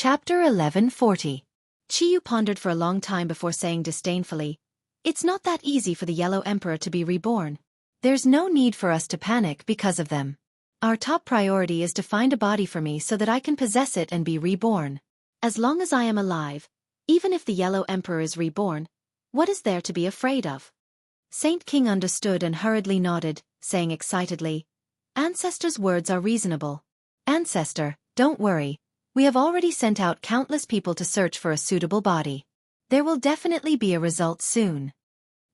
Chapter 1140. Chiyu pondered for a long time before saying disdainfully, "It's not that easy for the Yellow Emperor to be reborn. There's no need for us to panic because of them. Our top priority is to find a body for me so that I can possess it and be reborn. As long as I am alive, even if the Yellow Emperor is reborn, what is there to be afraid of?" Saint King understood and hurriedly nodded, saying excitedly, "Ancestor's words are reasonable. Ancestor, don't worry. We have already sent out countless people to search for a suitable body. There will definitely be a result soon."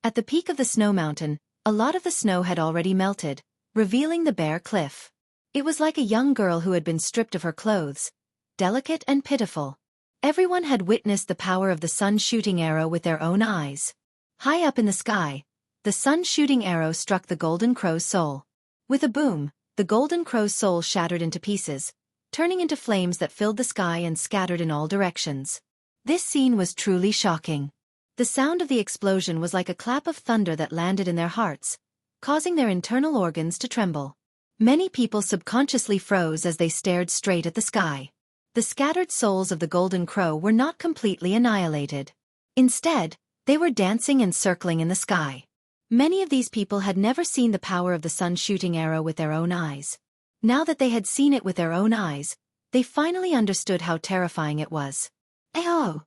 At the peak of the snow mountain, a lot of the snow had already melted, revealing the bare cliff. It was like a young girl who had been stripped of her clothes, delicate and pitiful. Everyone had witnessed the power of the sun-shooting arrow with their own eyes. High up in the sky, the sun-shooting arrow struck the golden crow's soul. With a boom, the golden crow's soul shattered into pieces, turning into flames that filled the sky and scattered in all directions. This scene was truly shocking. The sound of the explosion was like a clap of thunder that landed in their hearts, causing their internal organs to tremble. Many people subconsciously froze as they stared straight at the sky. The scattered souls of the golden crow were not completely annihilated. Instead, they were dancing and circling in the sky. Many of these people had never seen the power of the sun-shooting arrow with their own eyes. Now that they had seen it with their own eyes, they finally understood how terrifying it was. "Ayo!"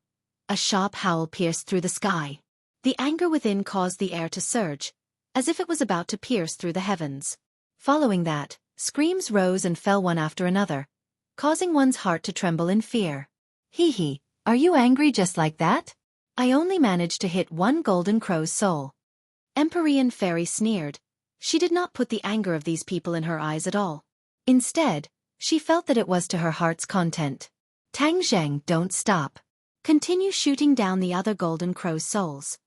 A sharp howl pierced through the sky. The anger within caused the air to surge, as if it was about to pierce through the heavens. Following that, screams rose and fell one after another, causing one's heart to tremble in fear. "Hee, are you angry just like that? I only managed to hit one golden crow's soul." Empyrean Fairy sneered. She did not put the anger of these people in her eyes at all. Instead, she felt that it was to her heart's content. "Tang Zheng, don't stop. Continue shooting down the other golden crow's souls."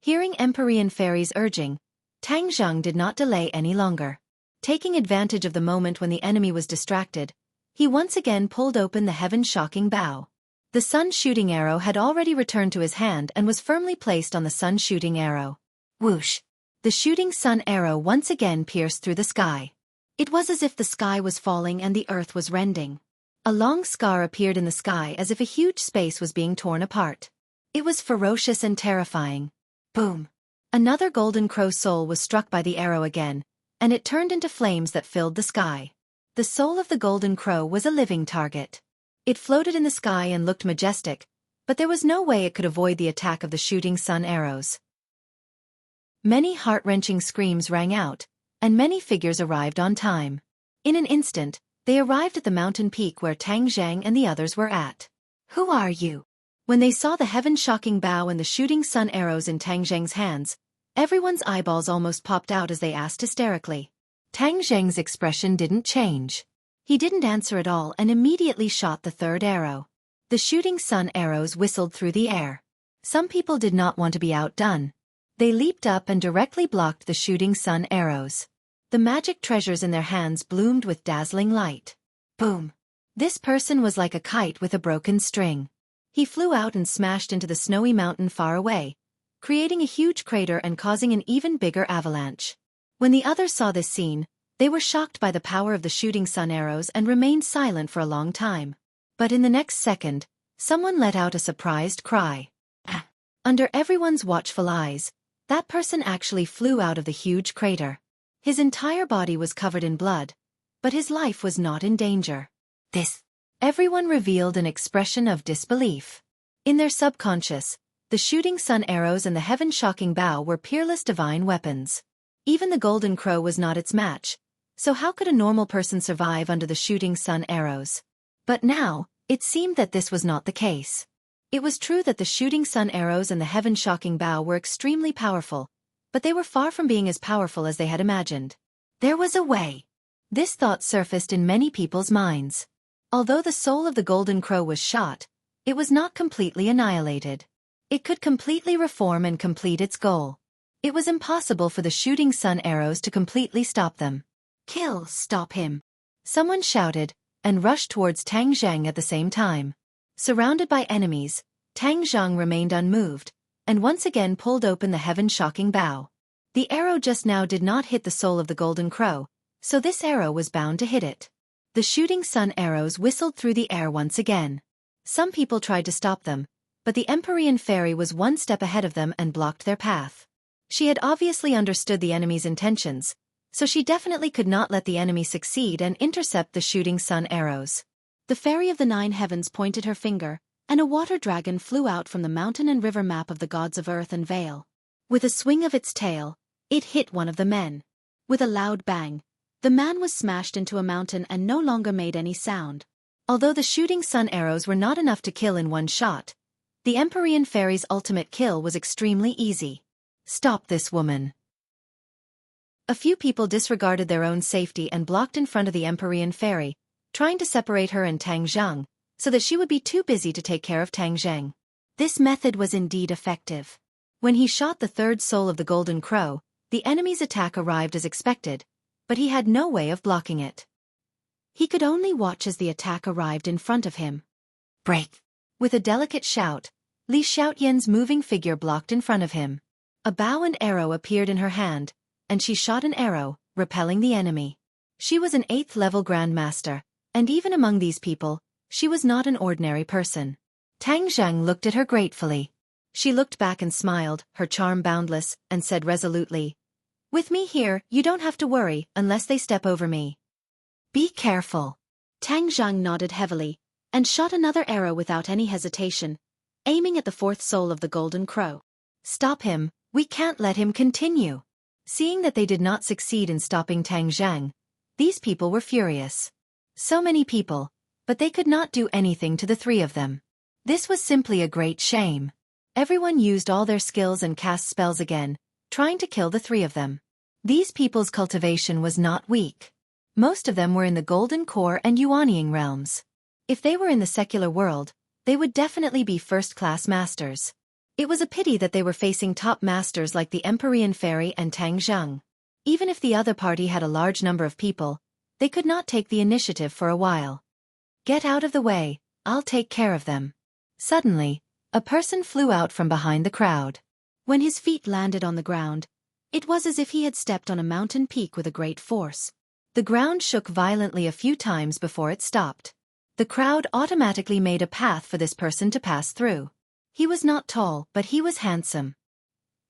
Hearing Empyrean Fairy's urging, Tang Zheng did not delay any longer. Taking advantage of the moment when the enemy was distracted, he once again pulled open the heaven-shocking bow. The sun-shooting arrow had already returned to his hand and was firmly placed on the sun-shooting arrow. Whoosh! The shooting sun arrow once again pierced through the sky. It was as if the sky was falling and the earth was rending. A long scar appeared in the sky as if a huge space was being torn apart. It was ferocious and terrifying. Boom! Another golden crow soul was struck by the arrow again, and it turned into flames that filled the sky. The soul of the golden crow was a living target. It floated in the sky and looked majestic, but there was no way it could avoid the attack of the shooting sun arrows. Many heart-wrenching screams rang out, and many figures arrived on time. In an instant, they arrived at the mountain peak where Tang Zheng and the others were at. "Who are you?" When they saw the heaven-shocking bow and the shooting sun arrows in Tang Zheng's hands, everyone's eyeballs almost popped out as they asked hysterically. Tang Zheng's expression didn't change. He didn't answer at all and immediately shot the third arrow. The shooting sun arrows whistled through the air. Some people did not want to be outdone. They leaped up and directly blocked the shooting sun arrows. The magic treasures in their hands bloomed with dazzling light. Boom! This person was like a kite with a broken string. He flew out and smashed into the snowy mountain far away, creating a huge crater and causing an even bigger avalanche. When the others saw this scene, they were shocked by the power of the shooting sun arrows and remained silent for a long time. But in the next second, someone let out a surprised cry. Under everyone's watchful eyes, that person actually flew out of the huge crater. His entire body was covered in blood, but his life was not in danger. Everyone revealed an expression of disbelief. In their subconscious, the shooting sun arrows and the heaven-shocking bow were peerless divine weapons. Even the golden crow was not its match, so how could a normal person survive under the shooting sun arrows? But now, it seemed that this was not the case. It was true that the shooting sun arrows and the heaven-shocking bow were extremely powerful, but they were far from being as powerful as they had imagined. There was a way. This thought surfaced in many people's minds. Although the soul of the golden crow was shot, it was not completely annihilated. It could completely reform and complete its goal. It was impossible for the shooting sun arrows to completely stop them. Stop him! Someone shouted, and rushed towards Tang Zheng at the same time. Surrounded by enemies, Tang Zheng remained unmoved, and once again pulled open the heaven-shocking bow. The arrow just now did not hit the soul of the golden crow, so this arrow was bound to hit it. The shooting sun arrows whistled through the air once again. Some people tried to stop them, but the Empyrean fairy was one step ahead of them and blocked their path. She had obviously understood the enemy's intentions, so she definitely could not let the enemy succeed and intercept the shooting sun arrows. The Fairy of the Nine Heavens pointed her finger, and a water dragon flew out from the mountain and river map of the gods of earth and Vale. With a swing of its tail, it hit one of the men. With a loud bang, the man was smashed into a mountain and no longer made any sound. Although the shooting sun arrows were not enough to kill in one shot, the Empyrean fairy's ultimate kill was extremely easy. Stop this woman. A few people disregarded their own safety and blocked in front of the Empyrean fairy, trying to separate her and Tang Zheng, so that she would be too busy to take care of Tang Zheng. This method was indeed effective. When he shot the third soul of the Golden Crow, the enemy's attack arrived as expected, but he had no way of blocking it. He could only watch as the attack arrived in front of him. Break! With a delicate shout, Li Xiaotian's moving figure blocked in front of him. A bow and arrow appeared in her hand, and she shot an arrow, repelling the enemy. She was an 8th-level Grandmaster, and even among these people, she was not an ordinary person. Tang Zheng looked at her gratefully. She looked back and smiled, her charm boundless, and said resolutely, "With me here, you don't have to worry unless they step over me." "Be careful." Tang Zheng nodded heavily, and shot another arrow without any hesitation, aiming at the fourth soul of the Golden Crow. "Stop him, we can't let him continue." Seeing that they did not succeed in stopping Tang Zheng, these people were furious. So many people, but they could not do anything to the three of them. This was simply a great shame. Everyone used all their skills and cast spells again, trying to kill the three of them. These people's cultivation was not weak. Most of them were in the Golden Core and Yuanying realms. If they were in the secular world, they would definitely be first-class masters. It was a pity that they were facing top masters like the Empyrean Fairy and Tang Zheng. Even if the other party had a large number of people, they could not take the initiative for a while. "Get out of the way, I'll take care of them." Suddenly, a person flew out from behind the crowd. When his feet landed on the ground, it was as if he had stepped on a mountain peak with a great force. The ground shook violently a few times before it stopped. The crowd automatically made a path for this person to pass through. He was not tall, but he was handsome.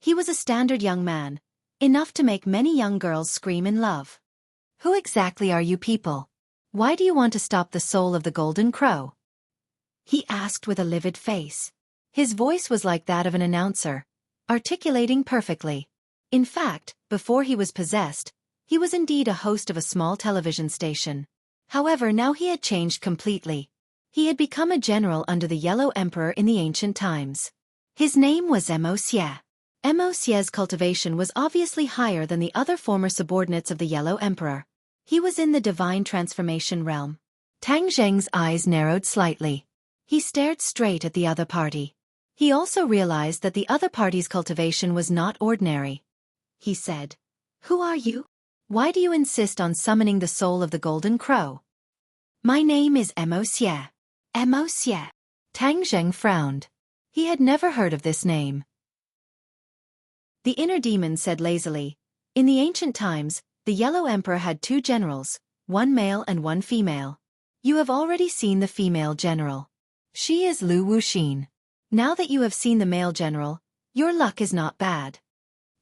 He was a standard young man, enough to make many young girls scream in love. "Who exactly are you people? Why do you want to stop the soul of the Golden Crow?" he asked with a livid face. His voice was like that of an announcer, articulating perfectly. In fact, before he was possessed, he was indeed a host of a small television station. However, now he had changed completely. He had become a general under the Yellow Emperor in the ancient times. His name was Immerse. Immerse's cultivation was obviously higher than the other former subordinates of the Yellow Emperor. He was in the divine transformation realm. Tang Zheng's eyes narrowed slightly. He stared straight at the other party. He also realized that the other party's cultivation was not ordinary. He said, "Who are you? Why do you insist on summoning the soul of the Golden Crow?" "My name is Immerse." "Immerse." Tang Zheng frowned. He had never heard of this name. The inner demon said lazily, "In the ancient times, the Yellow Emperor had two generals, one male and one female. You have already seen the female general. She is Lu Wuxin. Now that you have seen the male general, your luck is not bad."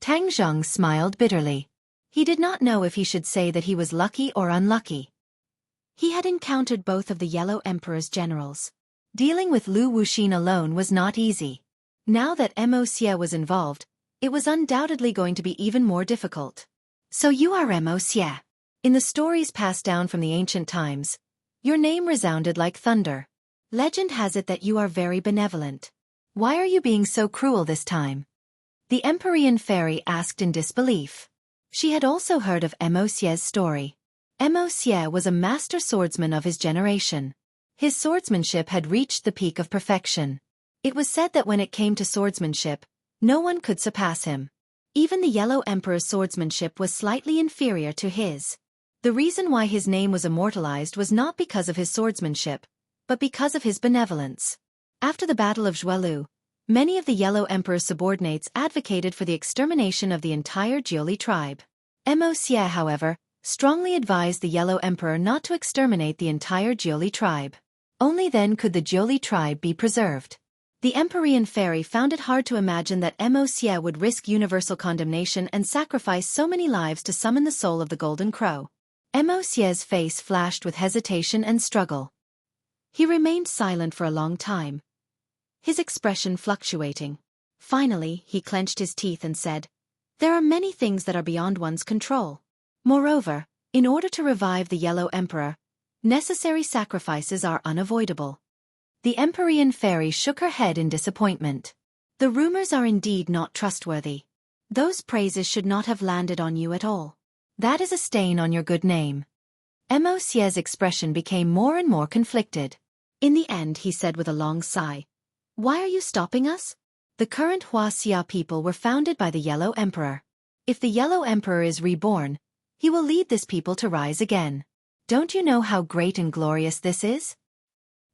Tang Zheng smiled bitterly. He did not know if he should say that he was lucky or unlucky. He had encountered both of the Yellow Emperor's generals. Dealing with Lu Wuxin alone was not easy. Now that Immerse was involved, it was undoubtedly going to be even more difficult. "So you are Immerse." In the stories passed down from the ancient times, your name resounded like thunder. Legend has it that you are very benevolent. Why are you being so cruel this time?" The Empyrean Fairy asked in disbelief. She had also heard of Immerse's story. Immerse was a master swordsman of his generation. His swordsmanship had reached the peak of perfection. It was said that when it came to swordsmanship, no one could surpass him. Even the Yellow Emperor's swordsmanship was slightly inferior to his. The reason why his name was immortalized was not because of his swordsmanship, but because of his benevolence. After the Battle of Zhuelu, many of the Yellow Emperor's subordinates advocated for the extermination of the entire Jiuli tribe. Immerse, however, strongly advised the Yellow Emperor not to exterminate the entire Jiuli tribe. Only then could the Jiuli tribe be preserved. The Empyrean fairy found it hard to imagine that Immerse would risk universal condemnation and sacrifice so many lives to summon the soul of the Golden Crow. Immerse's face flashed with hesitation and struggle. He remained silent for a long time, his expression fluctuating. Finally, he clenched his teeth and said, "There are many things that are beyond one's control. Moreover, in order to revive the Yellow Emperor, necessary sacrifices are unavoidable." The Empyrean fairy shook her head in disappointment. "The rumors are indeed not trustworthy. Those praises should not have landed on you at all. That is a stain on your good name." Immerse's expression became more and more conflicted. In the end, he said with a long sigh, "Why are you stopping us? The current Huaxia people were founded by the Yellow Emperor. If the Yellow Emperor is reborn, he will lead this people to rise again. Don't you know how great and glorious this is?"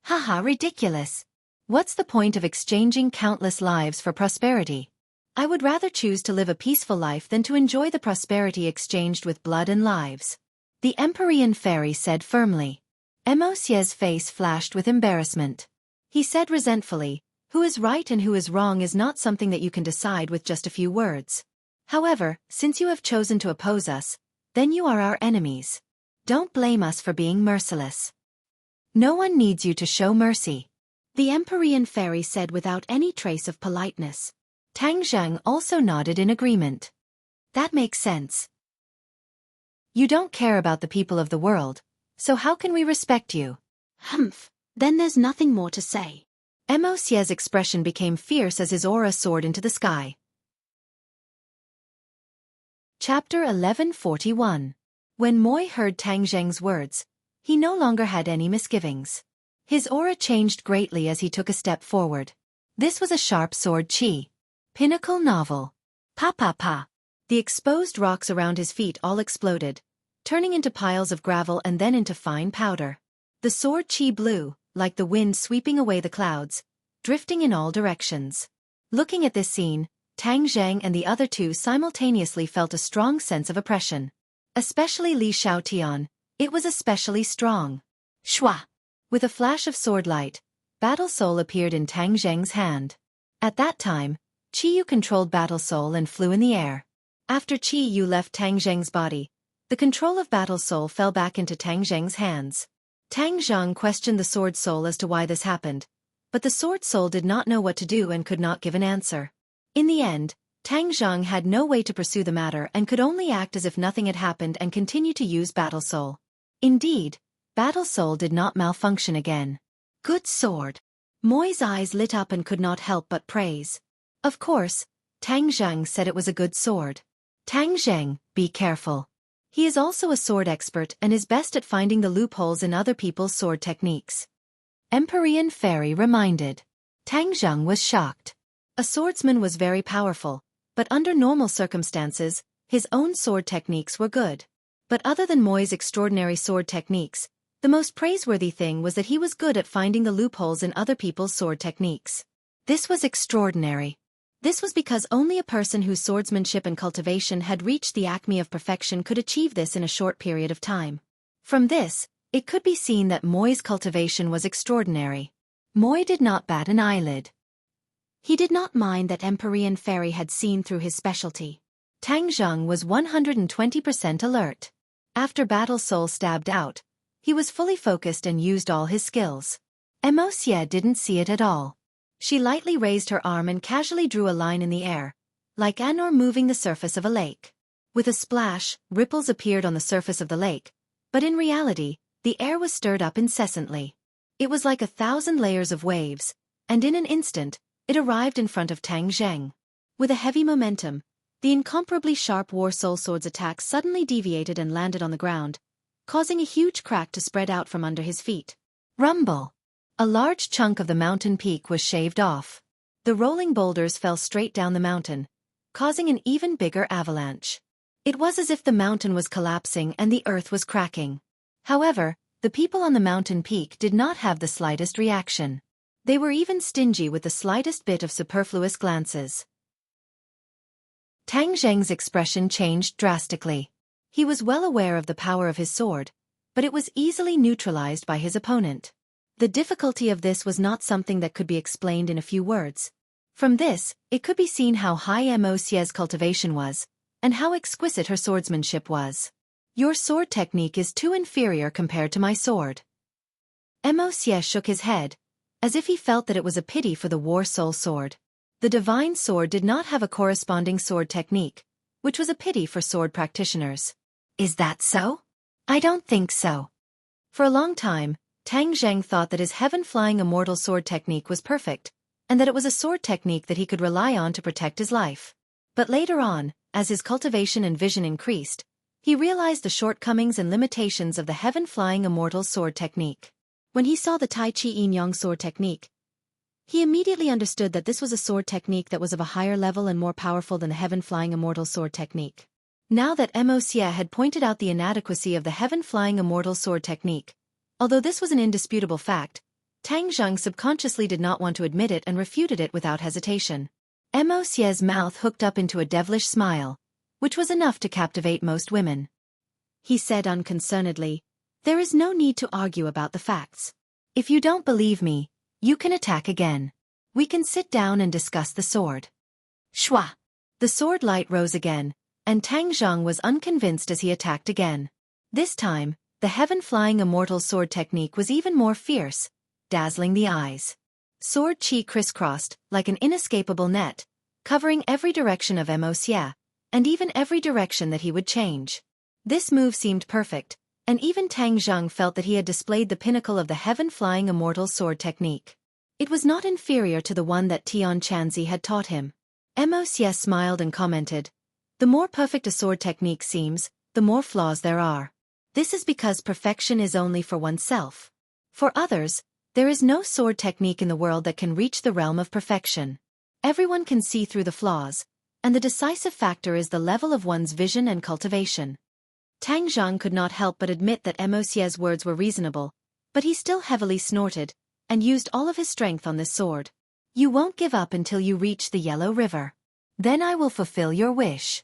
"Haha, ridiculous. What's the point of exchanging countless lives for prosperity? I would rather choose to live a peaceful life than to enjoy the prosperity exchanged with blood and lives," the Empyrean fairy said firmly. Immerse's face flashed with embarrassment. He said resentfully, "Who is right and who is wrong is not something that you can decide with just a few words. However, since you have chosen to oppose us, then you are our enemies. Don't blame us for being merciless. No one needs you to show mercy," the Empyrean fairy said without any trace of politeness. Tang Zhang also nodded in agreement. "That makes sense. You don't care about the people of the world, so how can we respect you?" "Humph, then there's nothing more to say." Immerse's expression became fierce as his aura soared into the sky. Chapter 1141. When Moi heard Tang Zheng's words, he no longer had any misgivings. His aura changed greatly as he took a step forward. This was a sharp sword chi. Pinnacle novel. Pa pa pa. The exposed rocks around his feet all exploded, turning into piles of gravel and then into fine powder. The sword chi blew, like the wind sweeping away the clouds, drifting in all directions. Looking at this scene, Tang Zheng and the other two simultaneously felt a strong sense of oppression. Especially Li Xiaotian, it was especially strong. Shwa! With a flash of sword light, Battle Soul appeared in Tang Zheng's hand. At that time, Qiyu controlled Battle Soul and flew in the air. After Qiyu left Tang Zheng's body, the control of Battle Soul fell back into Tang Zheng's hands. Tang Zheng questioned the Sword Soul as to why this happened, but the Sword Soul did not know what to do and could not give an answer. In the end, Tang Zheng had no way to pursue the matter and could only act as if nothing had happened and continue to use Battle Soul. Indeed, Battle Soul did not malfunction again. "Good sword." Moi's eyes lit up and could not help but praise. Of course, Tang Zheng said it was a good sword. Tang Zheng, be careful. He is also a sword expert and is best at finding the loopholes in other people's sword techniques. Empyrean fairy reminded. Tang Zheng was shocked. A swordsman was very powerful, but under normal circumstances, his own sword techniques were good. But other than Moi's extraordinary sword techniques, the most praiseworthy thing was that he was good at finding the loopholes in other people's sword techniques. This was extraordinary. This was because only a person whose swordsmanship and cultivation had reached the acme of perfection could achieve this in a short period of time. From this, it could be seen that Moi's cultivation was extraordinary. Moi did not bat an eyelid. He did not mind that Empyrean fairy had seen through his specialty. Tang Zheng was 120% alert. After Battle Soul stabbed out, he was fully focused and used all his skills. Immerse didn't see it at all. She lightly raised her arm and casually drew a line in the air, like an oar moving the surface of a lake. With a splash, ripples appeared on the surface of the lake, but in reality, the air was stirred up incessantly. It was like 1,000 layers of waves, and in an instant, it arrived in front of Tang Zheng. With a heavy momentum, the incomparably sharp War Soul Sword's attack suddenly deviated and landed on the ground, causing a huge crack to spread out from under his feet. Rumble! A large chunk of the mountain peak was shaved off. The rolling boulders fell straight down the mountain, causing an even bigger avalanche. It was as if the mountain was collapsing and the earth was cracking. However, the people on the mountain peak did not have the slightest reaction. They were even stingy with the slightest bit of superfluous glances. Tang Zheng's expression changed drastically. He was well aware of the power of his sword, but it was easily neutralized by his opponent. The difficulty of this was not something that could be explained in a few words. From this, it could be seen how high Immerse's cultivation was, and how exquisite her swordsmanship was. Your sword technique is too inferior compared to my sword. Immerse shook his head, as if he felt that it was a pity for the war soul sword. The divine sword did not have a corresponding sword technique, which was a pity for sword practitioners. Is that so? I don't think so. For a long time, Tang Zheng thought that his heaven-flying immortal sword technique was perfect, and that it was a sword technique that he could rely on to protect his life. But later on, as his cultivation and vision increased, he realized the shortcomings and limitations of the heaven-flying immortal sword technique. When he saw the Tai Chi Yin Yang sword technique, he immediately understood that this was a sword technique that was of a higher level and more powerful than the heaven-flying immortal sword technique. Now that Immerse had pointed out the inadequacy of the heaven-flying immortal sword technique, although this was an indisputable fact, Tang Zheng subconsciously did not want to admit it and refuted it without hesitation. Immerse's mouth hooked up into a devilish smile, which was enough to captivate most women. He said unconcernedly, "There is no need to argue about the facts. If you don't believe me, you can attack again. We can sit down and discuss the sword." Shwa! The sword light rose again, and Tang Zheng was unconvinced as he attacked again. This time, the heaven-flying immortal sword technique was even more fierce, dazzling the eyes. Sword chi crisscrossed, like an inescapable net, covering every direction of Immerse, and even every direction that he would change. This move seemed perfect, and even Tang Zheng felt that he had displayed the pinnacle of the heaven-flying immortal sword technique. It was not inferior to the one that Tian Chanzi had taught him. Immerse smiled and commented, "The more perfect a sword technique seems, the more flaws there are. This is because perfection is only for oneself. For others, there is no sword technique in the world that can reach the realm of perfection. Everyone can see through the flaws, and the decisive factor is the level of one's vision and cultivation." Tang Zheng could not help but admit that Immerse's words were reasonable, but he still heavily snorted, and used all of his strength on this sword. "You won't give up until you reach the Yellow River. Then I will fulfill your wish."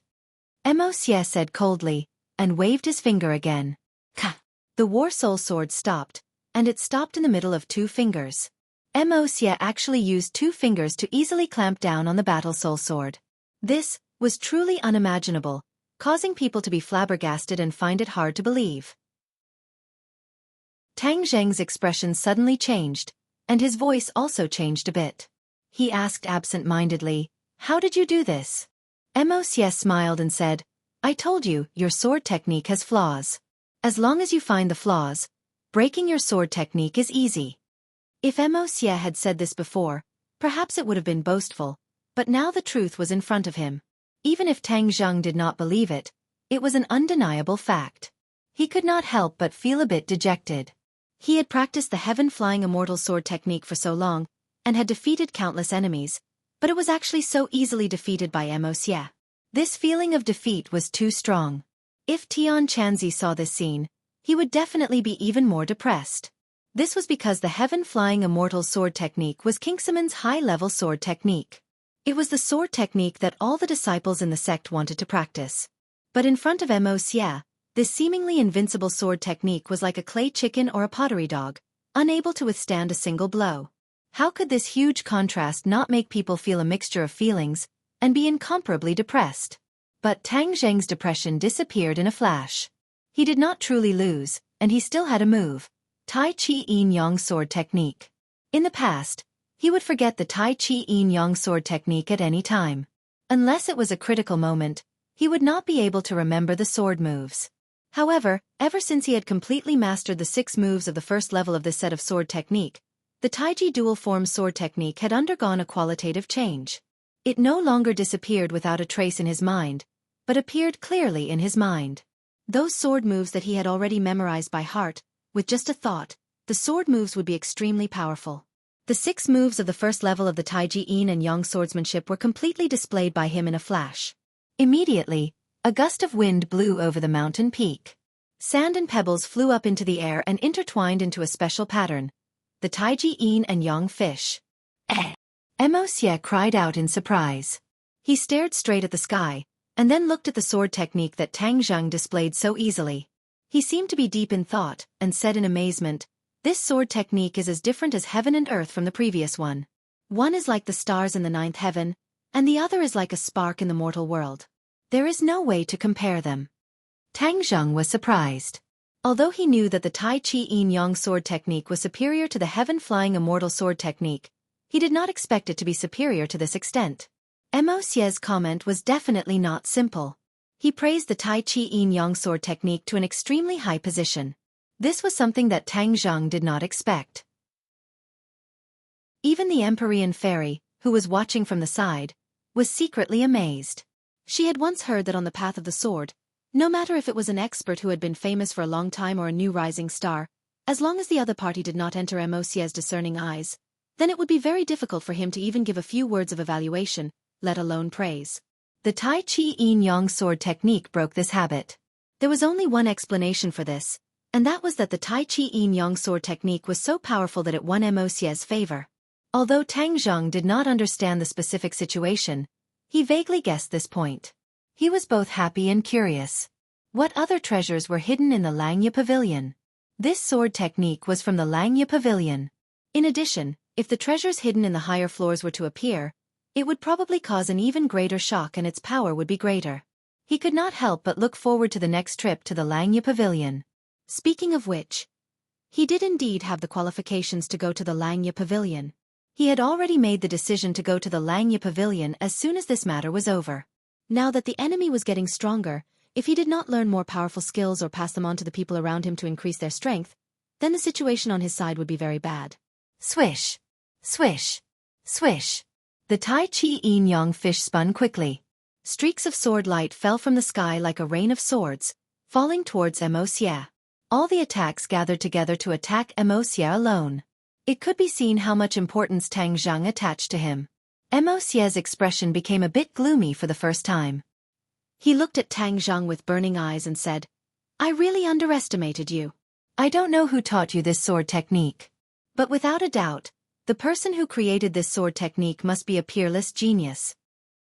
Immerse said coldly, and waved his finger again. Ka! The war soul sword stopped, and it stopped in the middle of two fingers. Immerse actually used two fingers to easily clamp down on the battle soul sword. This was truly unimaginable, causing people to be flabbergasted and find it hard to believe. Tang Zheng's expression suddenly changed, and his voice also changed a bit. He asked absent-mindedly, "How did you do this?" Immerse smiled and said, "I told you, your sword technique has flaws. As long as you find the flaws, breaking your sword technique is easy." If Immerse had said this before, perhaps it would have been boastful, but now the truth was in front of him. Even if Tang Zheng did not believe it, it was an undeniable fact. He could not help but feel a bit dejected. He had practiced the heaven-flying immortal sword technique for so long, and had defeated countless enemies, but it was actually so easily defeated by Immerse. This feeling of defeat was too strong. If Tian Chanzi saw this scene, he would definitely be even more depressed. This was because the heaven-flying immortal sword technique was Kingsuman's high-level sword technique. It was the sword technique that all the disciples in the sect wanted to practice. But in front of Immerse, this seemingly invincible sword technique was like a clay chicken or a pottery dog, unable to withstand a single blow. How could this huge contrast not make people feel a mixture of feelings, and be incomparably depressed? But Tang Zheng's depression disappeared in a flash. He did not truly lose, and he still had a move. Tai Chi Yin Yang sword technique. In the past, he would forget the Tai Chi Yin Yang sword technique at any time. Unless it was a critical moment, he would not be able to remember the sword moves. However, ever since he had completely mastered the 6 moves of the first level of this set of sword technique, the Taiji dual form sword technique had undergone a qualitative change. It no longer disappeared without a trace in his mind, but appeared clearly in his mind. Those sword moves that he had already memorized by heart, with just a thought, the sword moves would be extremely powerful. The 6 moves of the first level of the Taiji Yin and Yang swordsmanship were completely displayed by him in a flash. Immediately, a gust of wind blew over the mountain peak. Sand and pebbles flew up into the air and intertwined into a special pattern. The Taiji Yin and Yang fish. Immerse cried out in surprise. He stared straight at the sky, and then looked at the sword technique that Tang Zheng displayed so easily. He seemed to be deep in thought, and said in amazement, This sword technique is as different as heaven and earth from the previous one. One is like the stars in the ninth heaven, and the other is like a spark in the mortal world. There is no way to compare them. Tang Zheng was surprised. Although he knew that the Tai Chi Yin Yang sword technique was superior to the heaven-flying immortal sword technique, he did not expect it to be superior to this extent. Immerse's comment was definitely not simple. He praised the Tai Chi Yin Yang sword technique to an extremely high position. This was something that Tang Zheng did not expect. Even the Empyrean fairy, who was watching from the side, was secretly amazed. She had once heard that on the path of the sword, no matter if it was an expert who had been famous for a long time or a new rising star, as long as the other party did not enter Immerse's discerning eyes, then it would be very difficult for him to even give a few words of evaluation, let alone praise. The Tai Chi Yin Yang sword technique broke this habit. There was only one explanation for this, and that was that the Tai Chi Yin Yang sword technique was so powerful that it won Immerse's favor. Although Tang Zheng did not understand the specific situation, he vaguely guessed this point. He was both happy and curious. What other treasures were hidden in the Langya Pavilion? This sword technique was from the Langya Pavilion. In addition, if the treasures hidden in the higher floors were to appear, it would probably cause an even greater shock and its power would be greater. He could not help but look forward to the next trip to the Langya Pavilion. Speaking of which, he did indeed have the qualifications to go to the Langya Pavilion. He had already made the decision to go to the Langya Pavilion as soon as this matter was over. Now that the enemy was getting stronger, if he did not learn more powerful skills or pass them on to the people around him to increase their strength, then the situation on his side would be very bad. Swish! Swish! Swish! The Tai Chi Yin Yang fish spun quickly. Streaks of sword light fell from the sky like a rain of swords, falling towards Immerse. All the attacks gathered together to attack Immerse alone. It could be seen how much importance Tang Zheng attached to him. Immerse's expression became a bit gloomy for the first time. He looked at Tang Zheng with burning eyes and said, "I really underestimated you. I don't know who taught you this sword technique. But without a doubt, the person who created this sword technique must be a peerless genius."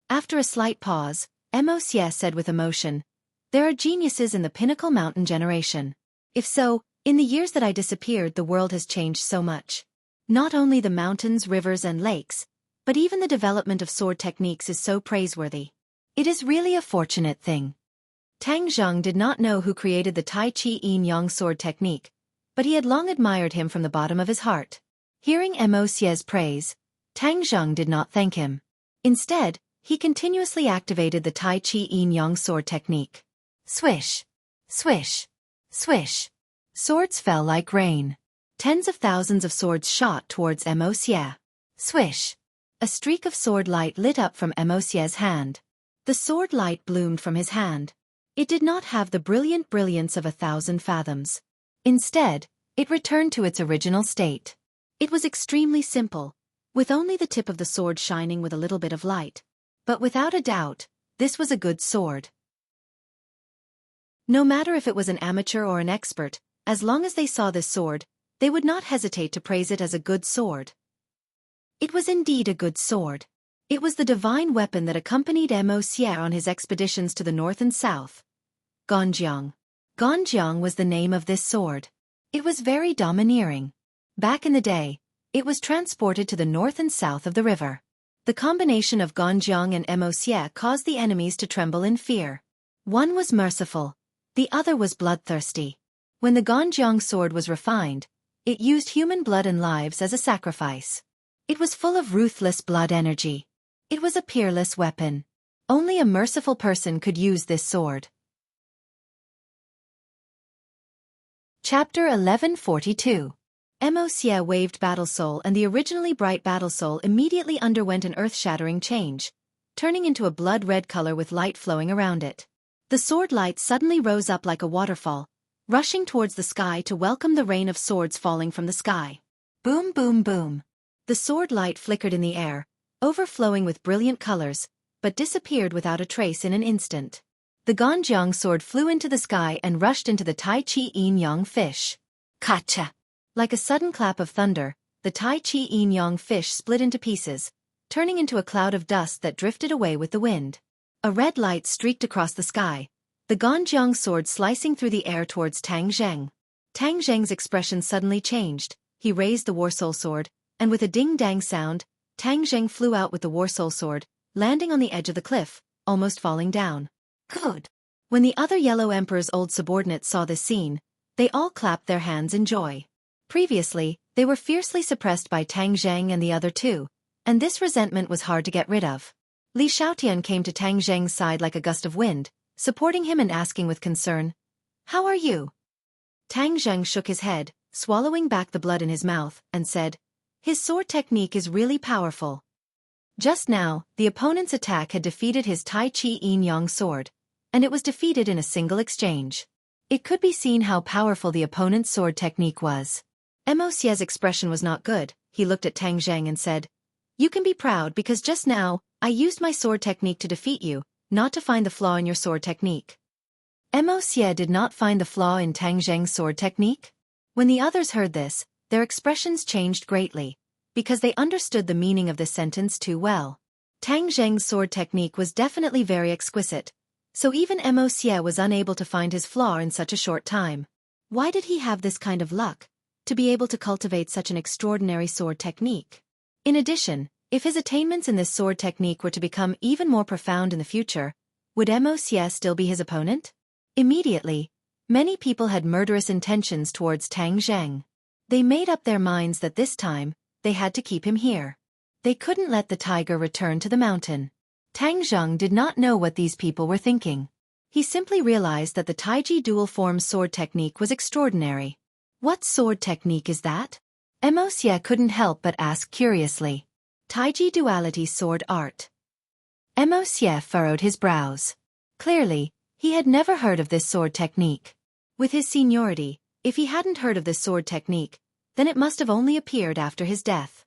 After a slight pause, Immerse said with emotion, "There are geniuses in the Pinnacle Mountain generation. If so, in the years that I disappeared the world has changed so much. Not only the mountains, rivers and lakes, but even the development of sword techniques is so praiseworthy. It is really a fortunate thing." Tang Zheng did not know who created the Tai Chi Yin Yang sword technique, but he had long admired him from the bottom of his heart. Hearing Immerse's praise, Tang Zheng did not thank him. Instead, he continuously activated the Tai Chi Yin Yang sword technique. Swish! Swish! Swish! Swords fell like rain. Tens of thousands of swords shot towards Immerse. Swish! A streak of sword light lit up from Immerse's hand. The sword light bloomed from his hand. It did not have the brilliant brilliance of 1,000 fathoms. Instead, it returned to its original state. It was extremely simple, with only the tip of the sword shining with a little bit of light. But without a doubt, this was a good sword. No matter if it was an amateur or an expert, as long as they saw this sword, they would not hesitate to praise it as a good sword. It was indeed a good sword. It was the divine weapon that accompanied Immerse on his expeditions to the north and south. Ganjiang. Ganjiang was the name of this sword. It was very domineering. Back in the day, it was transported to the north and south of the river. The combination of Ganjiang and Immerse caused the enemies to tremble in fear. One was merciful, the other was bloodthirsty. When the Ganjiang sword was refined, it used human blood and lives as a sacrifice. It was full of ruthless blood energy. It was a peerless weapon. Only a merciful person could use this sword. Chapter 1142. Immerse waved Battle Soul and the originally bright Battle Soul immediately underwent an earth-shattering change, turning into a blood-red color with light flowing around it. The sword light suddenly rose up like a waterfall, rushing towards the sky to welcome the rain of swords falling from the sky. Boom boom boom. The sword light flickered in the air, overflowing with brilliant colors, but disappeared without a trace in an instant. The Ganjiang sword flew into the sky and rushed into the Tai Chi Yin Yang fish. Kacha! Like a sudden clap of thunder, the Tai Chi Yin Yang fish split into pieces, turning into a cloud of dust that drifted away with the wind. A red light streaked across the sky, the Ganjiang sword slicing through the air towards Tang Zheng. Tang Zheng's expression suddenly changed. He raised the Warsoul sword, and with a ding-dang sound, Tang Zheng flew out with the Warsoul sword, landing on the edge of the cliff, almost falling down. Good. When the other Yellow Emperor's old subordinates saw this scene, they all clapped their hands in joy. Previously, they were fiercely suppressed by Tang Zheng and the other two, and this resentment was hard to get rid of. Li Xiaotian came to Tang Zheng's side like a gust of wind, supporting him and asking with concern, "How are you?" Tang Zheng shook his head, swallowing back the blood in his mouth, and said, "His sword technique is really powerful." Just now, the opponent's attack had defeated his Tai Chi Yin Yang sword, and it was defeated in a single exchange. It could be seen how powerful the opponent's sword technique was. Mosie's expression was not good. He looked at Tang Zheng and said, "You can be proud because just now, I used my sword technique to defeat you, not to find the flaw in your sword technique." Mosie did not find the flaw in Tang Zheng's sword technique. When the others heard this, their expressions changed greatly, because they understood the meaning of this sentence too well. Tang Zheng's sword technique was definitely very exquisite, so even Mosie was unable to find his flaw in such a short time. Why did he have this kind of luck, to be able to cultivate such an extraordinary sword technique? In addition, if his attainments in this sword technique were to become even more profound in the future, would Mosie still be his opponent? Immediately, many people had murderous intentions towards Tang Zheng. They made up their minds that this time, they had to keep him here. They couldn't let the tiger return to the mountain. Tang Zheng did not know what these people were thinking. He simply realized that the Taiji dual form sword technique was extraordinary. What sword technique is that? Mosie couldn't help but ask curiously. Taiji duality sword art. Mosie furrowed his brows. Clearly, he had never heard of this sword technique. With his seniority, if he hadn't heard of this sword technique, then it must have only appeared after his death.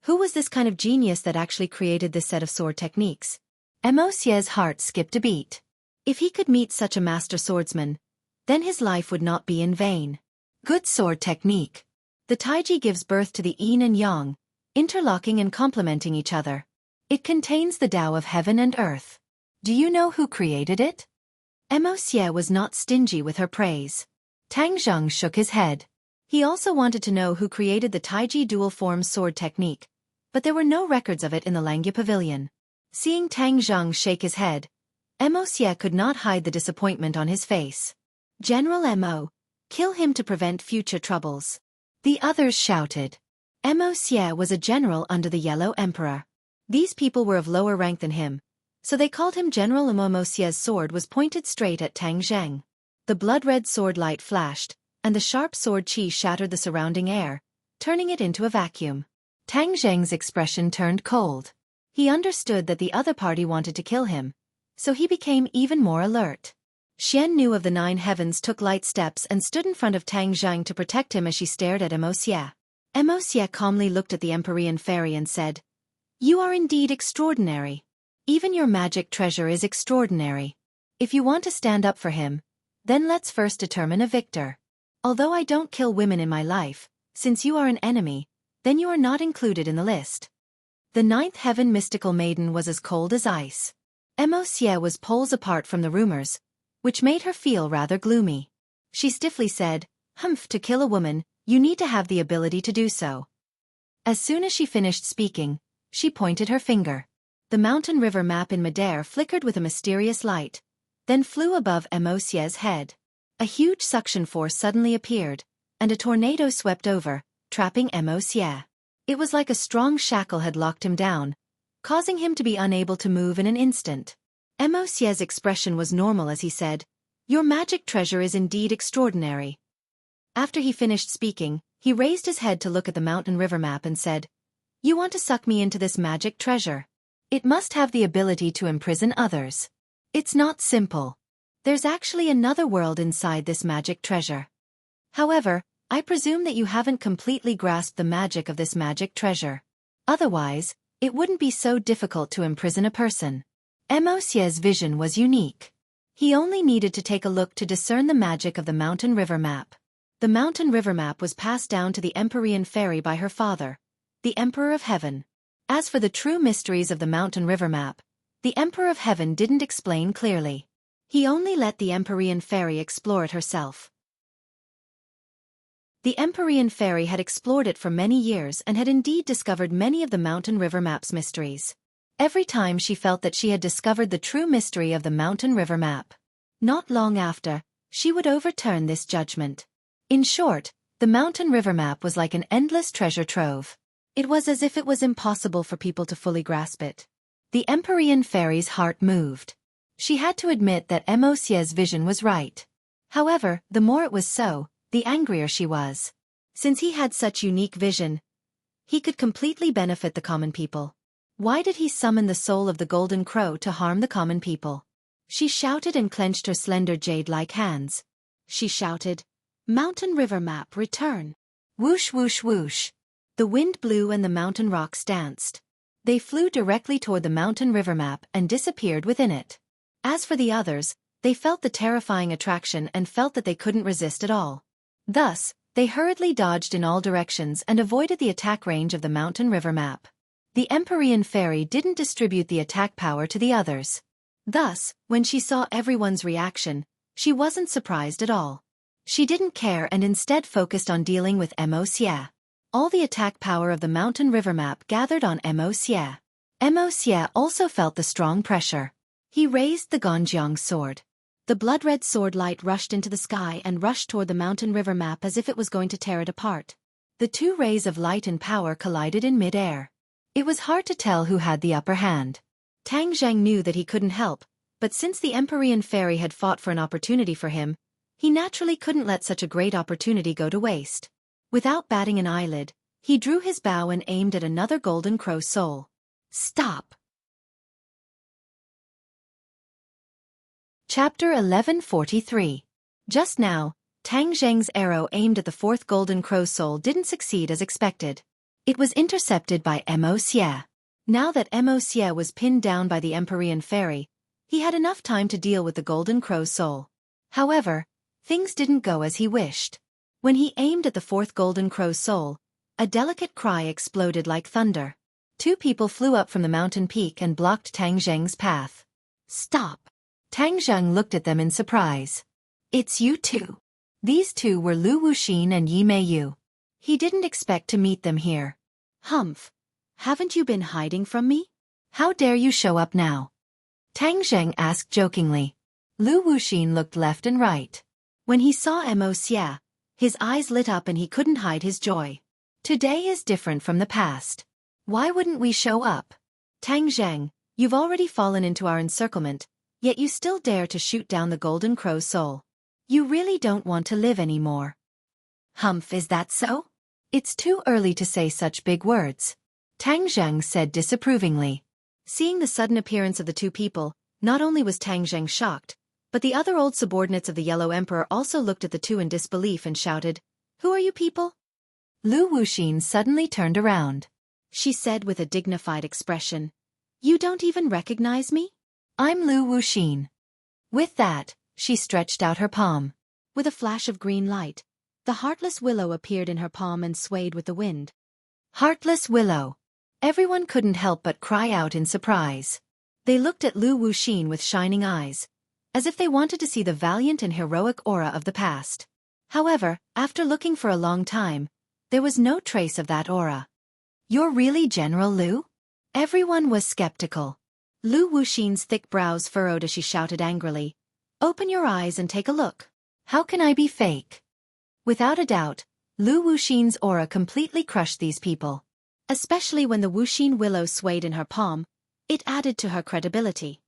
Who was this kind of genius that actually created this set of sword techniques? Mosie's heart skipped a beat. If he could meet such a master swordsman, then his life would not be in vain. Good sword technique. The Taiji gives birth to the yin and yang, interlocking and complementing each other. It contains the Tao of heaven and earth. Do you know who created it? Mosie was not stingy with her praise. Tang Zheng shook his head. He also wanted to know who created the Taiji dual form sword technique, but there were no records of it in the Langya Pavilion. Seeing Tang Zheng shake his head, Mosie could not hide the disappointment on his face. "General Mo, kill him to prevent future troubles." The others shouted. Mosie was a general under the Yellow Emperor. These people were of lower rank than him, so they called him General Mo. Mosie's sword was pointed straight at Tang Zheng. The blood-red sword light flashed, and the sharp sword chi shattered the surrounding air, turning it into a vacuum. Tang Zheng's expression turned cold. He understood that the other party wanted to kill him, so he became even more alert. Xian Nu of the Nine Heavens took light steps and stood in front of Tang Zheng to protect him as she stared at Mosie. Mosie calmly looked at the Empyrean fairy and said, "You are indeed extraordinary. Even your magic treasure is extraordinary. If you want to stand up for him, then let's first determine a victor. Although I don't kill women in my life, since you are an enemy, then you are not included in the list." The Ninth Heaven mystical maiden was as cold as ice. Mosie was poles apart from the rumors, which made her feel rather gloomy. She stiffly said, "Humph, to kill a woman, you need to have the ability to do so." As soon as she finished speaking, she pointed her finger. The mountain river map in midair flickered with a mysterious light, then flew above Mosie's head. A huge suction force suddenly appeared, and a tornado swept over, trapping Mosie. It was like a strong shackle had locked him down, causing him to be unable to move in an instant. Mosie's expression was normal as he said, "Your magic treasure is indeed extraordinary." After he finished speaking, he raised his head to look at the mountain river map and said, "You want to suck me into this magic treasure? It must have the ability to imprison others. It's not simple. There's actually another world inside this magic treasure. However, I presume that you haven't completely grasped the magic of this magic treasure. Otherwise, it wouldn't be so difficult to imprison a person." Mosie's vision was unique. He only needed to take a look to discern the magic of the mountain river map. The mountain river map was passed down to the Empyrean fairy by her father, the Emperor of Heaven. As for the true mysteries of the mountain river map, the Emperor of Heaven didn't explain clearly. He only let the Empyrean fairy explore it herself. The Empyrean fairy had explored it for many years and had indeed discovered many of the mountain river map's mysteries. Every time she felt that she had discovered the true mystery of the mountain river map. Not long after, she would overturn this judgment. In short, the mountain river map was like an endless treasure trove. It was as if it was impossible for people to fully grasp it. The Empyrean fairy's heart moved. She had to admit that Immerse's vision was right. However, the more it was so, the angrier she was. Since he had such unique vision, he could completely benefit the common people. Why did he summon the soul of the golden crow to harm the common people? She shouted and clenched her slender jade-like hands. She shouted, "Mountain river map, return!" Whoosh whoosh whoosh. The wind blew and the mountain rocks danced. They flew directly toward the mountain river map and disappeared within it. As for the others, they felt the terrifying attraction and felt that they couldn't resist at all. Thus, they hurriedly dodged in all directions and avoided the attack range of the mountain river map. The Empyrean fairy didn't distribute the attack power to the others. Thus, when she saw everyone's reaction, she wasn't surprised at all. She didn't care and instead focused on dealing with Immerse. All the attack power of the mountain river map gathered on Immerse. Immerse also felt the strong pressure. He raised the Gonjiang sword. The blood-red sword light rushed into the sky and rushed toward the mountain river map as if it was going to tear it apart. The two rays of light and power collided in mid-air. It was hard to tell who had the upper hand. Tang Zheng knew that he couldn't help, but since the Empyrean fairy had fought for an opportunity for him, he naturally couldn't let such a great opportunity go to waste. Without batting an eyelid, he drew his bow and aimed at another golden crow soul. Stop! Chapter 1143. Just now, Tang Zheng's arrow aimed at the fourth golden crow soul didn't succeed as expected. It was intercepted by Immerse. Now that Immerse was pinned down by the Empyrean fairy, he had enough time to deal with the golden crow soul. However, things didn't go as he wished. When he aimed at the fourth golden crow soul, a delicate cry exploded like thunder. Two people flew up from the mountain peak and blocked Tang Zheng's path. Stop! Tang Zheng looked at them in surprise. It's you two. These two were Lu Wuxin and Yi Meiyu. He didn't expect to meet them here. Humph! Haven't you been hiding from me? How dare you show up now? Tang Zheng asked jokingly. Lu Wuxin looked left and right. When he saw Immerse, his eyes lit up and he couldn't hide his joy. Today is different from the past. Why wouldn't we show up? Tang Zheng, you've already fallen into our encirclement, yet you still dare to shoot down the golden crow soul. You really don't want to live anymore. Humph, is that so? It's too early to say such big words. Tang Zheng said disapprovingly. Seeing the sudden appearance of the two people, not only was Tang Zheng shocked, but the other old subordinates of the Yellow Emperor also looked at the two in disbelief and shouted, "Who are you people?" Lu Wuxin suddenly turned around. She said with a dignified expression, "You don't even recognize me? I'm Lu Wuxin." With that, she stretched out her palm. With a flash of green light, the heartless willow appeared in her palm and swayed with the wind. Heartless willow! Everyone couldn't help but cry out in surprise. They looked at Lu Wuxin with shining eyes, as if they wanted to see the valiant and heroic aura of the past. However, after looking for a long time, there was no trace of that aura. You're really General Lu? Everyone was skeptical. Lu Wuxin's thick brows furrowed as she shouted angrily, "Open your eyes and take a look. How can I be fake?" Without a doubt, Lu Wuxin's aura completely crushed these people. Especially when the Wuxin willow swayed in her palm, it added to her credibility.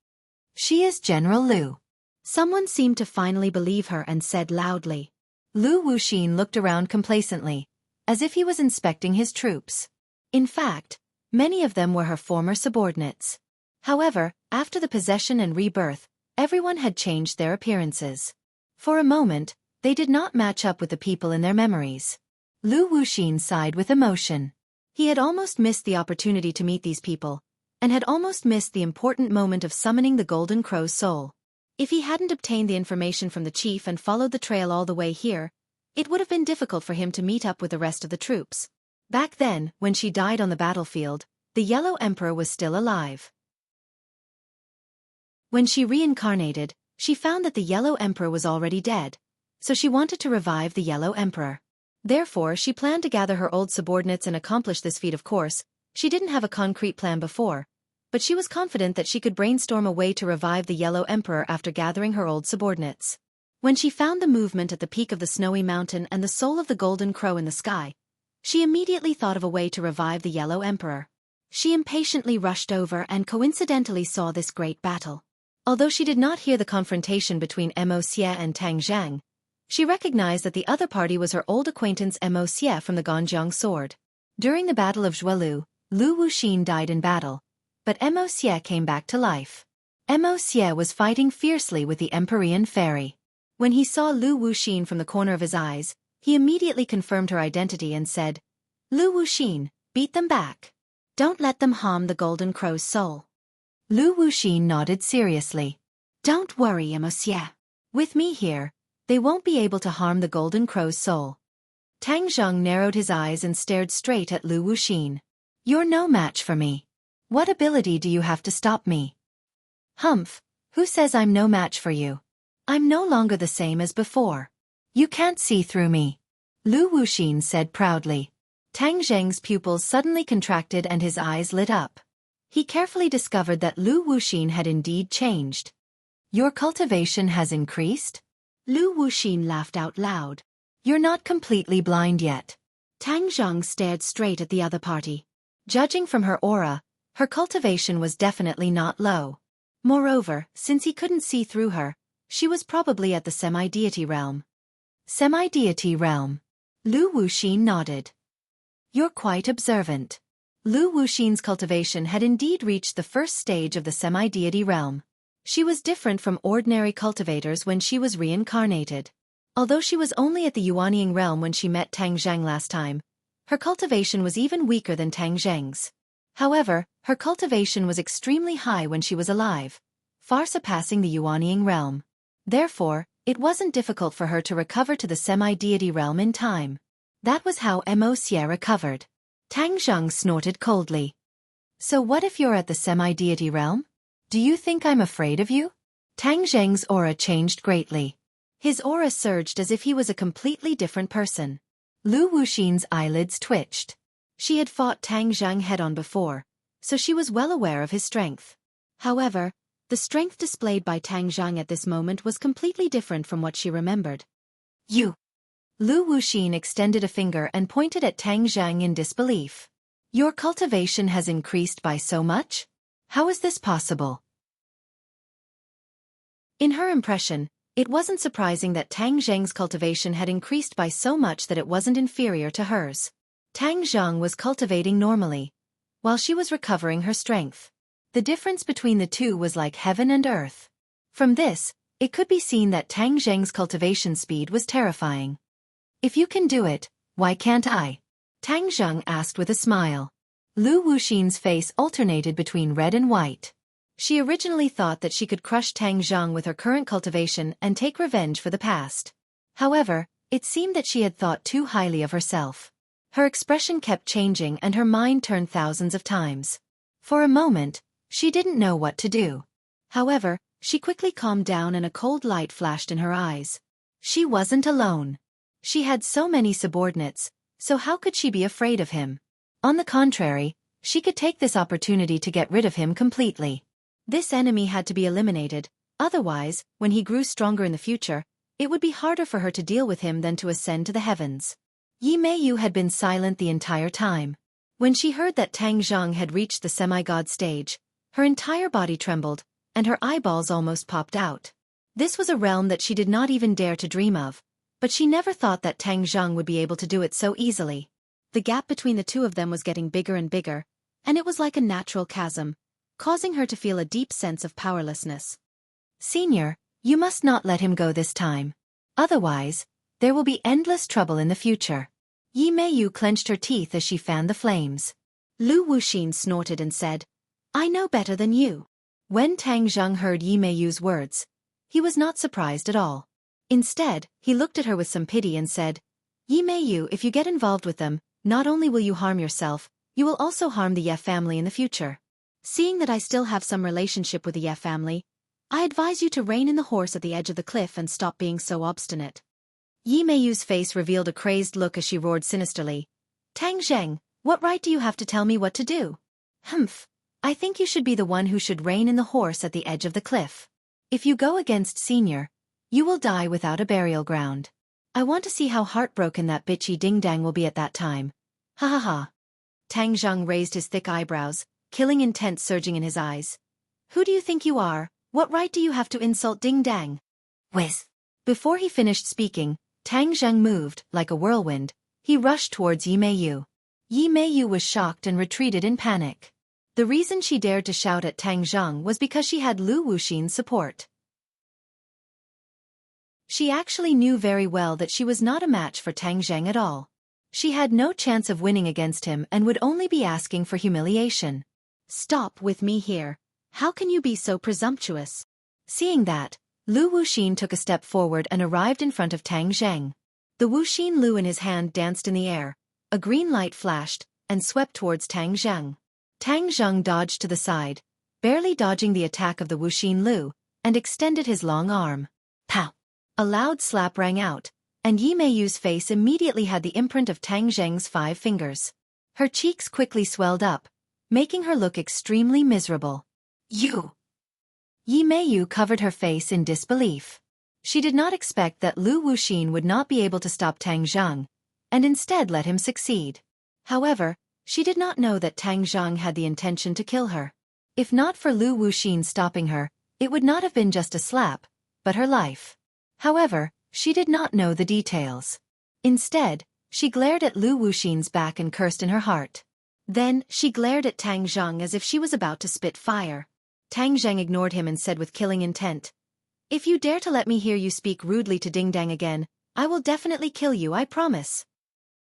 She is General Lu. Someone seemed to finally believe her and said loudly. Lu Wuxin looked around complacently, as if he was inspecting his troops. In fact, many of them were her former subordinates. However, after the possession and rebirth, everyone had changed their appearances. For a moment, they did not match up with the people in their memories. Lu Wuxin sighed with emotion. He had almost missed the opportunity to meet these people, and had almost missed the important moment of summoning the Golden Crow's soul. If he hadn't obtained the information from the chief and followed the trail all the way here, it would have been difficult for him to meet up with the rest of the troops. Back then, when she died on the battlefield, the Yellow Emperor was still alive. When she reincarnated, She found that the Yellow Emperor was already dead, so she wanted to revive the Yellow Emperor. Therefore, she planned to gather her old subordinates and accomplish this feat. Of course, she didn't have a concrete plan before, but she was confident that she could brainstorm a way to revive the Yellow Emperor after gathering her old subordinates. When she found the movement at the peak of the snowy mountain and the soul of the golden crow in the sky, she immediately thought of a way to revive the Yellow Emperor. She impatiently rushed over and coincidentally saw this great battle. Although she did not hear the confrontation between Mo Xie and Tang Zhang, she recognized that the other party was her old acquaintance Mo Xie from the Ganjiang sword. During the Battle of Zhuelu, Lu Wuxin died in battle, but Mo Xie came back to life. Mo Xie was fighting fiercely with the Empyrean fairy. When he saw Lu Wuxin from the corner of his eyes, he immediately confirmed her identity and said, "Lu Wuxin, beat them back. Don't let them harm the Golden Crow's soul." Lu Wuxin nodded seriously. "Don't worry, Mo Xie. With me here, they won't be able to harm the Golden Crow's soul." Tang Zhang narrowed his eyes and stared straight at Lu Wuxin. "You're no match for me. What ability do you have to stop me?" "Humph, who says I'm no match for you? I'm no longer the same as before. You can't see through me," Lu Wuxin said proudly. Tang Zheng's pupils suddenly contracted and his eyes lit up. He carefully discovered that Lu Wuxin had indeed changed. "Your cultivation has increased?" Lu Wuxin laughed out loud. "You're not completely blind yet." Tang Zheng stared straight at the other party. Judging from her aura, her cultivation was definitely not low. Moreover, since he couldn't see through her, she was probably at the semi-deity realm. Semi-deity realm. Lu Wuxin nodded. "You're quite observant." Lu Wuxin's cultivation had indeed reached the first stage of the semi-deity realm. She was different from ordinary cultivators when she was reincarnated. Although she was only at the Yuanying realm when she met Tang Zheng last time, her cultivation was even weaker than Tang Zheng's. However, her cultivation was extremely high when she was alive, far surpassing the Yuanying realm. Therefore, it wasn't difficult for her to recover to the semi-deity realm in time. That was how Mo Xie recovered. Tang Zheng snorted coldly. "So what if you're at the semi-deity realm? Do you think I'm afraid of you?" Tang Zheng's aura changed greatly. His aura surged as if he was a completely different person. Lu Wuxin's eyelids twitched. She had fought Tang Zheng head-on before, so she was well aware of his strength. However, the strength displayed by Tang Zheng at this moment was completely different from what she remembered. "You!" Lu Wuxin extended a finger and pointed at Tang Zheng in disbelief. "Your cultivation has increased by so much? How is this possible?" In her impression, it wasn't surprising that Tang Zheng's cultivation had increased by so much that it wasn't inferior to hers. Tang Zheng was cultivating normally, while she was recovering her strength. The difference between the two was like heaven and earth. From this, it could be seen that Tang Zheng's cultivation speed was terrifying. "If you can do it, why can't I?" Tang Zheng asked with a smile. Lu Wuxin's face alternated between red and white. She originally thought that she could crush Tang Zheng with her current cultivation and take revenge for the past. However, it seemed that she had thought too highly of herself. Her expression kept changing and her mind turned thousands of times. For a moment, she didn't know what to do. However, she quickly calmed down and a cold light flashed in her eyes. She wasn't alone. She had so many subordinates, so how could she be afraid of him? On the contrary, she could take this opportunity to get rid of him completely. This enemy had to be eliminated, otherwise, when he grew stronger in the future, it would be harder for her to deal with him than to ascend to the heavens. Yi Meiyu had been silent the entire time. When she heard that Tang Zheng had reached the semi-god stage, her entire body trembled, and her eyeballs almost popped out. This was a realm that she did not even dare to dream of, but she never thought that Tang Zheng would be able to do it so easily. The gap between the two of them was getting bigger and bigger, and it was like a natural chasm, causing her to feel a deep sense of powerlessness. "Senior, you must not let him go this time. Otherwise, there will be endless trouble in the future." Yi Meiyu clenched her teeth as she fanned the flames. Lu Wuxin snorted and said, "I know better than you." When Tang Zheng heard Yi Meiyu's words, he was not surprised at all. Instead, he looked at her with some pity and said, "Yi Meiyu, if you get involved with them, not only will you harm yourself, you will also harm the Ye family in the future." Seeing that I still have some relationship with the Ye family, I advise you to rein in the horse at the edge of the cliff and stop being so obstinate. Yi Meiyu's face revealed a crazed look as she roared sinisterly. Tang Zheng, what right do you have to tell me what to do? Humph. I think you should be the one who should rein in the horse at the edge of the cliff. If you go against Senior, you will die without a burial ground. I want to see how heartbroken that bitchy ding-dang will be at that time. Ha ha ha. Tang Zheng raised his thick eyebrows, killing intent surging in his eyes. Who do you think you are? What right do you have to insult ding-dang? Whiz. Before he finished speaking, Tang Zheng moved, like a whirlwind. He rushed towards Yi Meiyu. Yi Meiyu was shocked and retreated in panic. The reason she dared to shout at Tang Zheng was because she had Lu Wuxin's support. She actually knew very well that she was not a match for Tang Zheng at all. She had no chance of winning against him and would only be asking for humiliation. Stop with me here. How can you be so presumptuous? Seeing that, Lu Wuxin took a step forward and arrived in front of Tang Zheng. The Wuxin Lu in his hand danced in the air, a green light flashed, and swept towards Tang Zheng. Tang Zheng dodged to the side, barely dodging the attack of the Wuxin Lu, and extended his long arm. Pow! A loud slap rang out, and Yi Meiyu's face immediately had the imprint of Tang Zheng's 5 fingers. Her cheeks quickly swelled up, making her look extremely miserable. You! Yi Meiyu covered her face in disbelief. She did not expect that Lu Wuxin would not be able to stop Tang Zheng, and instead let him succeed. However, she did not know that Tang Zheng had the intention to kill her. If not for Lu Wuxin stopping her, it would not have been just a slap, but her life. However, she did not know the details. Instead, she glared at Lu Wuxin's back and cursed in her heart. Then, she glared at Tang Zheng as if she was about to spit fire. Tang Zheng ignored him and said with killing intent, If you dare to let me hear you speak rudely to Ding Dang again, I will definitely kill you, I promise.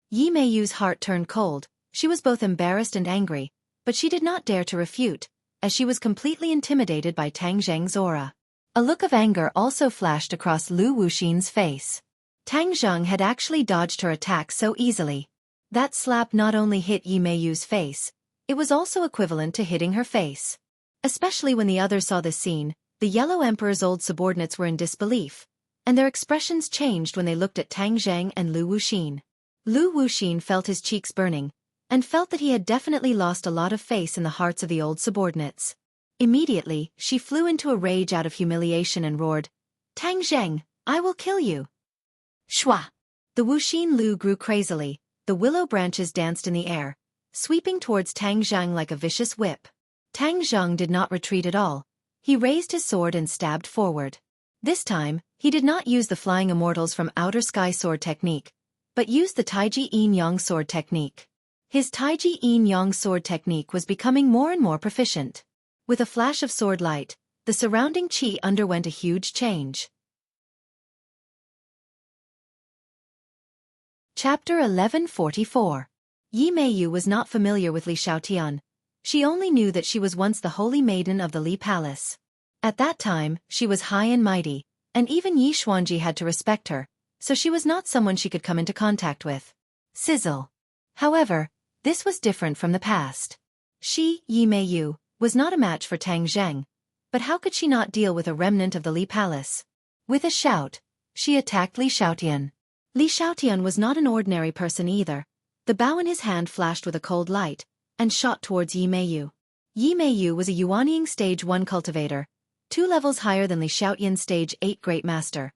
Yi Meiyu's heart turned cold. She was both embarrassed and angry, but she did not dare to refute, as she was completely intimidated by Tang Zheng's aura. A look of anger also flashed across Lu Wuxin's face. Tang Zheng had actually dodged her attack so easily. That slap not only hit Yi Meiyu's face, it was also equivalent to hitting her face. Especially when the others saw this scene, the Yellow Emperor's old subordinates were in disbelief, and their expressions changed when they looked at Tang Zheng and Lu Wuxin. Lu Wuxin felt his cheeks burning, and felt that he had definitely lost a lot of face in the hearts of the old subordinates. Immediately, she flew into a rage out of humiliation and roared, Tang Zheng, I will kill you. Shwa! The Wuxin Lu grew crazily, the willow branches danced in the air, sweeping towards Tang Zheng like a vicious whip. Tang Zheng did not retreat at all. He raised his sword and stabbed forward. This time, he did not use the Flying Immortals from Outer Sky sword technique, but used the Taiji Yin Yang sword technique. His Taiji Yin Yang sword technique was becoming more and more proficient. With a flash of sword light, the surrounding qi underwent a huge change. Chapter 1144. Yi Meiyu was not familiar with Li Xiaotian. She only knew that she was once the holy maiden of the Li Palace. At that time, she was high and mighty, and even Yi Xuanji had to respect her, so she was not someone she could come into contact with. Sizzle. However, this was different from the past. She, Yi Meiyu, was not a match for Tang Zheng, but how could she not deal with a remnant of the Li Palace? With a shout, she attacked Li Xiaotian. Li Xiaotian was not an ordinary person either. The bow in his hand flashed with a cold light, and shot towards Yi Meiyu. Yi Meiyu was a Yuanying Stage 1 cultivator, 2 levels higher than Li Xiaotian's Stage 8 Great Master.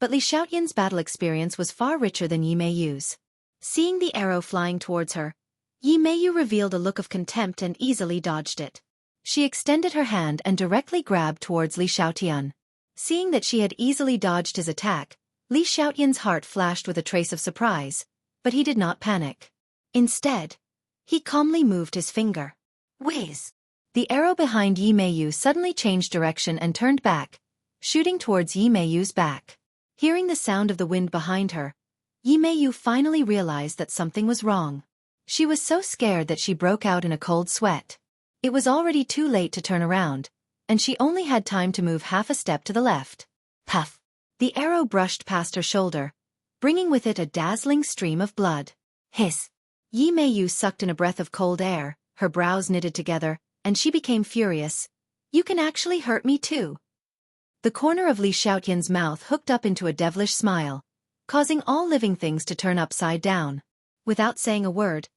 But Li Xiaotian's battle experience was far richer than Yi Meiyu's. Seeing the arrow flying towards her, Yi Meiyu revealed a look of contempt and easily dodged it. She extended her hand and directly grabbed towards Li Xiaotian. Seeing that she had easily dodged his attack, Li Xiaotian's heart flashed with a trace of surprise, but he did not panic. Instead, he calmly moved his finger. Whiz! The arrow behind Yi Meiyu suddenly changed direction and turned back, shooting towards Yi Meiyu's back. Hearing the sound of the wind behind her, Yi Meiyu finally realized that something was wrong. She was so scared that she broke out in a cold sweat. It was already too late to turn around, and she only had time to move half a step to the left. Puff! The arrow brushed past her shoulder, bringing with it a dazzling stream of blood. Hiss! Yi Meiyu sucked in a breath of cold air, her brows knitted together, and she became furious. You can actually hurt me too. The corner of Li Xiaotian's mouth hooked up into a devilish smile, causing all living things to turn upside down. Without saying a word,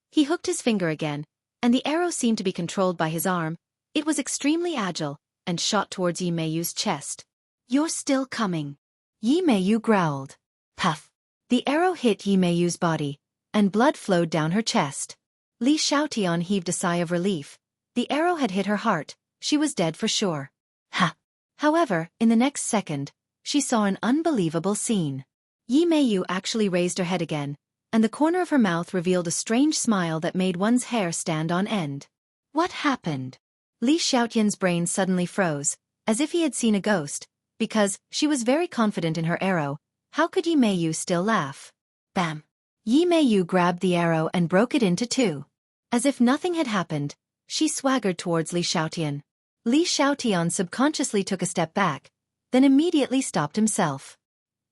he hooked his finger again, and the arrow seemed to be controlled by his arm. It was extremely agile, and shot towards Yi Meiyu's chest. "You're still coming." Yi Meiyu growled. Puff! The arrow hit Yi Meiyu's body, and blood flowed down her chest. Li Xiaotian heaved a sigh of relief. The arrow had hit her heart. She was dead for sure. Ha! However, in the next second, she saw an unbelievable scene. Yi Meiyu actually raised her head again, and the corner of her mouth revealed a strange smile that made one's hair stand on end. What happened? Li Xiaotian's brain suddenly froze, as if he had seen a ghost, because she was very confident in her arrow. How could Yi Meiyu still laugh? Bam! Yi Meiyu grabbed the arrow and broke it into two. As if nothing had happened, she swaggered towards Li Xiaotian. Li Xiaotian subconsciously took a step back, then immediately stopped himself.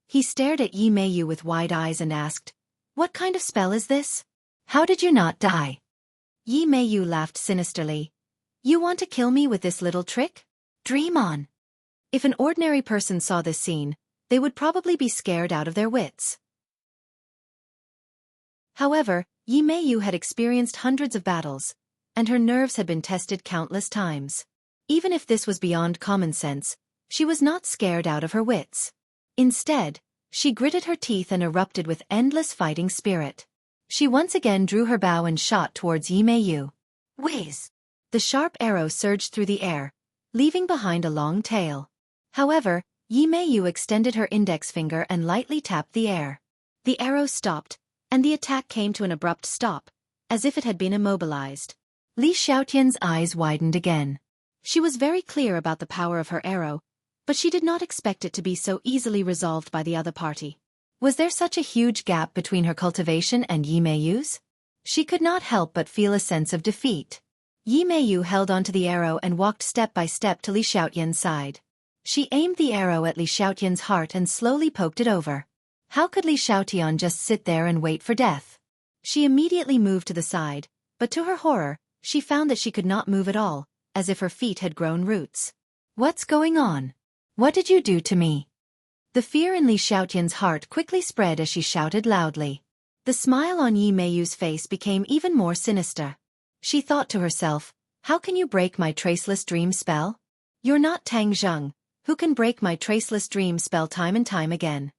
He stared at Yi Meiyu with wide eyes and asked, "What kind of spell is this? How did you not die?" Yi Meiyu laughed sinisterly. "You want to kill me with this little trick? Dream on." If an ordinary person saw this scene, they would probably be scared out of their wits. However, Yi Meiyu had experienced hundreds of battles, and her nerves had been tested countless times. Even if this was beyond common sense, she was not scared out of her wits. Instead, she gritted her teeth and erupted with endless fighting spirit. She once again drew her bow and shot towards Yi Meiyu. Whiz! The sharp arrow surged through the air, leaving behind a long tail. However, Yi Meiyu extended her index finger and lightly tapped the air. The arrow stopped, and the attack came to an abrupt stop, as if it had been immobilized. Li Xiaotian's eyes widened again. She was very clear about the power of her arrow, but she did not expect it to be so easily resolved by the other party. Was there such a huge gap between her cultivation and Yi Meiyu's? She could not help but feel a sense of defeat. Yi Meiyu held onto the arrow and walked step by step to Li Xiaotian's side. She aimed the arrow at Li Xiaotian's heart and slowly poked it over. How could Li Xiaotian just sit there and wait for death? She immediately moved to the side, but to her horror, she found that she could not move at all, as if her feet had grown roots. What's going on? What did you do to me? The fear in Li Xiaotian's heart quickly spread as she shouted loudly. The smile on Yi Meiyu's face became even more sinister. She thought to herself, "How can you break my traceless dream spell? You're not Tang Zheng, who can break my traceless dream spell time and time again."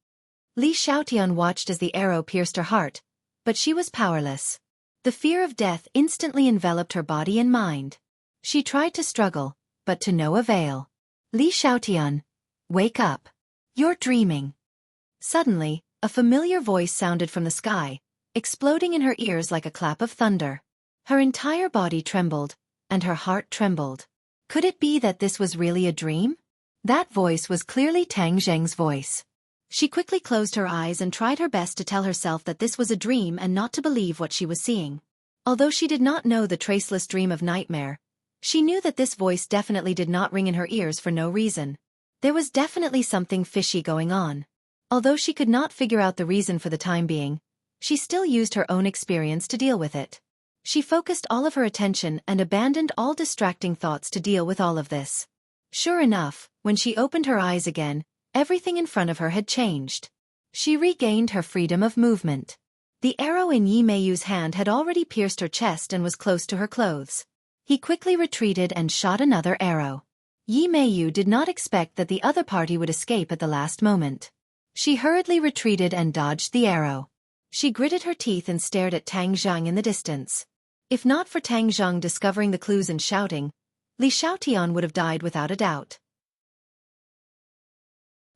Li Xiaotian watched as the arrow pierced her heart, but she was powerless. The fear of death instantly enveloped her body and mind. She tried to struggle, but to no avail. "Li Xiaotian, wake up. You're dreaming." Suddenly, a familiar voice sounded from the sky, exploding in her ears like a clap of thunder. Her entire body trembled, and her heart trembled. Could it be that this was really a dream? That voice was clearly Tang Zheng's voice. She quickly closed her eyes and tried her best to tell herself that this was a dream and not to believe what she was seeing. Although she did not know the traceless dream of nightmare, she knew that this voice definitely did not ring in her ears for no reason. There was definitely something fishy going on. Although she could not figure out the reason for the time being, she still used her own experience to deal with it. She focused all of her attention and abandoned all distracting thoughts to deal with all of this. Sure enough, when she opened her eyes again, everything in front of her had changed. She regained her freedom of movement. The arrow in Yi Meiyu's hand had already pierced her chest and was close to her clothes. He quickly retreated and shot another arrow. Yi Meiyu did not expect that the other party would escape at the last moment. She hurriedly retreated and dodged the arrow. She gritted her teeth and stared at Tang Zheng in the distance. If not for Tang Zheng discovering the clues and shouting, Li Xiaotian would have died without a doubt.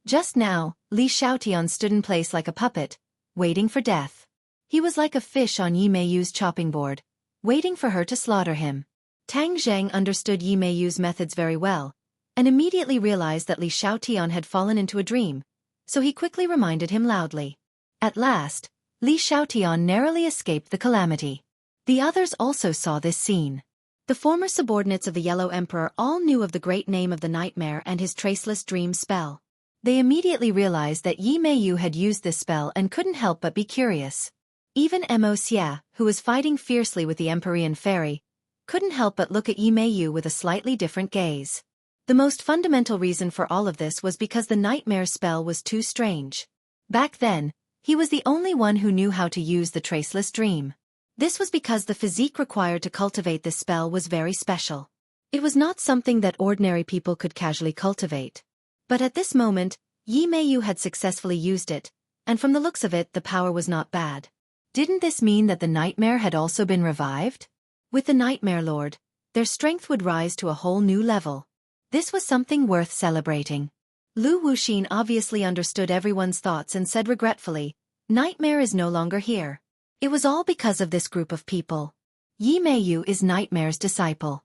Just now, Li Xiaotian stood in place like a puppet, waiting for death. He was like a fish on Yi Meiyu's chopping board, waiting for her to slaughter him. Tang Zheng understood Yi Meiyu's methods very well, and immediately realized that Li Xiaotian had fallen into a dream, so he quickly reminded him loudly. At last, Li Xiaotian narrowly escaped the calamity. The others also saw this scene. The former subordinates of the Yellow Emperor all knew of the great name of the nightmare and his traceless dream spell. They immediately realized that Yi Meiyu had used this spell and couldn't help but be curious. Even Mo Xia, who was fighting fiercely with the Empyrean fairy, couldn't help but look at Yi Meiyu with a slightly different gaze. The most fundamental reason for all of this was because the nightmare spell was too strange. Back then, he was the only one who knew how to use the traceless dream. This was because the physique required to cultivate this spell was very special. It was not something that ordinary people could casually cultivate. But at this moment, Yi Meiyu had successfully used it, and from the looks of it the power was not bad. Didn't this mean that the nightmare had also been revived? With the Nightmare Lord, their strength would rise to a whole new level. This was something worth celebrating. Lu Wuxin obviously understood everyone's thoughts and said regretfully, "Nightmare is no longer here. It was all because of this group of people. Yi Meiyu is Nightmare's disciple."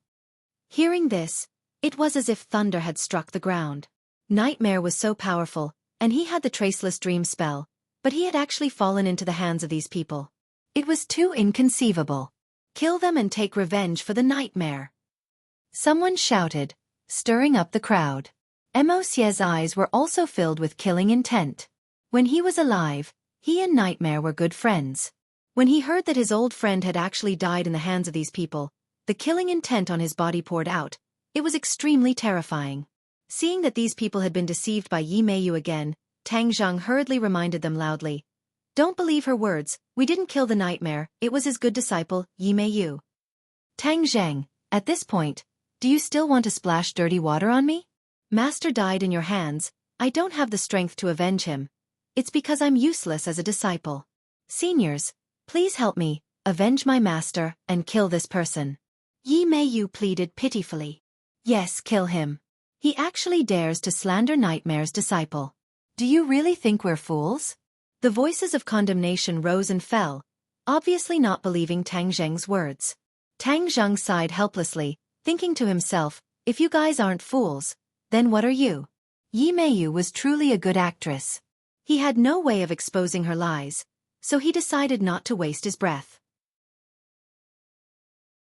Hearing this, it was as if thunder had struck the ground. Nightmare was so powerful, and he had the traceless dream spell, but he had actually fallen into the hands of these people. It was too inconceivable. Kill them and take revenge for the nightmare. Someone shouted, stirring up the crowd. Mosie's eyes were also filled with killing intent. When he was alive, he and Nightmare were good friends. When he heard that his old friend had actually died in the hands of these people, the killing intent on his body poured out. It was extremely terrifying. Seeing that these people had been deceived by Yi Meiyu again, Tang Zheng hurriedly reminded them loudly, "Don't believe her words, we didn't kill the nightmare, it was his good disciple, Yi Meiyu." "Tang Zheng, at this point, do you still want to splash dirty water on me? Master died in your hands, I don't have the strength to avenge him. It's because I'm useless as a disciple. Seniors, please help me, avenge my master, and kill this person." Yi Meiyu pleaded pitifully. "Yes, kill him. He actually dares to slander Nightmare's disciple. Do you really think we're fools?" The voices of condemnation rose and fell, obviously not believing Tang Zheng's words. Tang Zheng sighed helplessly, thinking to himself, if you guys aren't fools, then what are you? Yi Meiyu was truly a good actress. He had no way of exposing her lies, so he decided not to waste his breath.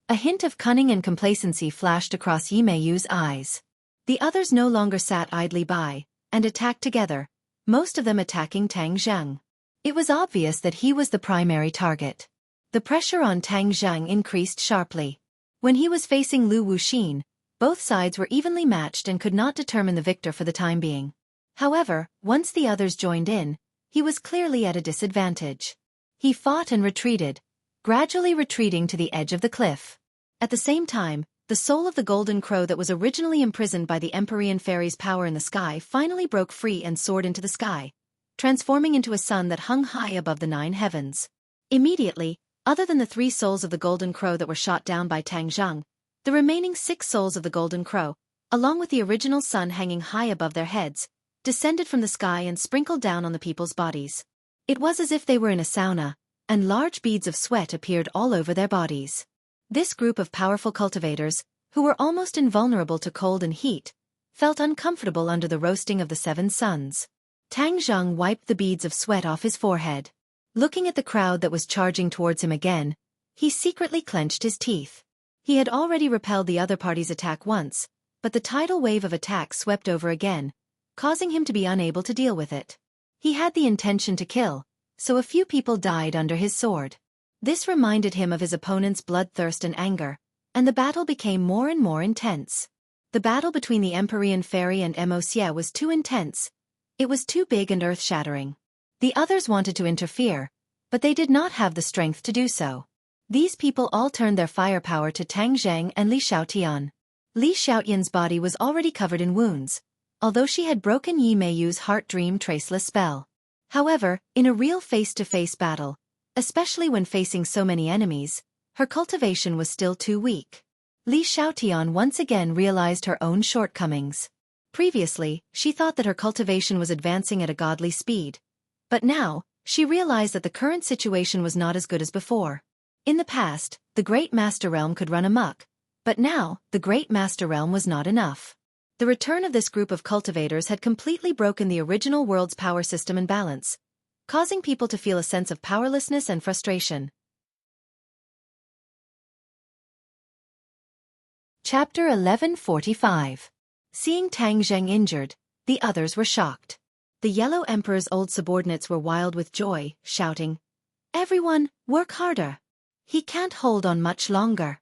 A hint of cunning and complacency flashed across Yi Meiyu's eyes. The others no longer sat idly by, and attacked together, most of them attacking Tang Zheng. It was obvious that he was the primary target. The pressure on Tang Zheng increased sharply. When he was facing Lu Wuxin, both sides were evenly matched and could not determine the victor for the time being. However, once the others joined in, he was clearly at a disadvantage. He fought and retreated, gradually retreating to the edge of the cliff. At the same time, the soul of the golden crow that was originally imprisoned by the Empyrean fairy's power in the sky finally broke free and soared into the sky, transforming into a sun that hung high above the 9 heavens. Immediately, other than the 3 souls of the golden crow that were shot down by Tang Zheng, the remaining 6 souls of the golden crow, along with the original sun hanging high above their heads, descended from the sky and sprinkled down on the people's bodies. It was as if they were in a sauna, and large beads of sweat appeared all over their bodies. This group of powerful cultivators, who were almost invulnerable to cold and heat, felt uncomfortable under the roasting of the 7 suns. Tang Zheng wiped the beads of sweat off his forehead. Looking at the crowd that was charging towards him again, he secretly clenched his teeth. He had already repelled the other party's attack once, but the tidal wave of attacks swept over again, causing him to be unable to deal with it. He had the intention to kill, so a few people died under his sword. This reminded him of his opponent's bloodthirst and anger, and the battle became more and more intense. The battle between the Empyrean fairy and Mosie was too intense. It was too big and earth-shattering. The others wanted to interfere, but they did not have the strength to do so. These people all turned their firepower to Tang Zheng and Li Xiaotian. Li Xiaotian's body was already covered in wounds, although she had broken Yi Meiyu's heart dream traceless spell. However, in a real face-to-face battle, especially when facing so many enemies, her cultivation was still too weak. Li Xiaotian once again realized her own shortcomings. Previously, she thought that her cultivation was advancing at a godly speed. But now, she realized that the current situation was not as good as before. In the past, the Great Master Realm could run amok, but now, the Great Master Realm was not enough. The return of this group of cultivators had completely broken the original world's power system and balance, causing people to feel a sense of powerlessness and frustration. Chapter 1145. Seeing Tang Zheng injured, the others were shocked. The Yellow Emperor's old subordinates were wild with joy, shouting, "Everyone, work harder! He can't hold on much longer."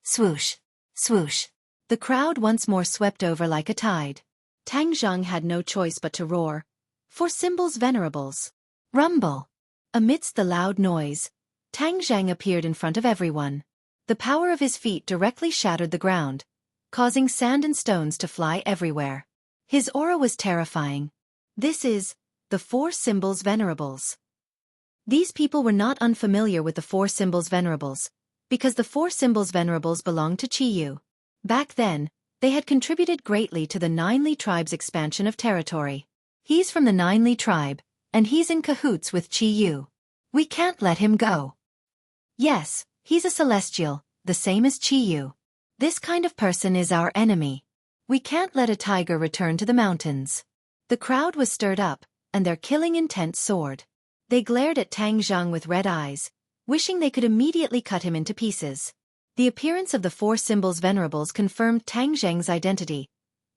Swoosh, swoosh. The crowd once more swept over like a tide. Tang Zhang had no choice but to roar, "For symbols venerables! Rumble!" Amidst the loud noise, Tang Zhang appeared in front of everyone. The power of his feet directly shattered the ground, causing sand and stones to fly everywhere. His aura was terrifying. This is the Four Symbols Venerables. These people were not unfamiliar with the Four Symbols Venerables, because the Four Symbols Venerables belonged to Qiyu. Back then, they had contributed greatly to the Nine Li tribe's expansion of territory. He's from the Nine Li tribe, and he's in cahoots with Qiyu. We can't let him go. Yes, he's a celestial, the same as Qiyu. This kind of person is our enemy. We can't let a tiger return to the mountains. The crowd was stirred up, and their killing intent soared. They glared at Tang Zhang with red eyes, wishing they could immediately cut him into pieces. The appearance of the Four Symbols Venerables confirmed Tang Zhang's identity,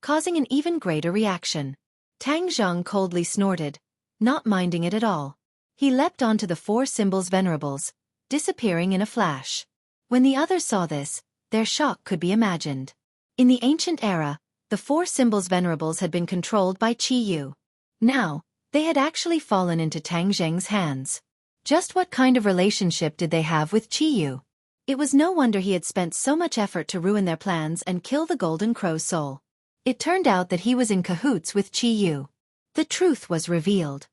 causing an even greater reaction. Tang Zhang coldly snorted, not minding it at all. He leapt onto the Four Symbols Venerables, disappearing in a flash. When the others saw this, their shock could be imagined. In the ancient era, the Four Symbols Venerables had been controlled by Qiyu. Now, they had actually fallen into Tang Zhang's hands. Just what kind of relationship did they have with Qiyu? It was no wonder he had spent so much effort to ruin their plans and kill the Golden Crow's soul. It turned out that he was in cahoots with Qiyu. The truth was revealed.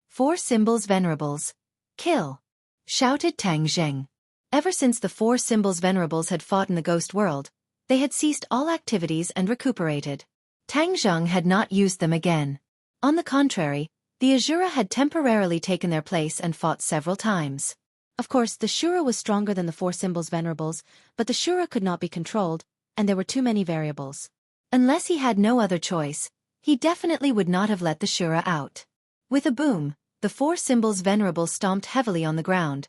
Four Symbols Venerables. Kill! Shouted Tang Zhang. Ever since the Four Symbols Venerables had fought in the ghost world, they had ceased all activities and recuperated. Tang Zhang had not used them again. On the contrary, the Azura had temporarily taken their place and fought several times. Of course, the Shura was stronger than the Four Symbols Venerables, but the Shura could not be controlled, and there were too many variables. Unless he had no other choice, he definitely would not have let the Shura out. With a boom, the Four Symbols Venerables stomped heavily on the ground,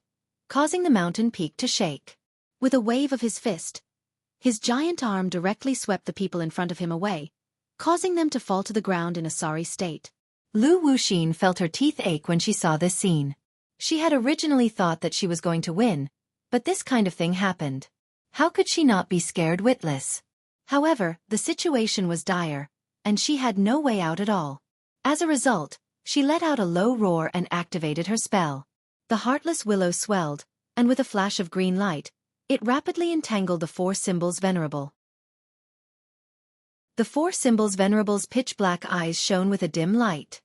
causing the mountain peak to shake. With a wave of his fist, his giant arm directly swept the people in front of him away, causing them to fall to the ground in a sorry state. Lu Wuxin felt her teeth ache when she saw this scene. She had originally thought that she was going to win, but this kind of thing happened. How could she not be scared witless? However, the situation was dire, and she had no way out at all. As a result, she let out a low roar and activated her spell. The heartless willow swelled, and with a flash of green light, it rapidly entangled the Four Symbols Venerable. The Four Symbols Venerable's pitch-black eyes shone with a dim light.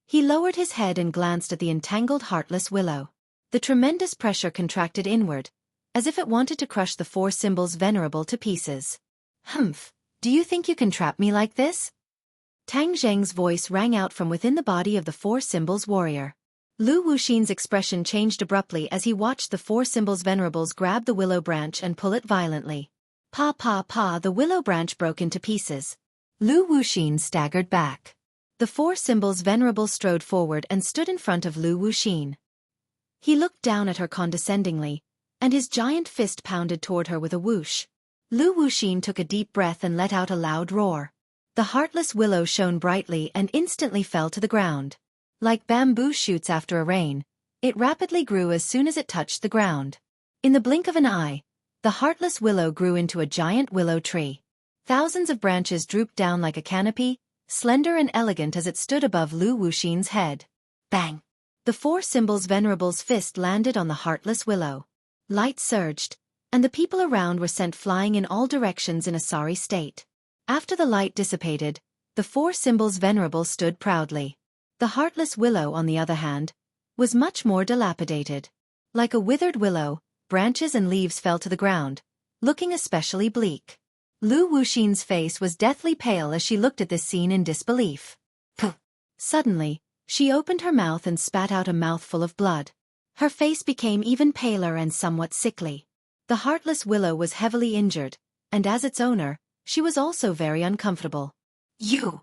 He lowered his head and glanced at the entangled heartless willow. The tremendous pressure contracted inward, as if it wanted to crush the Four Symbols Venerable to pieces. "Humph, do you think you can trap me like this?" Tang Zhang's voice rang out from within the body of the Four Symbols warrior. Lu Wuxin's expression changed abruptly as he watched the Four Symbols Venerables grab the willow branch and pull it violently. Pa pa pa, the willow branch broke into pieces. Lu Wuxin staggered back. The Four Symbols Venerable strode forward and stood in front of Lu Wuxin. He looked down at her condescendingly, and his giant fist pounded toward her with a whoosh. Lu Wuxin took a deep breath and let out a loud roar. The heartless willow shone brightly and instantly fell to the ground. Like bamboo shoots after a rain, it rapidly grew as soon as it touched the ground. In the blink of an eye, the heartless willow grew into a giant willow tree. Thousands of branches drooped down like a canopy, slender and elegant as it stood above Lu Wuxin's head. Bang! The Four Symbols Venerable's fist landed on the heartless willow. Light surged, and the people around were sent flying in all directions in a sorry state. After the light dissipated, the Four Symbols Venerable stood proudly. The heartless willow, on the other hand, was much more dilapidated. Like a withered willow, branches and leaves fell to the ground, looking especially bleak. Lu Wuxin's face was deathly pale as she looked at this scene in disbelief. Puh! Suddenly, she opened her mouth and spat out a mouthful of blood. Her face became even paler and somewhat sickly. The heartless willow was heavily injured, and as its owner, she was also very uncomfortable. "You!"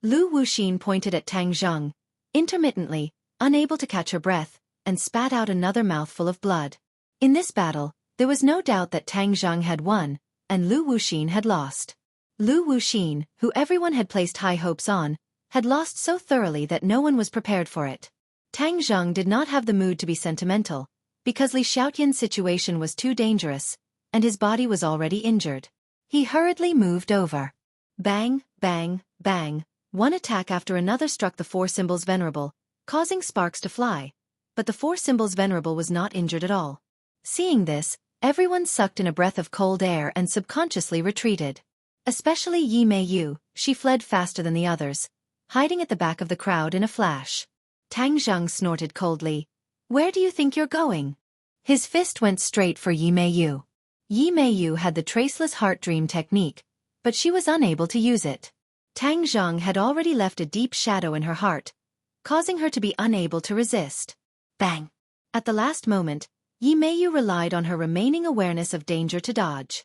Lu Wuxin pointed at Tang Zhang, intermittently, unable to catch her breath, and spat out another mouthful of blood. In this battle, there was no doubt that Tang Zhang had won, and Lu Wuxin had lost. Lu Wuxin, who everyone had placed high hopes on, had lost so thoroughly that no one was prepared for it. Tang Zhang did not have the mood to be sentimental, because Li Xiaotian's situation was too dangerous, and his body was already injured. He hurriedly moved over. Bang, bang, bang. One attack after another struck the four symbols venerable, causing sparks to fly. But the four symbols venerable was not injured at all. Seeing this, everyone sucked in a breath of cold air and subconsciously retreated. Especially Yi Mei Yu, she fled faster than the others, hiding at the back of the crowd in a flash. Tang Zheng snorted coldly. Where do you think you're going? His fist went straight for Yi Mei Yu. Yi Mei Yu had the traceless heart dream technique, but she was unable to use it. Tang Zheng had already left a deep shadow in her heart, causing her to be unable to resist. Bang! At the last moment, Yi Mei Yu relied on her remaining awareness of danger to dodge.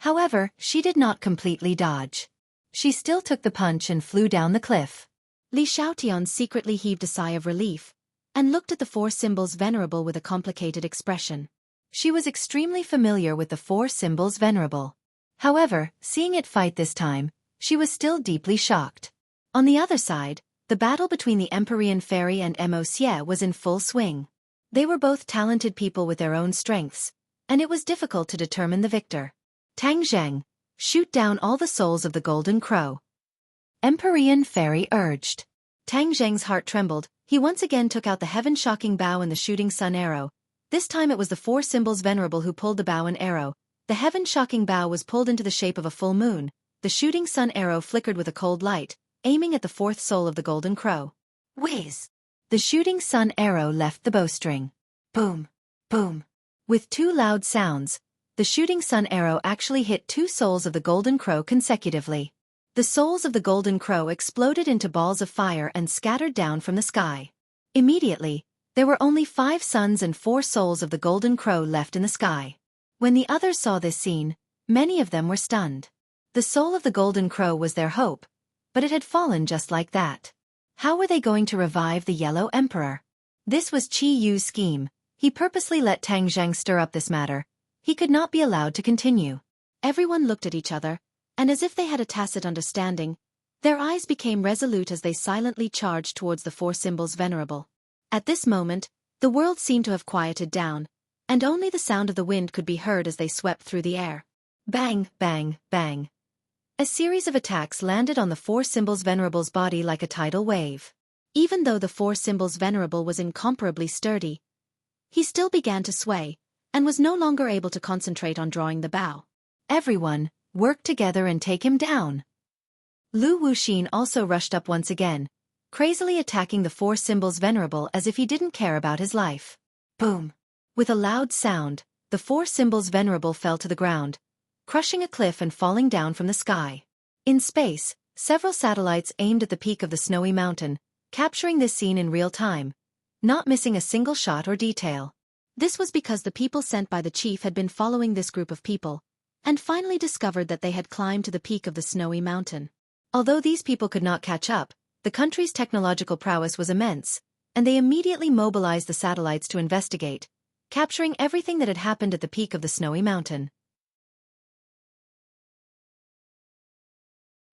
However, she did not completely dodge. She still took the punch and flew down the cliff. Li Xiaotian secretly heaved a sigh of relief, and looked at the four symbols venerable with a complicated expression. She was extremely familiar with the four symbols venerable. However, seeing it fight this time, she was still deeply shocked. On the other side, the battle between the Empyrean Fairy and Mo Xie was in full swing. They were both talented people with their own strengths, and it was difficult to determine the victor. Tang Zheng, shoot down all the souls of the Golden Crow. Empyrean Fairy urged. Tang Zheng's heart trembled. He once again took out the heaven-shocking bow and the shooting sun arrow. This time it was the four symbols venerable who pulled the bow and arrow. The heaven-shocking bow was pulled into the shape of a full moon. The shooting sun arrow flickered with a cold light, aiming at the fourth soul of the Golden Crow. Whiz! The shooting sun arrow left the bowstring. Boom! Boom! With two loud sounds, the shooting sun arrow actually hit two souls of the Golden Crow consecutively. The souls of the Golden Crow exploded into balls of fire and scattered down from the sky. Immediately, there were only 5 suns and 4 souls of the Golden Crow left in the sky. When the others saw this scene, many of them were stunned. The soul of the Golden Crow was their hope, but it had fallen just like that. How were they going to revive the Yellow Emperor? This was Qi Yu's scheme. He purposely let Tang Zheng stir up this matter. He could not be allowed to continue. Everyone looked at each other, and as if they had a tacit understanding, their eyes became resolute as they silently charged towards the four symbols venerable. At this moment, the world seemed to have quieted down, and only the sound of the wind could be heard as they swept through the air. Bang, bang, bang. A series of attacks landed on the four symbols venerable's body like a tidal wave. Even though the four symbols venerable was incomparably sturdy, he still began to sway, and was no longer able to concentrate on drawing the bow. Everyone, work together and take him down. Lu Wuxin also rushed up once again, crazily attacking the four symbols venerable as if he didn't care about his life. Boom! With a loud sound, the four symbols venerable fell to the ground, crushing a cliff and falling down from the sky. In space, several satellites aimed at the peak of the snowy mountain, capturing this scene in real time, not missing a single shot or detail. This was because the people sent by the chief had been following this group of people, and finally discovered that they had climbed to the peak of the snowy mountain. Although these people could not catch up, the country's technological prowess was immense, and they immediately mobilized the satellites to investigate, capturing everything that had happened at the peak of the snowy mountain.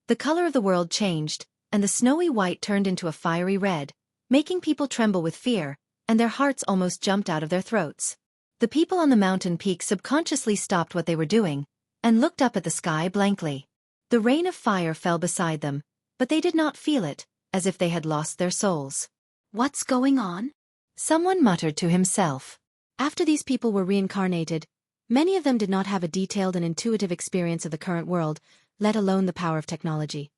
The color of the world changed, and the snowy white turned into a fiery red, making people tremble with fear, and their hearts almost jumped out of their throats. The people on the mountain peak subconsciously stopped what they were doing, and looked up at the sky blankly. The rain of fire fell beside them, but they did not feel it, as if they had lost their souls. What's going on? Someone muttered to himself. After these people were reincarnated, many of them did not have a detailed and intuitive experience of the current world, let alone the power of technology.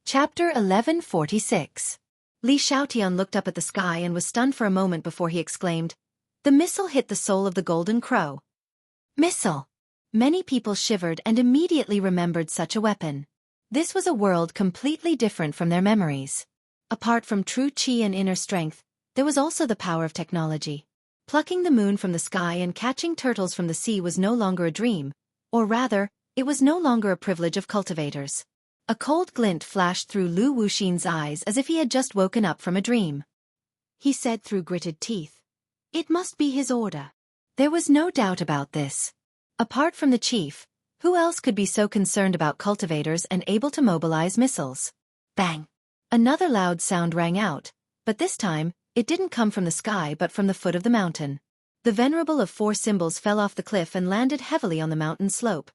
Chapter 1146. Li Xiaotian looked up at the sky and was stunned for a moment before he exclaimed, "The missile hit the soul of the Golden Crow." Missile! Many people shivered and immediately remembered such a weapon. This was a world completely different from their memories. Apart from true qi and inner strength, there was also the power of technology. Plucking the moon from the sky and catching turtles from the sea was no longer a dream, or rather, it was no longer a privilege of cultivators. A cold glint flashed through Lu Wuxin's eyes as if he had just woken up from a dream. He said through gritted teeth, "It must be his order." There was no doubt about this. Apart from the chief, who else could be so concerned about cultivators and able to mobilize missiles? Bang! Another loud sound rang out, but this time, it didn't come from the sky but from the foot of the mountain. The venerable of four symbols fell off the cliff and landed heavily on the mountain slope,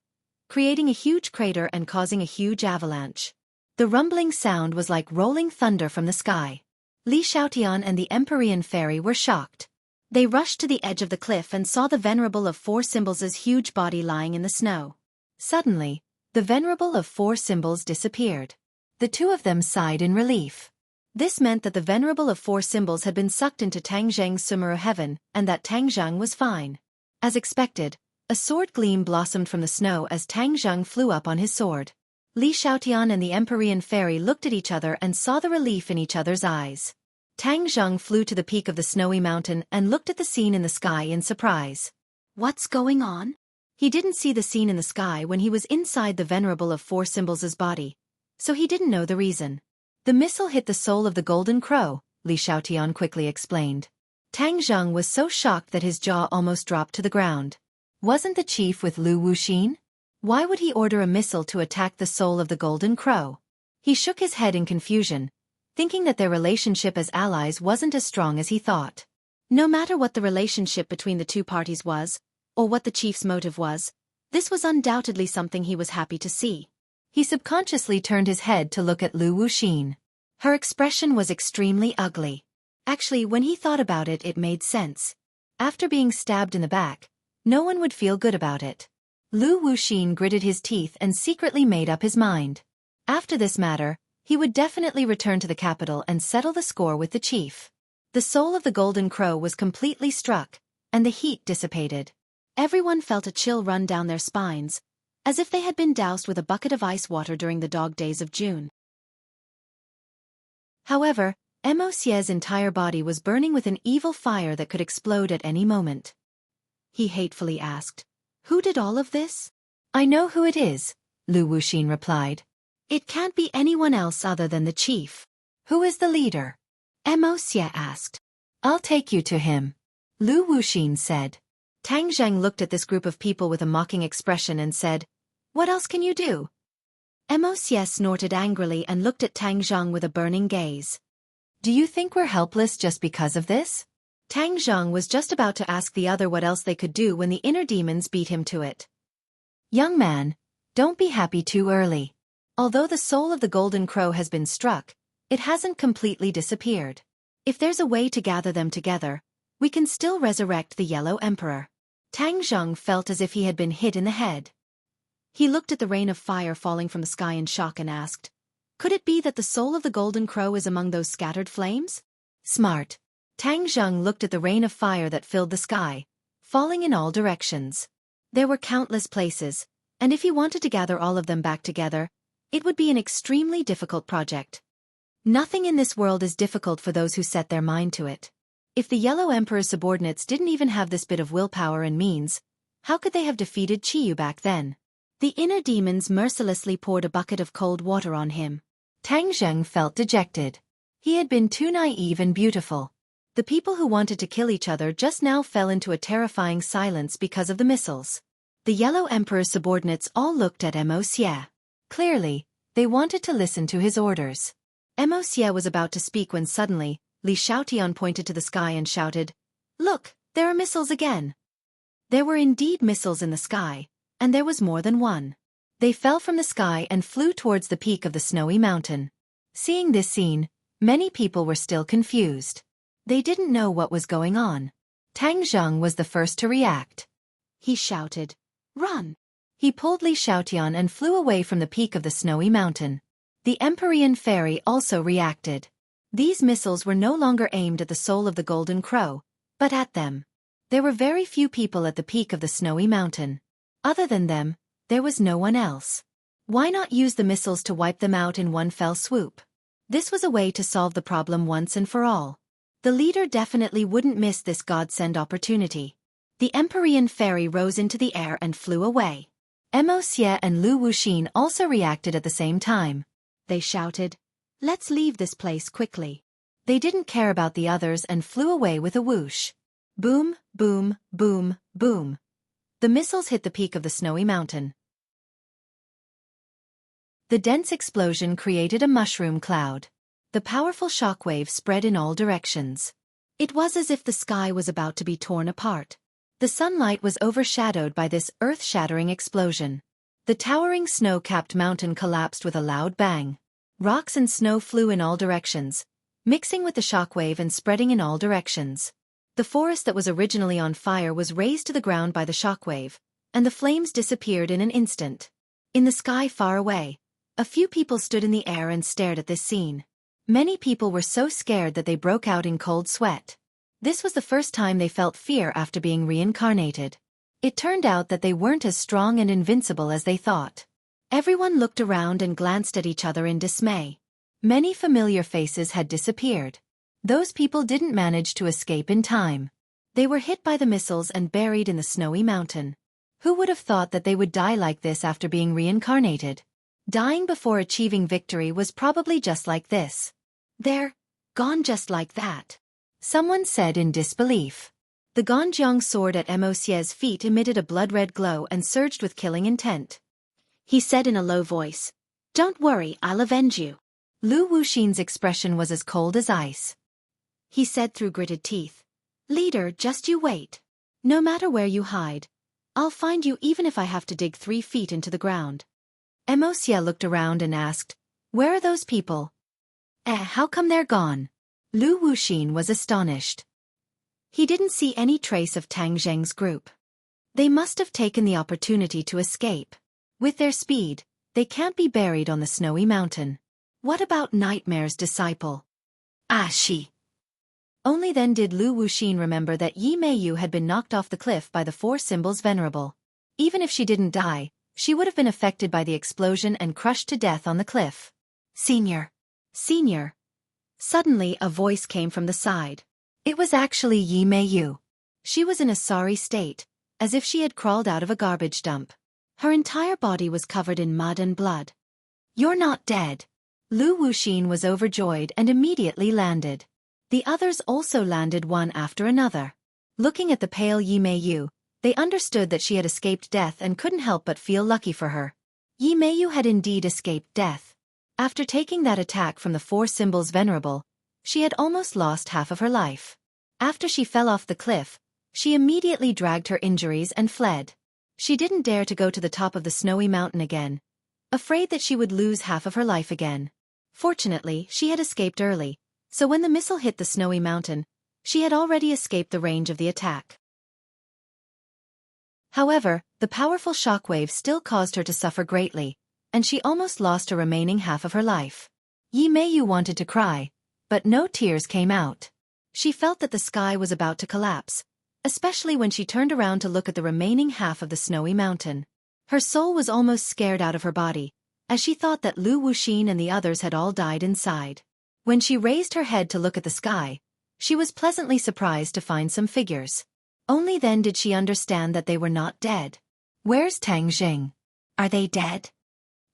creating a huge crater and causing a huge avalanche. The rumbling sound was like rolling thunder from the sky. Li Xiaotian and the Empyrean fairy were shocked. They rushed to the edge of the cliff and saw the venerable of four symbols' huge body lying in the snow. Suddenly, the venerable of four symbols disappeared. The two of them sighed in relief. This meant that the venerable of four symbols had been sucked into Tang Zheng's Sumeru heaven, and that Tang Zheng was fine. As expected, a sword gleam blossomed from the snow as Tang Zheng flew up on his sword. Li Xiaotian and the Empyrean fairy looked at each other and saw the relief in each other's eyes. Tang Zheng flew to the peak of the snowy mountain and looked at the scene in the sky in surprise. What's going on? He didn't see the scene in the sky when he was inside the venerable of four symbols' body, so he didn't know the reason. The missile hit the soul of the golden crow, Li Xiaotian quickly explained. Tang Zheng was so shocked that his jaw almost dropped to the ground. Wasn't the chief with Lu Wuxin? Why would he order a missile to attack the soul of the golden crow? He shook his head in confusion, thinking that their relationship as allies wasn't as strong as he thought. No matter what the relationship between the two parties was, or what the chief's motive was, this was undoubtedly something he was happy to see. He subconsciously turned his head to look at Lu Wuxin. Her expression was extremely ugly. Actually, when he thought about it, it made sense. After being stabbed in the back, no one would feel good about it. Lu Wuxin gritted his teeth and secretly made up his mind. After this matter, he would definitely return to the capital and settle the score with the chief. The soul of the golden crow was completely struck, and the heat dissipated. Everyone felt a chill run down their spines, as if they had been doused with a bucket of ice water during the dog days of June. However, Immerse's entire body was burning with an evil fire that could explode at any moment. He hatefully asked, "Who did all of this?" "I know who it is," Lu Wuxin replied. "It can't be anyone else other than the chief." "Who is the leader?" Immerse asked. "I'll take you to him," Lu Wuxin said. Tang Zheng looked at this group of people with a mocking expression and said, "What else can you do?" Immerse snorted angrily and looked at Tang Zheng with a burning gaze. "Do you think we're helpless just because of this?" Tang Zheng was just about to ask the other what else they could do when the inner demons beat him to it. "Young man, don't be happy too early. Although the soul of the golden crow has been struck, it hasn't completely disappeared. If there's a way to gather them together, we can still resurrect the Yellow Emperor." Tang Zheng felt as if he had been hit in the head. He looked at the rain of fire falling from the sky in shock and asked, "Could it be that the soul of the golden crow is among those scattered flames?" "Smart." Tang Zheng looked at the rain of fire that filled the sky, falling in all directions. There were countless places, and if he wanted to gather all of them back together, it would be an extremely difficult project. Nothing in this world is difficult for those who set their mind to it. If the Yellow Emperor's subordinates didn't even have this bit of willpower and means, how could they have defeated Qiyu back then? The inner demons mercilessly poured a bucket of cold water on him. Tang Zheng felt dejected. He had been too naive and beautiful. The people who wanted to kill each other just now fell into a terrifying silence because of the missiles. The Yellow Emperor's subordinates all looked at Immerse. Clearly, they wanted to listen to his orders. Immerse was about to speak when suddenly, Li Xiaotian pointed to the sky and shouted, "Look, there are missiles again." There were indeed missiles in the sky, and there was more than one. They fell from the sky and flew towards the peak of the snowy mountain. Seeing this scene, many people were still confused. They didn't know what was going on. Tang Zheng was the first to react. He shouted, "Run!" He pulled Li Xiaotian and flew away from the peak of the snowy mountain. The Empyrean fairy also reacted. These missiles were no longer aimed at the soul of the golden crow, but at them. There were very few people at the peak of the snowy mountain. Other than them, there was no one else. Why not use the missiles to wipe them out in one fell swoop? This was a way to solve the problem once and for all. The leader definitely wouldn't miss this godsend opportunity. The Empyrean fairy rose into the air and flew away. Immerse and Lu Wuxin also reacted at the same time. They shouted, "Let's leave this place quickly." They didn't care about the others and flew away with a whoosh. Boom, boom, boom, boom. The missiles hit the peak of the snowy mountain. The dense explosion created a mushroom cloud. The powerful shockwave spread in all directions. It was as if the sky was about to be torn apart. The sunlight was overshadowed by this earth-shattering explosion. The towering snow-capped mountain collapsed with a loud bang. Rocks and snow flew in all directions, mixing with the shockwave and spreading in all directions. The forest that was originally on fire was razed to the ground by the shockwave, and the flames disappeared in an instant. In the sky far away, a few people stood in the air and stared at this scene. Many people were so scared that they broke out in cold sweat. This was the first time they felt fear after being reincarnated. It turned out that they weren't as strong and invincible as they thought. Everyone looked around and glanced at each other in dismay. Many familiar faces had disappeared. Those people didn't manage to escape in time. They were hit by the missiles and buried in the snowy mountain. Who would have thought that they would die like this after being reincarnated? Dying before achieving victory was probably just like this. They're gone just like that, someone said in disbelief. The Ganjiang sword at Mosie's feet emitted a blood-red glow and surged with killing intent. He said in a low voice, "Don't worry, I'll avenge you." Lu Wuxin's expression was as cold as ice. He said through gritted teeth, "Leader, just you wait. No matter where you hide, I'll find you even if I have to dig 3 feet into the ground." Mosie looked around and asked, "Where are those people? How come they're gone?" Lu Wuxin was astonished. He didn't see any trace of Tang Zheng's group. They must have taken the opportunity to escape. With their speed, they can't be buried on the snowy mountain. What about Nightmare's disciple? She. Only then did Lu Wuxin remember that Yi Meiyu had been knocked off the cliff by the 4 symbols venerable. Even if she didn't die, she would have been affected by the explosion and crushed to death on the cliff. Senior. Senior. Suddenly a voice came from the side. It was actually Yi Meiyu. She was in a sorry state, as if she had crawled out of a garbage dump. Her entire body was covered in mud and blood. "You're not dead." Lu Wuxin was overjoyed and immediately landed. The others also landed one after another. Looking at the pale Yi Meiyu, they understood that she had escaped death and couldn't help but feel lucky for her. Yi Meiyu had indeed escaped death. After taking that attack from the 4 symbols venerable, she had almost lost half of her life. After she fell off the cliff, she immediately dragged her injuries and fled. She didn't dare to go to the top of the snowy mountain again, afraid that she would lose half of her life again. Fortunately, she had escaped early, so when the missile hit the snowy mountain, she had already escaped the range of the attack. However, the powerful shockwave still caused her to suffer greatly, and she almost lost her remaining half of her life. Yi Meiyu wanted to cry, but no tears came out. She felt that the sky was about to collapse, especially when she turned around to look at the remaining half of the snowy mountain. Her soul was almost scared out of her body, as she thought that Lu Wuxin and the others had all died inside. When she raised her head to look at the sky, she was pleasantly surprised to find some figures. Only then did she understand that they were not dead. Where's Tang Zheng? Are they dead?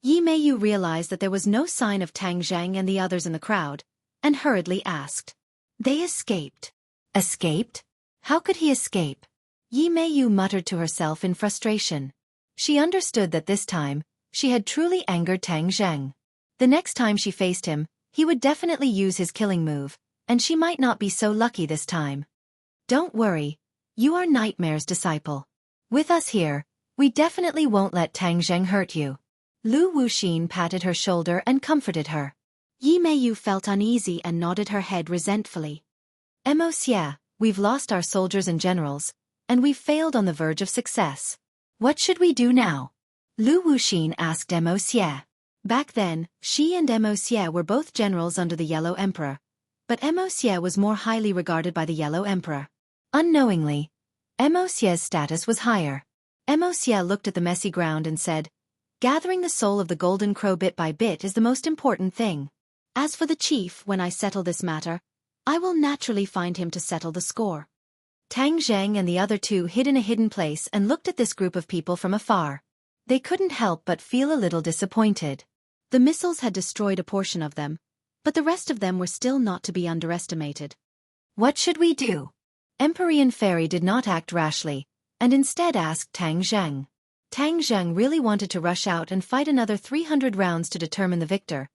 Yi Meiyu realized that there was no sign of Tang Zheng and the others in the crowd, and hurriedly asked. They escaped. Escaped? How could he escape? Yi Meiyu muttered to herself in frustration. She understood that this time, she had truly angered Tang Zheng. The next time she faced him, he would definitely use his killing move, and she might not be so lucky this time. Don't worry, you are Nightmare's disciple. With us here, we definitely won't let Tang Zheng hurt you. Lu Wuxin patted her shoulder and comforted her. Yi Meiyu felt uneasy and nodded her head resentfully. Mosie, we've lost our soldiers and generals, and we've failed on the verge of success. What should we do now? Lu Wuxin asked Mosie. Back then, she and Mosie were both generals under the Yellow Emperor, but Mosie was more highly regarded by the Yellow Emperor. Unknowingly, Mosie's status was higher. Mosie looked at the messy ground and said, gathering the soul of the Golden Crow bit by bit is the most important thing. As for the chief, when I settle this matter, I will naturally find him to settle the score. Tang Zheng and the other 2 hid in a hidden place and looked at this group of people from afar. They couldn't help but feel a little disappointed. The missiles had destroyed a portion of them, but the rest of them were still not to be underestimated. What should we do? Empyrean Fairy did not act rashly, and instead asked Tang Zheng. Tang Zheng really wanted to rush out and fight another 300 rounds to determine the victor,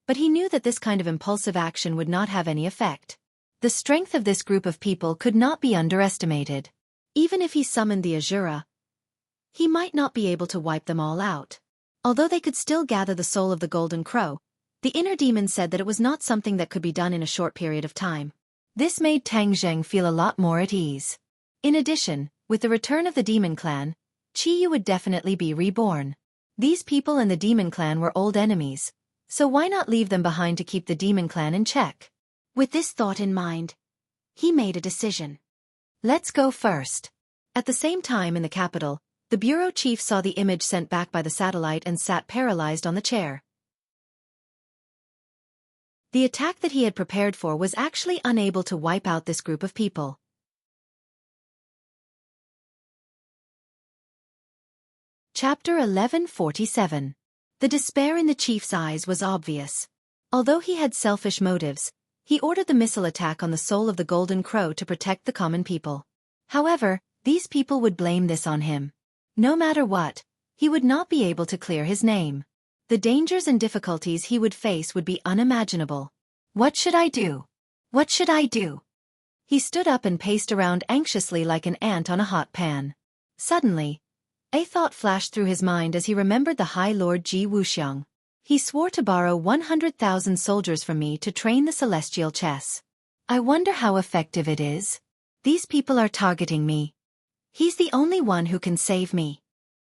but he knew that this kind of impulsive action would not have any effect. The strength of this group of people could not be underestimated. Even if he summoned the Azura, he might not be able to wipe them all out. Although they could still gather the soul of the Golden Crow, the inner demon said that it was not something that could be done in a short period of time. This made Tang Zheng feel a lot more at ease. In addition, with the return of the demon clan, Qiyu would definitely be reborn. These people and the demon clan were old enemies, so why not leave them behind to keep the demon clan in check? With this thought in mind, he made a decision. Let's go first. At the same time in the capital, the bureau chief saw the image sent back by the satellite and sat paralyzed on the chair. The attack that he had prepared for was actually unable to wipe out this group of people. Chapter 1147. The despair in the chief's eyes was obvious. Although he had selfish motives, he ordered the missile attack on the soul of the Golden Crow to protect the common people. However, these people would blame this on him. No matter what, he would not be able to clear his name. The dangers and difficulties he would face would be unimaginable. What should I do? What should I do? He stood up and paced around anxiously like an ant on a hot pan. Suddenly, a thought flashed through his mind as he remembered the High Lord Ji Wuxiang. He swore to borrow 100,000 soldiers from me to train the celestial chess. I wonder how effective it is. These people are targeting me. He's the only one who can save me.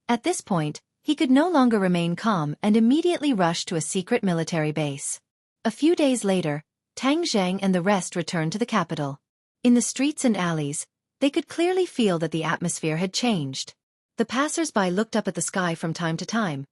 At this point, he could no longer remain calm and immediately rushed to a secret military base. A few days later, Tang Zheng and the rest returned to the capital. In the streets and alleys, they could clearly feel that the atmosphere had changed. The passers-by looked up at the sky from time to time,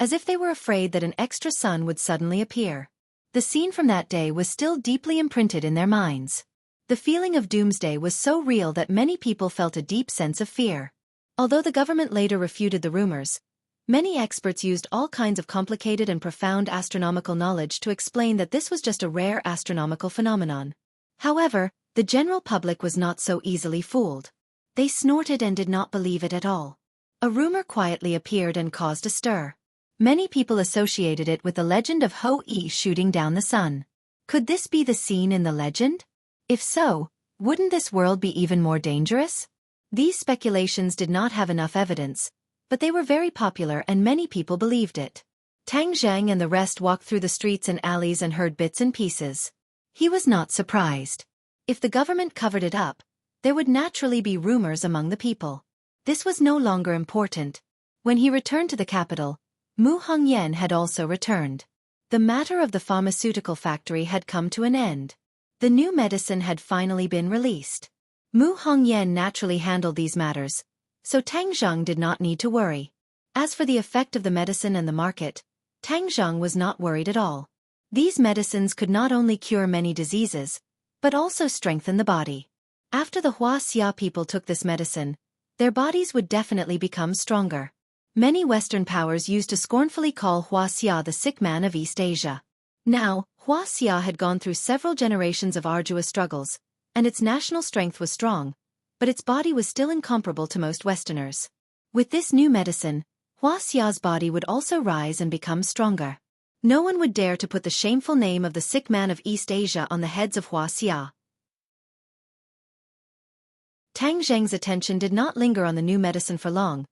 as if they were afraid that an extra sun would suddenly appear. The scene from that day was still deeply imprinted in their minds. The feeling of doomsday was so real that many people felt a deep sense of fear. Although the government later refuted the rumors, many experts used all kinds of complicated and profound astronomical knowledge to explain that this was just a rare astronomical phenomenon. However, the general public was not so easily fooled. They snorted and did not believe it at all. A rumor quietly appeared and caused a stir. Many people associated it with the legend of Ho-E shooting down the sun. Could this be the scene in the legend? If so, wouldn't this world be even more dangerous? These speculations did not have enough evidence, but they were very popular and many people believed it. Tang Zheng and the rest walked through the streets and alleys and heard bits and pieces. He was not surprised. If the government covered it up, there would naturally be rumors among the people. This was no longer important. When he returned to the capital, Mu Hongyan had also returned. The matter of the pharmaceutical factory had come to an end. The new medicine had finally been released. Mu Hongyan naturally handled these matters, so Tang Zheng did not need to worry. As for the effect of the medicine and the market, Tang Zheng was not worried at all. These medicines could not only cure many diseases, but also strengthen the body. After the Huaxia people took this medicine, their bodies would definitely become stronger. Many Western powers used to scornfully call Huaxia the sick man of East Asia. Now, Huaxia had gone through several generations of arduous struggles, and its national strength was strong, but its body was still incomparable to most Westerners. With this new medicine, Huaxia's body would also rise and become stronger. No one would dare to put the shameful name of the sick man of East Asia on the heads of Huaxia. Tang Zheng's attention did not linger on the new medicine for long,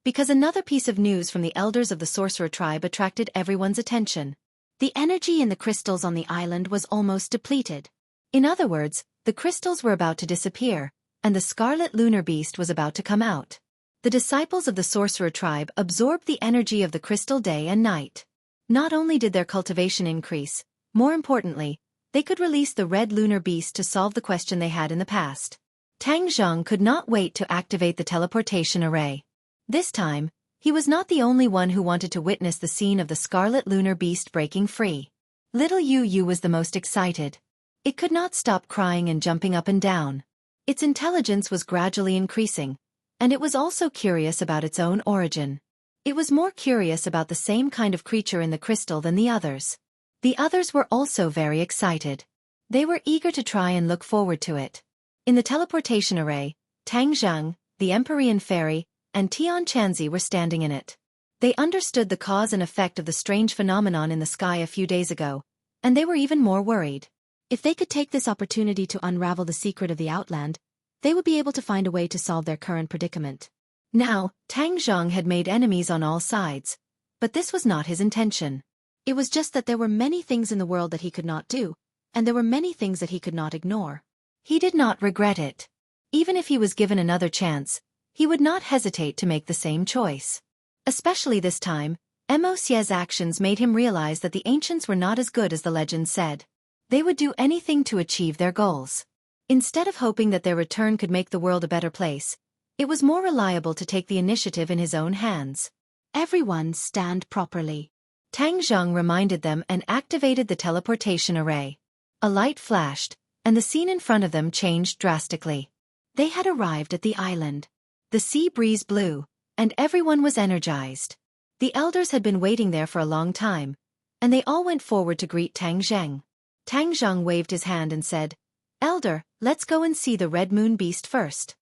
because another piece of news from the elders of the sorcerer tribe attracted everyone's attention. The energy in the crystals on the island was almost depleted. In other words, the crystals were about to disappear, and the scarlet lunar beast was about to come out. The disciples of the sorcerer tribe absorbed the energy of the crystal day and night. Not only did their cultivation increase, more importantly, they could release the red lunar beast to solve the question they had in the past. Tang Zheng could not wait to activate the teleportation array. This time, he was not the only one who wanted to witness the scene of the scarlet lunar beast breaking free. Little Yu Yu was the most excited. It could not stop crying and jumping up and down. Its intelligence was gradually increasing, and it was also curious about its own origin. It was more curious about the same kind of creature in the crystal than the others. The others were also very excited. They were eager to try and look forward to it. In the teleportation array, Tang Zheng, the Empyrean Fairy, and Tian Chanzi were standing in it. They understood the cause and effect of the strange phenomenon in the sky a few days ago, and they were even more worried. If they could take this opportunity to unravel the secret of the Outland, they would be able to find a way to solve their current predicament. Now, Tang Zhang had made enemies on all sides, but this was not his intention. It was just that there were many things in the world that he could not do, and there were many things that he could not ignore. He did not regret it. Even if he was given another chance, he would not hesitate to make the same choice. Especially this time, Immerse's actions made him realize that the ancients were not as good as the legend said. They would do anything to achieve their goals. Instead of hoping that their return could make the world a better place, it was more reliable to take the initiative in his own hands. Everyone stand properly. Tang Zhang reminded them and activated the teleportation array. A light flashed, and the scene in front of them changed drastically. They had arrived at the island. The sea breeze blew, and everyone was energized. The elders had been waiting there for a long time, and they all went forward to greet Tang Zhang. Tang Zhang waved his hand and said, "Elder, let's go and see the Red Moon Beast first."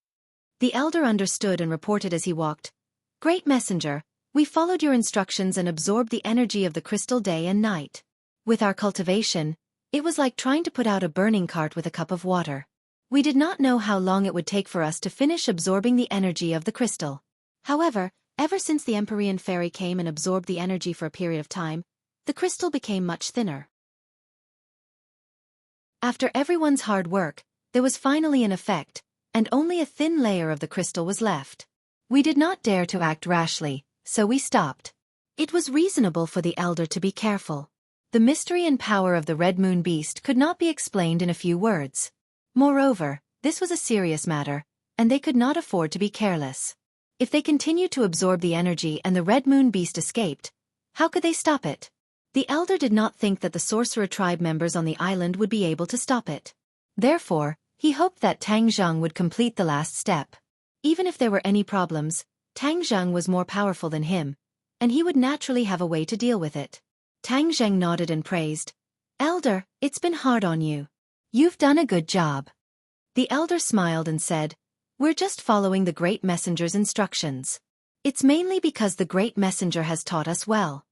The elder understood and reported as he walked, "Great messenger, we followed your instructions and absorbed the energy of the crystal day and night. With our cultivation, it was like trying to put out a burning cart with a cup of water. We did not know how long it would take for us to finish absorbing the energy of the crystal. However, ever since the Empyrean Fairy came and absorbed the energy for a period of time, the crystal became much thinner. After everyone's hard work, there was finally an effect, and only a thin layer of the crystal was left. We did not dare to act rashly, so we stopped. It was reasonable for the elder to be careful. The mystery and power of the Red Moon Beast could not be explained in a few words. Moreover, this was a serious matter, and they could not afford to be careless. If they continued to absorb the energy and the Red Moon Beast escaped, how could they stop it? The elder did not think that the sorcerer tribe members on the island would be able to stop it. Therefore, he hoped that Tang Zhang would complete the last step. Even if there were any problems, Tang Zhang was more powerful than him, and he would naturally have a way to deal with it. Tang Zhang nodded and praised, "Elder, it's been hard on you. You've done a good job." The elder smiled and said, "We're just following the Great Messenger's instructions. It's mainly because the Great Messenger has taught us well."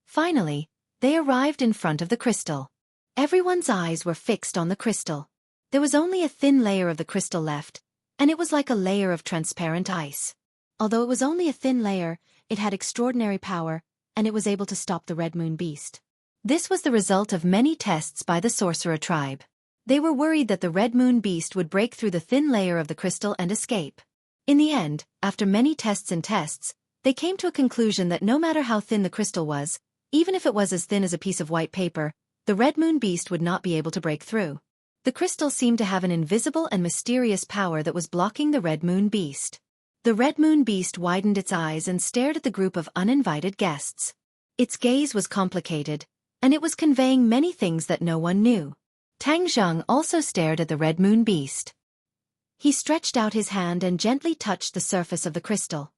Finally, they arrived in front of the crystal. Everyone's eyes were fixed on the crystal. There was only a thin layer of the crystal left, and it was like a layer of transparent ice. Although it was only a thin layer, it had extraordinary power, and it was able to stop the Red Moon Beast. This was the result of many tests by the sorcerer tribe. They were worried that the Red Moon Beast would break through the thin layer of the crystal and escape. In the end, after many tests and tests, they came to a conclusion that no matter how thin the crystal was, even if it was as thin as a piece of white paper, the Red Moon Beast would not be able to break through. The crystal seemed to have an invisible and mysterious power that was blocking the Red Moon Beast. The Red Moon Beast widened its eyes and stared at the group of uninvited guests. Its gaze was complicated, and it was conveying many things that no one knew. Tang Zhang also stared at the Red Moon Beast. He stretched out his hand and gently touched the surface of the crystal.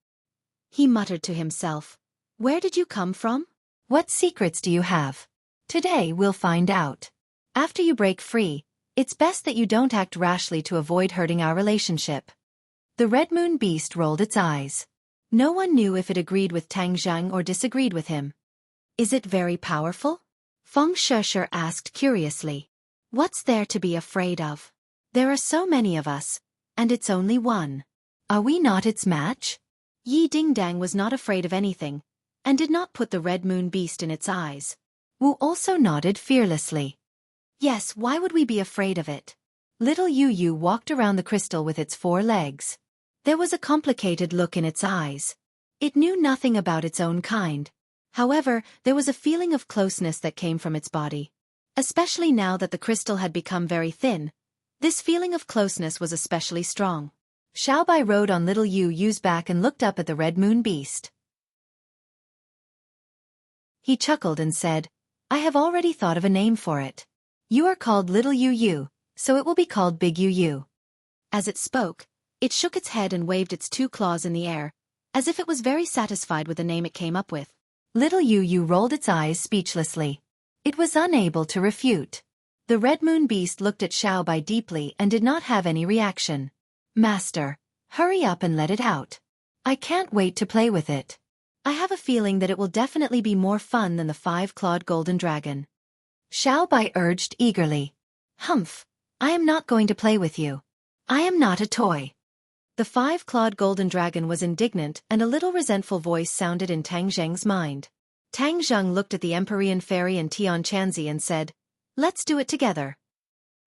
He muttered to himself, "Where did you come from? What secrets do you have? Today we'll find out. After you break free, it's best that you don't act rashly to avoid hurting our relationship." The Red Moon Beast rolled its eyes. No one knew if it agreed with Tang Zhang or disagreed with him. "Is it very powerful?" Feng Shesher asked curiously. "What's there to be afraid of? There are so many of us, and it's only one. Are we not its match?" Yi Dingdang was not afraid of anything, and did not put the Red Moon Beast in its eyes. Wu also nodded fearlessly. "Yes, why would we be afraid of it?" Little Yu Yu walked around the crystal with its 4 legs. There was a complicated look in its eyes. It knew nothing about its own kind. However, there was a feeling of closeness that came from its body. Especially now that the crystal had become very thin, this feeling of closeness was especially strong. Xiaobai rode on little Yu Yu's back and looked up at the Red Moon Beast. He chuckled and said, "I have already thought of a name for it. You are called Little Yu Yu, so it will be called Big Yu Yu." As it spoke, it shook its head and waved its 2 claws in the air, as if it was very satisfied with the name it came up with. Little Yu Yu rolled its eyes speechlessly. It was unable to refute. The Red Moon Beast looked at Xiaobai deeply and did not have any reaction. "Master, hurry up and let it out. I can't wait to play with it. I have a feeling that it will definitely be more fun than the 5-clawed golden dragon." Xiaobai urged eagerly. Humph! I am not going to play with you. I am not a toy. The five-clawed golden dragon was indignant, and a little resentful voice sounded in Tang Zheng's mind. Tang Zheng looked at the Empyrean fairy and Tian Chanzi and said, "Let's do it together."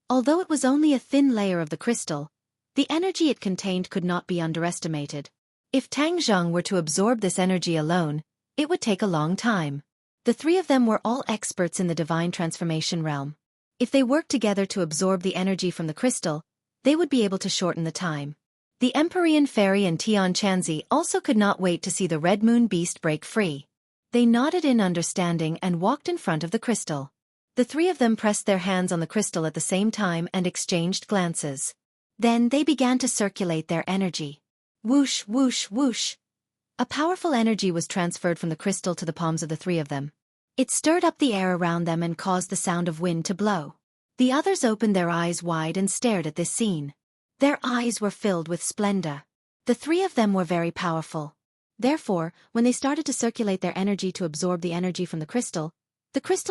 Although it was only a thin layer of the crystal, the energy it contained could not be underestimated. If Tang Zheng were to absorb this energy alone, it would take a long time. The three of them were all experts in the divine transformation realm. If they worked together to absorb the energy from the crystal, they would be able to shorten the time. The Empyrean fairy and Tian Chanzi also could not wait to see the Red Moon beast break free. They nodded in understanding and walked in front of the crystal. The three of them pressed their hands on the crystal at the same time and exchanged glances. Then they began to circulate their energy. Whoosh, whoosh, whoosh. A powerful energy was transferred from the crystal to the palms of the three of them. It stirred up the air around them and caused the sound of wind to blow. The others opened their eyes wide and stared at this scene. Their eyes were filled with splendor. The three of them were very powerful. Therefore, when they started to circulate their energy to absorb the energy from the crystal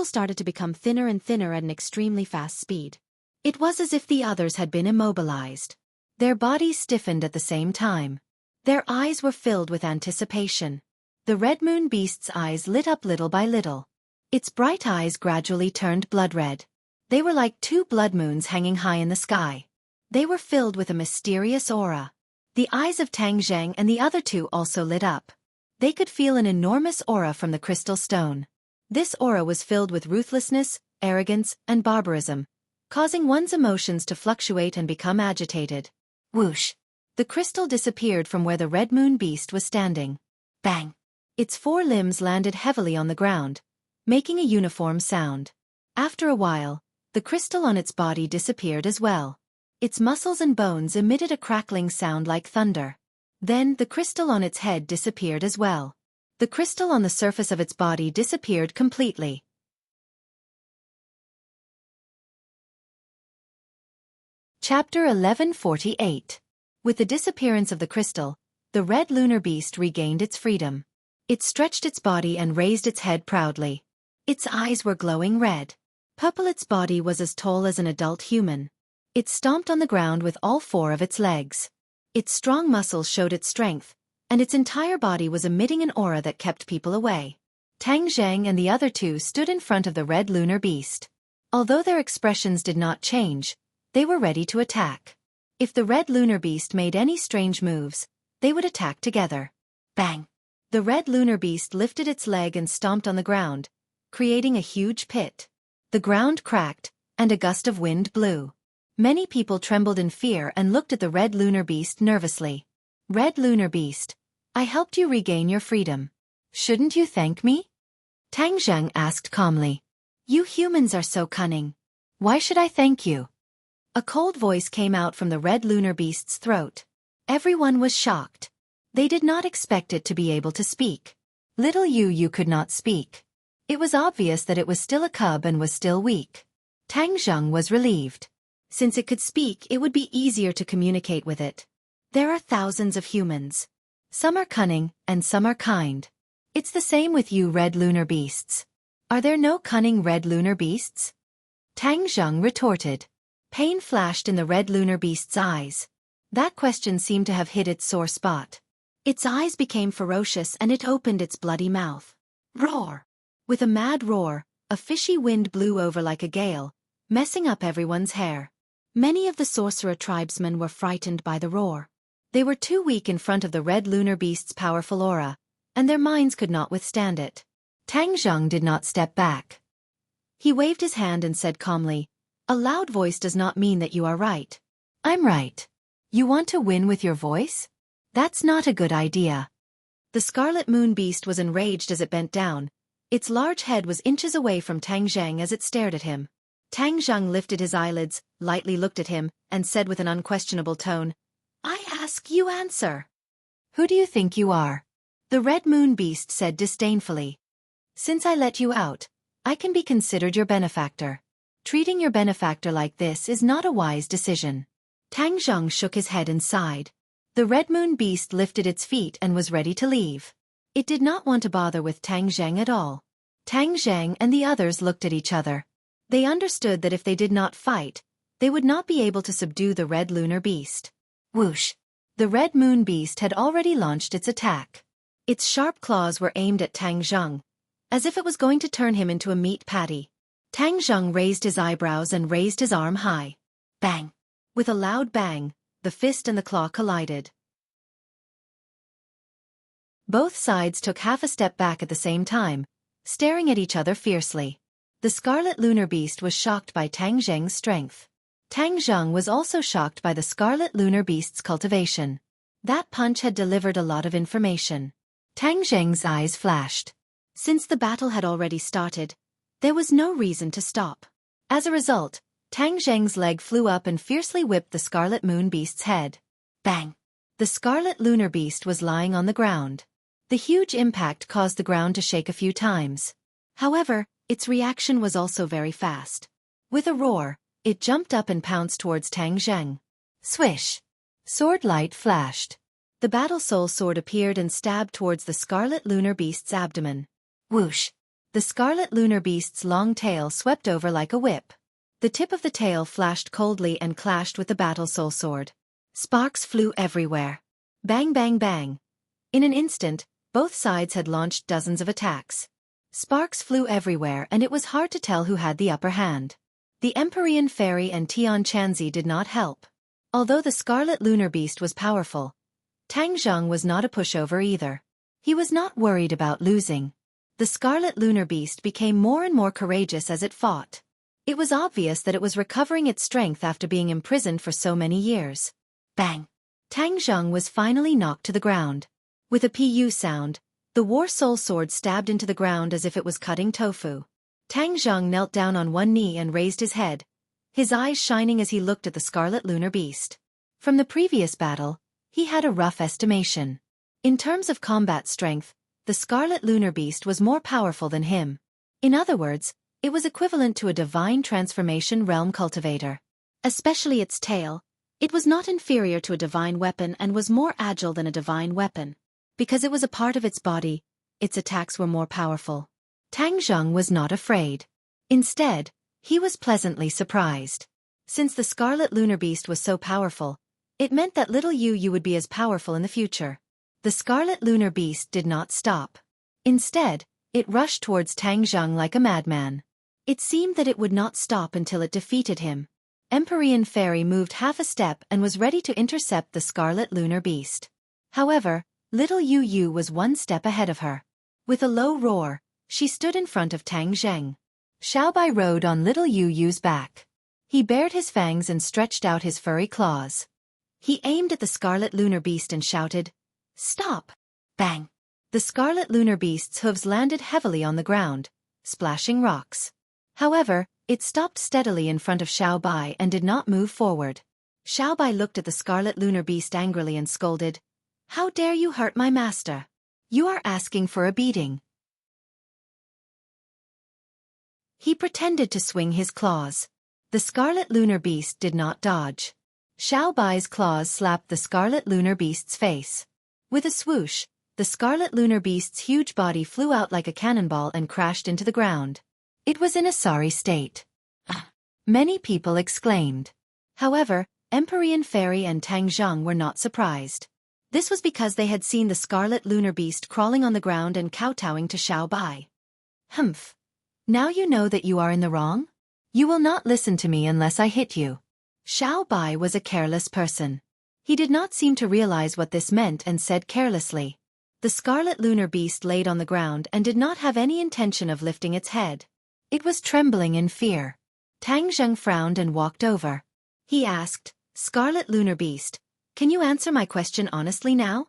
started to become thinner and thinner at an extremely fast speed. It was as if the others had been immobilized. Their bodies stiffened at the same time. Their eyes were filled with anticipation. The Red Moon beast's eyes lit up little by little. Its bright eyes gradually turned blood red. They were like two blood moons hanging high in the sky. They were filled with a mysterious aura. The eyes of Tang Zheng and the other two also lit up. They could feel an enormous aura from the crystal stone. This aura was filled with ruthlessness, arrogance, and barbarism, causing one's emotions to fluctuate and become agitated. Whoosh! The crystal disappeared from where the Red Moon beast was standing. Bang! Its four limbs landed heavily on the ground, making a uniform sound. After a while, the crystal on its body disappeared as well. Its muscles and bones emitted a crackling sound like thunder. Then the crystal on its head disappeared as well. The crystal on the surface of its body disappeared completely. Chapter 1148. With the disappearance of the crystal, the red lunar beast regained its freedom. It stretched its body and raised its head proudly. Its eyes were glowing red. Purple, its body was as tall as an adult human. It stomped on the ground with all four of its legs. Its strong muscles showed its strength, and its entire body was emitting an aura that kept people away. Tang Zheng and the other two stood in front of the red lunar beast. Although their expressions did not change, they were ready to attack. If the red lunar beast made any strange moves, they would attack together. Bang! The red lunar beast lifted its leg and stomped on the ground, creating a huge pit. The ground cracked, and a gust of wind blew. Many people trembled in fear and looked at the red lunar beast nervously. Red lunar beast, I helped you regain your freedom. Shouldn't you thank me? Tang Zheng asked calmly. You humans are so cunning. Why should I thank you? A cold voice came out from the red lunar beast's throat. Everyone was shocked. They did not expect it to be able to speak. Little you could not speak. It was obvious that it was still a cub and was still weak. Tang Zheng was relieved. Since it could speak, it would be easier to communicate with it. There are thousands of humans. Some are cunning, and some are kind. It's the same with you red lunar beasts. Are there no cunning red lunar beasts? Tang Zheng retorted. Pain flashed in the red lunar beast's eyes. That question seemed to have hit its sore spot. Its eyes became ferocious and it opened its bloody mouth. Roar! With a mad roar, a fishy wind blew over like a gale, messing up everyone's hair. Many of the sorcerer tribesmen were frightened by the roar. They were too weak in front of the red lunar beast's powerful aura, and their minds could not withstand it. Tang Zheng did not step back. He waved his hand and said calmly, A loud voice does not mean that you are right. I'm right. You want to win with your voice? That's not a good idea. The scarlet moon beast was enraged as it bent down. Its large head was inches away from Tang Zheng as it stared at him. Tang Zheng lifted his eyelids, lightly looked at him, and said with an unquestionable tone, I ask, you answer. Who do you think you are? The red moon beast said disdainfully. Since I let you out, I can be considered your benefactor. Treating your benefactor like this is not a wise decision. Tang Zheng shook his head and sighed. The red moon beast lifted its feet and was ready to leave. It did not want to bother with Tang Zheng at all. Tang Zheng and the others looked at each other. They understood that if they did not fight, they would not be able to subdue the red lunar beast. Whoosh! The red moon beast had already launched its attack. Its sharp claws were aimed at Tang Zheng, as if it was going to turn him into a meat patty. Tang Zheng raised his eyebrows and raised his arm high. Bang! With a loud bang, the fist and the claw collided. Both sides took half a step back at the same time, staring at each other fiercely. The Scarlet Lunar Beast was shocked by Tang Zheng's strength. Tang Zheng was also shocked by the Scarlet Lunar Beast's cultivation. That punch had delivered a lot of information. Tang Zheng's eyes flashed. Since the battle had already started, there was no reason to stop. As a result, Tang Zheng's leg flew up and fiercely whipped the Scarlet Moon Beast's head. Bang! The Scarlet Lunar Beast was lying on the ground. The huge impact caused the ground to shake a few times. However, its reaction was also very fast. With a roar, it jumped up and pounced towards Tang Zheng. Swish! Sword light flashed. The Battle Soul Sword appeared and stabbed towards the Scarlet Lunar Beast's abdomen. Whoosh! The Scarlet Lunar Beast's long tail swept over like a whip. The tip of the tail flashed coldly and clashed with the Battle Soul Sword. Sparks flew everywhere. Bang bang bang. In an instant, both sides had launched dozens of attacks. Sparks flew everywhere and it was hard to tell who had the upper hand. The Empyrean Fairy and Tian Chanzi did not help. Although the Scarlet Lunar Beast was powerful, Tang Zheng was not a pushover either. He was not worried about losing. The Scarlet Lunar Beast became more and more courageous as it fought. It was obvious that it was recovering its strength after being imprisoned for so many years. Bang! Tang Zheng was finally knocked to the ground. With a pu sound, the War Soul Sword stabbed into the ground as if it was cutting tofu. Tang Zheng knelt down on one knee and raised his head, his eyes shining as he looked at the Scarlet Lunar Beast. From the previous battle, he had a rough estimation. In terms of combat strength, the Scarlet Lunar Beast was more powerful than him. In other words, it was equivalent to a divine transformation realm cultivator. Especially its tail, it was not inferior to a divine weapon and was more agile than a divine weapon. Because it was a part of its body, its attacks were more powerful. Tang Zheng was not afraid. Instead, he was pleasantly surprised. Since the Scarlet Lunar Beast was so powerful, it meant that little Yu would be as powerful in the future. The Scarlet Lunar Beast did not stop. Instead, it rushed towards Tang Zheng like a madman. It seemed that it would not stop until it defeated him. Empyrean Fairy moved half a step and was ready to intercept the Scarlet Lunar Beast. However, little Yu was one step ahead of her. With a low roar, she stood in front of Tang Zheng. Xiaobai rode on little Yu's back. He bared his fangs and stretched out his furry claws. He aimed at the Scarlet Lunar Beast and shouted, "Stop!" Bang! The Scarlet Lunar Beast's hooves landed heavily on the ground, splashing rocks. However, it stopped steadily in front of Xiaobai and did not move forward. Xiaobai looked at the Scarlet Lunar Beast angrily and scolded, "How dare you hurt my master? You are asking for a beating." He pretended to swing his claws. The Scarlet Lunar Beast did not dodge. Xiaobai's claws slapped the Scarlet Lunar Beast's face. With a swoosh, the Scarlet Lunar Beast's huge body flew out like a cannonball and crashed into the ground. It was in a sorry state. Many people exclaimed. However, Empyrean Fairy and Tang Zheng were not surprised. This was because they had seen the Scarlet Lunar Beast crawling on the ground and kowtowing to Xiaobai. Humph. Now you know that you are in the wrong? You will not listen to me unless I hit you. Xiaobai was a careless person. He did not seem to realize what this meant and said carelessly. The Scarlet Lunar Beast laid on the ground and did not have any intention of lifting its head. It was trembling in fear. Tang Zheng frowned and walked over. He asked, "Scarlet Lunar Beast, can you answer my question honestly now?"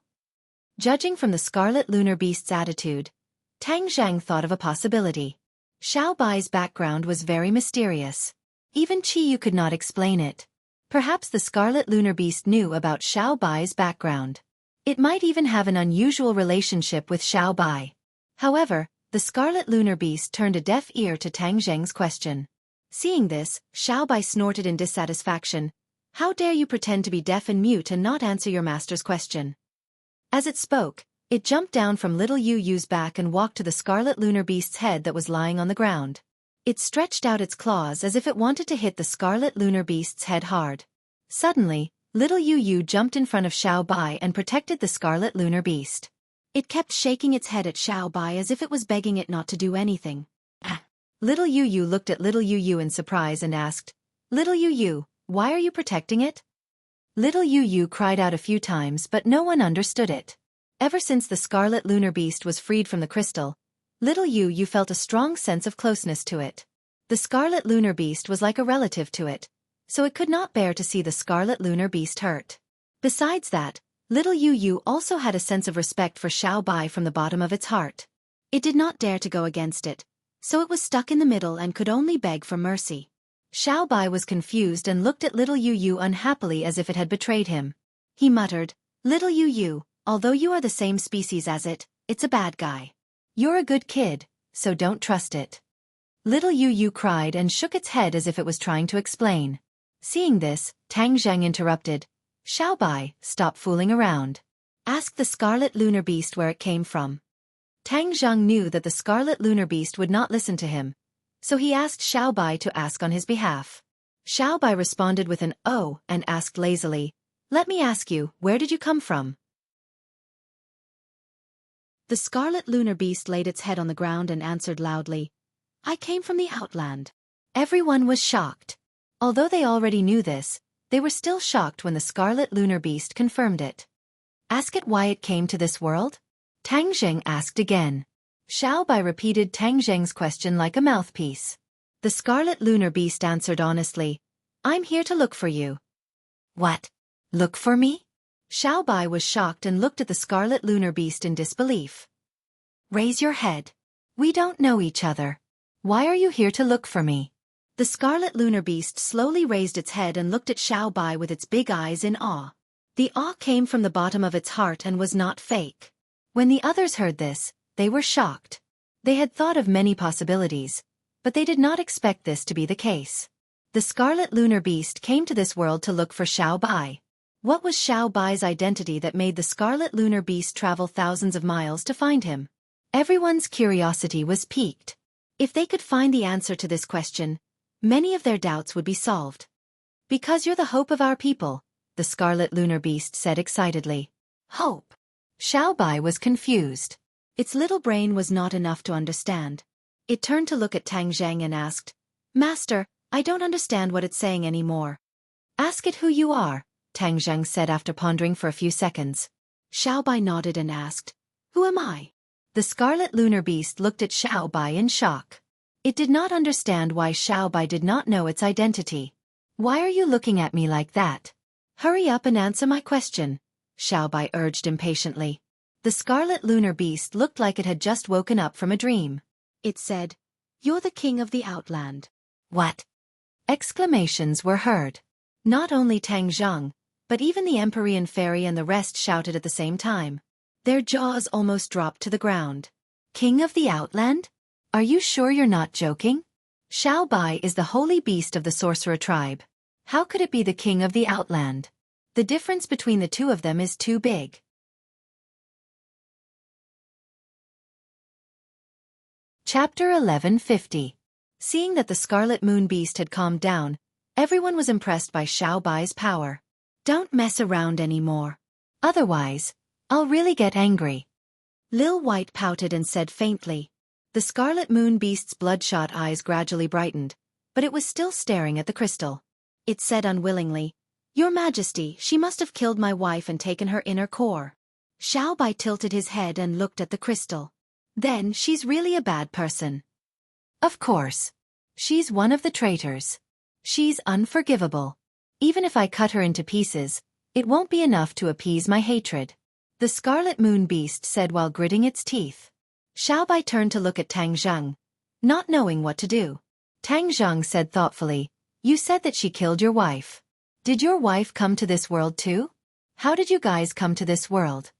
Judging from the Scarlet Lunar Beast's attitude, Tang Zheng thought of a possibility. Xiaobai's background was very mysterious. Even Qiyu could not explain it. Perhaps the Scarlet Lunar Beast knew about Xiaobai's background. It might even have an unusual relationship with Xiaobai. However, the Scarlet Lunar Beast turned a deaf ear to Tang Zheng's question. Seeing this, Xiaobai snorted in dissatisfaction. "How dare you pretend to be deaf and mute and not answer your master's question?" As it spoke, it jumped down from little Yu's back and walked to the Scarlet Lunar Beast's head that was lying on the ground. It stretched out its claws as if it wanted to hit the scarlet lunar beast's head hard. Suddenly, little Yu Yu jumped in front of Xiao Bai and protected the scarlet lunar beast. It kept shaking its head at Xiao Bai as if it was begging it not to do anything. Little Yu Yu looked at little Yu Yu in surprise and asked, "Little Yu Yu, why are you protecting it?" Little Yu Yu cried out a few times but no one understood it. Ever since the scarlet lunar beast was freed from the crystal, little Yu Yu felt a strong sense of closeness to it. The scarlet lunar beast was like a relative to it, so it could not bear to see the scarlet lunar beast hurt. Besides that, little Yu Yu also had a sense of respect for Xiao Bai from the bottom of its heart. It did not dare to go against it, so it was stuck in the middle and could only beg for mercy. Xiao Bai was confused and looked at little Yu Yu unhappily as if it had betrayed him. He muttered, "Little Yu Yu, although you are the same species as it, it's a bad guy. You're a good kid, so don't trust it." Little Yu Yu cried and shook its head as if it was trying to explain. Seeing this, Tang Zheng interrupted, "Xiao Bai, stop fooling around. Ask the scarlet lunar beast where it came from." Tang Zheng knew that the scarlet lunar beast would not listen to him, so he asked Xiao Bai to ask on his behalf. Xiao Bai responded with an "oh" and asked lazily, "Let me ask you, where did you come from?" The scarlet lunar beast laid its head on the ground and answered loudly, "I came from the Outland." Everyone was shocked. Although they already knew this, they were still shocked when the scarlet lunar beast confirmed it. "Ask it why it came to this world?" Tang Zheng asked again. Xiao Bai repeated Tang Zheng's question like a mouthpiece. The scarlet lunar beast answered honestly, "I'm here to look for you." "What? Look for me?" Xiao Bai was shocked and looked at the scarlet lunar beast in disbelief. "Raise your head. We don't know each other. Why are you here to look for me?" The scarlet lunar beast slowly raised its head and looked at Xiao Bai with its big eyes in awe. The awe came from the bottom of its heart and was not fake. When the others heard this, they were shocked. They had thought of many possibilities, but they did not expect this to be the case. The scarlet lunar beast came to this world to look for Xiao Bai. What was Xiao Bai's identity that made the scarlet lunar beast travel thousands of miles to find him? Everyone's curiosity was piqued. If they could find the answer to this question, many of their doubts would be solved. "Because you're the hope of our people," the scarlet lunar beast said excitedly. "Hope?" Xiao Bai was confused. Its little brain was not enough to understand. It turned to look at Tang Zheng and asked, "Master, I don't understand what it's saying anymore." "Ask it who you are," Tang Zheng said after pondering for a few seconds. Xiao Bai nodded and asked, "Who am I?" The scarlet lunar beast looked at Xiao Bai in shock. It did not understand why Xiao Bai did not know its identity. "Why are you looking at me like that? Hurry up and answer my question," Xiao Bai urged impatiently. The scarlet lunar beast looked like it had just woken up from a dream. It said, "You're the king of the Outland." "What?" Exclamations were heard. Not only Tang Zheng, but even the Empyrean fairy and the rest shouted at the same time. Their jaws almost dropped to the ground. "King of the Outland? Are you sure you're not joking? Xiao Bai is the holy beast of the sorcerer tribe. How could it be the king of the Outland? The difference between the two of them is too big." Chapter 1150. Seeing that the scarlet moon beast had calmed down, everyone was impressed by Xiao Bai's power. "Don't mess around anymore. Otherwise, I'll really get angry." Lil White pouted and said faintly. The scarlet moon beast's bloodshot eyes gradually brightened, but it was still staring at the crystal. It said unwillingly, "Your Majesty, she must have killed my wife and taken her inner core." Xiao Bai tilted his head and looked at the crystal. "Then she's really a bad person." "Of course. She's one of the traitors. She's unforgivable. Even if I cut her into pieces, it won't be enough to appease my hatred," the scarlet moon beast said while gritting its teeth. Xiao Bai turned to look at Tang Zheng, not knowing what to do. Tang Zheng said thoughtfully, "You said that she killed your wife. Did your wife come to this world too? How did you guys come to this world?"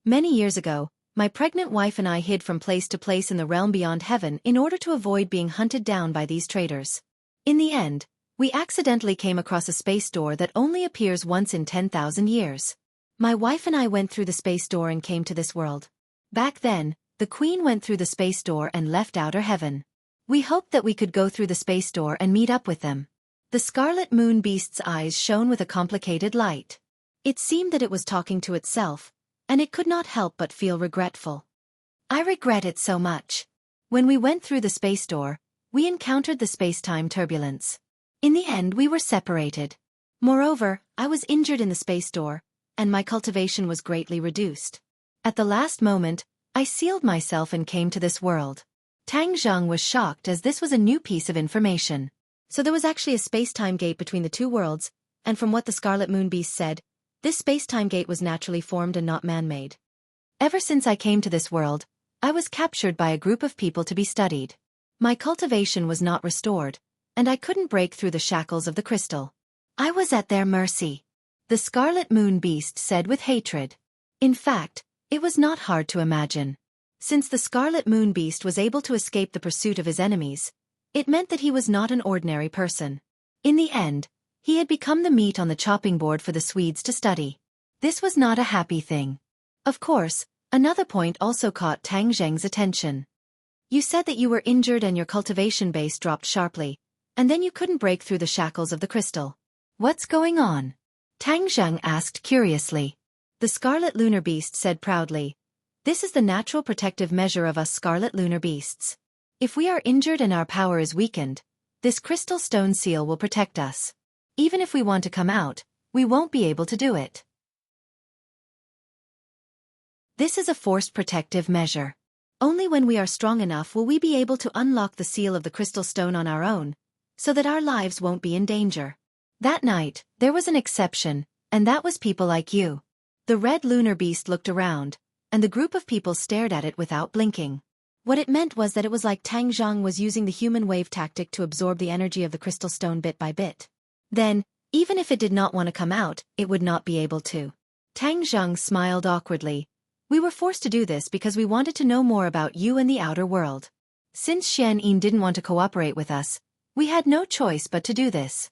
"Many years ago, my pregnant wife and I hid from place to place in the realm beyond heaven in order to avoid being hunted down by these traitors. In the end, we accidentally came across a space door that only appears once in 10,000 years. My wife and I went through the space door and came to this world. Back then, the queen went through the space door and left outer heaven. We hoped that we could go through the space door and meet up with them. The Scarlet Moon Beast's eyes shone with a complicated light. It seemed that it was talking to itself, and it could not help but feel regretful. I regret it so much. When we went through the space door, we encountered the space-time turbulence. In the end, we were separated. Moreover, I was injured in the space door, and my cultivation was greatly reduced. At the last moment, I sealed myself and came to this world. Tang Zheng was shocked as this was a new piece of information. So there was actually a space-time gate between the two worlds, and from what the Scarlet Moon Beast said, this space-time gate was naturally formed and not man-made. Ever since I came to this world, I was captured by a group of people to be studied. My cultivation was not restored, and I couldn't break through the shackles of the crystal. I was at their mercy. The Scarlet Moon Beast said with hatred. In fact, it was not hard to imagine. Since the Scarlet Moon Beast was able to escape the pursuit of his enemies, it meant that he was not an ordinary person. In the end, he had become the meat on the chopping board for the Swedes to study. This was not a happy thing. Of course, another point also caught Tang Zheng's attention. You said that you were injured and your cultivation base dropped sharply, and then you couldn't break through the shackles of the crystal. What's going on? Tang Zheng asked curiously. The Scarlet Lunar Beast said proudly, "This is the natural protective measure of us Scarlet Lunar Beasts. If we are injured and our power is weakened, this crystal stone seal will protect us. Even if we want to come out, we won't be able to do it. This is a forced protective measure. Only when we are strong enough will we be able to unlock the seal of the crystal stone on our own, so that our lives won't be in danger." That night, there was an exception, and that was people like you. The Red Lunar Beast looked around, and the group of people stared at it without blinking. What it meant was that it was like Tang Zheng was using the human wave tactic to absorb the energy of the crystal stone bit by bit. Then, even if it did not want to come out, it would not be able to. Tang Zheng smiled awkwardly. "We were forced to do this because we wanted to know more about you and the outer world. Since Xian Yin didn't want to cooperate with us, we had no choice but to do this."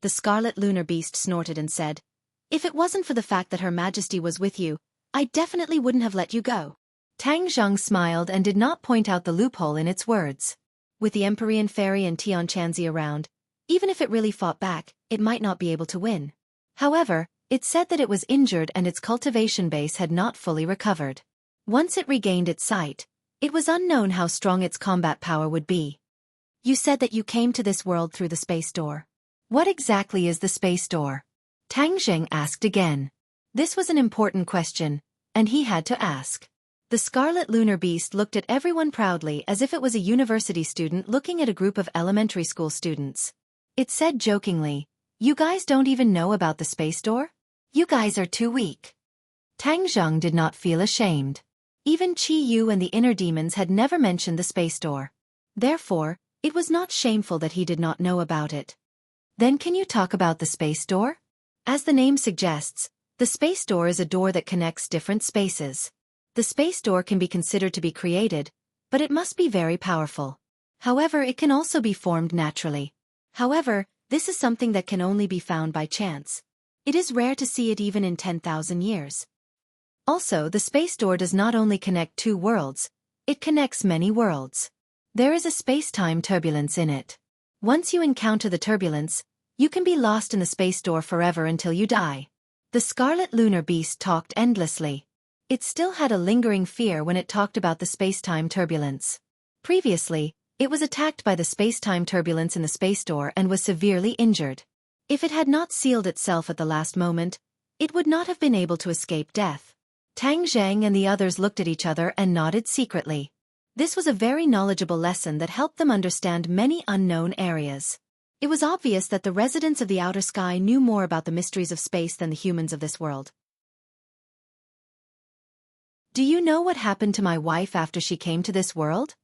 The Scarlet Lunar Beast snorted and said, "If it wasn't for the fact that Her Majesty was with you, I definitely wouldn't have let you go." Tang Zheng smiled and did not point out the loophole in its words. With the Empyrean Fairy and Tian Chanzi around, even if it really fought back, it might not be able to win. However, it said that it was injured and its cultivation base had not fully recovered. Once it regained its sight, it was unknown how strong its combat power would be. "You said that you came to this world through the space door. What exactly is the space door?" Tang Zheng asked again. This was an important question, and he had to ask. The Scarlet Lunar Beast looked at everyone proudly as if it was a university student looking at a group of elementary school students. It said jokingly, "You guys don't even know about the space door? You guys are too weak." Tang Zheng did not feel ashamed. Even Qi Yu and the inner demons had never mentioned the space door. Therefore, it was not shameful that he did not know about it. "Then can you talk about the space door?" As the name suggests, the space door is a door that connects different spaces. The space door can be considered to be created, but it must be very powerful. However, it can also be formed naturally. However, this is something that can only be found by chance. It is rare to see it even in 10,000 years. Also, the space door does not only connect two worlds, it connects many worlds. There is a space-time turbulence in it. Once you encounter the turbulence, you can be lost in the space door forever until you die. The Scarlet Lunar Beast talked endlessly. It still had a lingering fear when it talked about the space-time turbulence. Previously, it was attacked by the space-time turbulence in the space door and was severely injured. If it had not sealed itself at the last moment, it would not have been able to escape death. Tang Zheng and the others looked at each other and nodded secretly. This was a very knowledgeable lesson that helped them understand many unknown areas. It was obvious that the residents of the outer sky knew more about the mysteries of space than the humans of this world. "Do you know what happened to my wife after she came to this world?"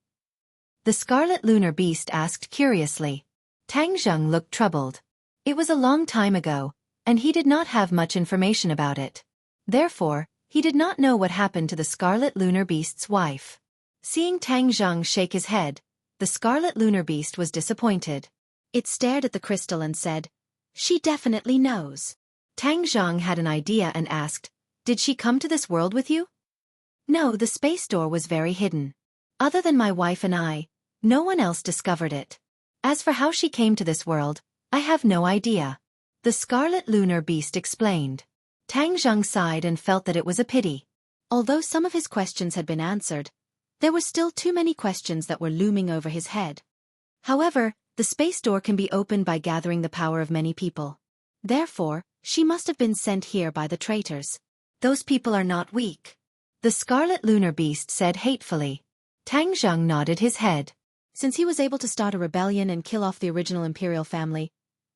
The Scarlet Lunar Beast asked curiously. Tang Zheng looked troubled. It was a long time ago, and he did not have much information about it. Therefore, he did not know what happened to the Scarlet Lunar Beast's wife. Seeing Tang Zheng shake his head, the Scarlet Lunar Beast was disappointed. It stared at the crystal and said, "She definitely knows." Tang Zheng had an idea and asked, "Did she come to this world with you?" "No, the space door was very hidden. Other than my wife and I, No one else discovered it. As for how she came to this world, I have no idea. The Scarlet Lunar Beast explained. Tang Zheng sighed and felt that it was a pity. Although some of his questions had been answered, there were still too many questions that were looming over his head. However, the space door can be opened by gathering the power of many people. Therefore, she must have been sent here by the traitors. Those people are not weak. The Scarlet Lunar Beast said hatefully. Tang Zheng nodded his head. Since he was able to start a rebellion and kill off the original imperial family,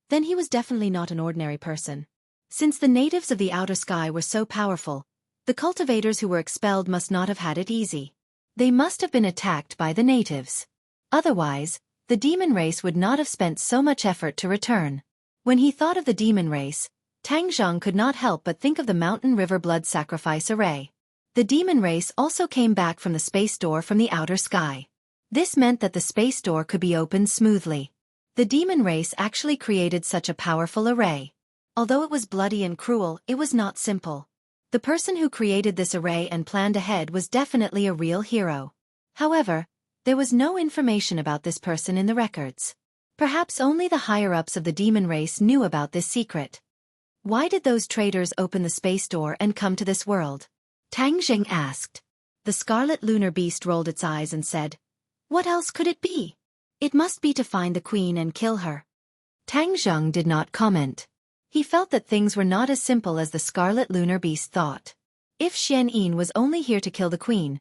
then he was definitely not an ordinary person. Since the natives of the outer sky were so powerful, the cultivators who were expelled must not have had it easy. They must have been attacked by the natives. Otherwise, the demon race would not have spent so much effort to return. When he thought of the demon race, Tang Zheng could not help but think of the mountain river blood sacrifice array. The demon race also came back from the space door from the outer sky. This meant that the space door could be opened smoothly. The demon race actually created such a powerful array. Although it was bloody and cruel, it was not simple. The person who created this array and planned ahead was definitely a real hero. However, there was no information about this person in the records. Perhaps only the higher-ups of the demon race knew about this secret. Why did those traitors open the space door and come to this world? Tang Zheng asked. The Scarlet Lunar Beast rolled its eyes and said, "What else could it be? It must be to find the queen and kill her." Tang Zheng did not comment. He felt that things were not as simple as the Scarlet Lunar Beast thought. If Xian Yin was only here to kill the queen,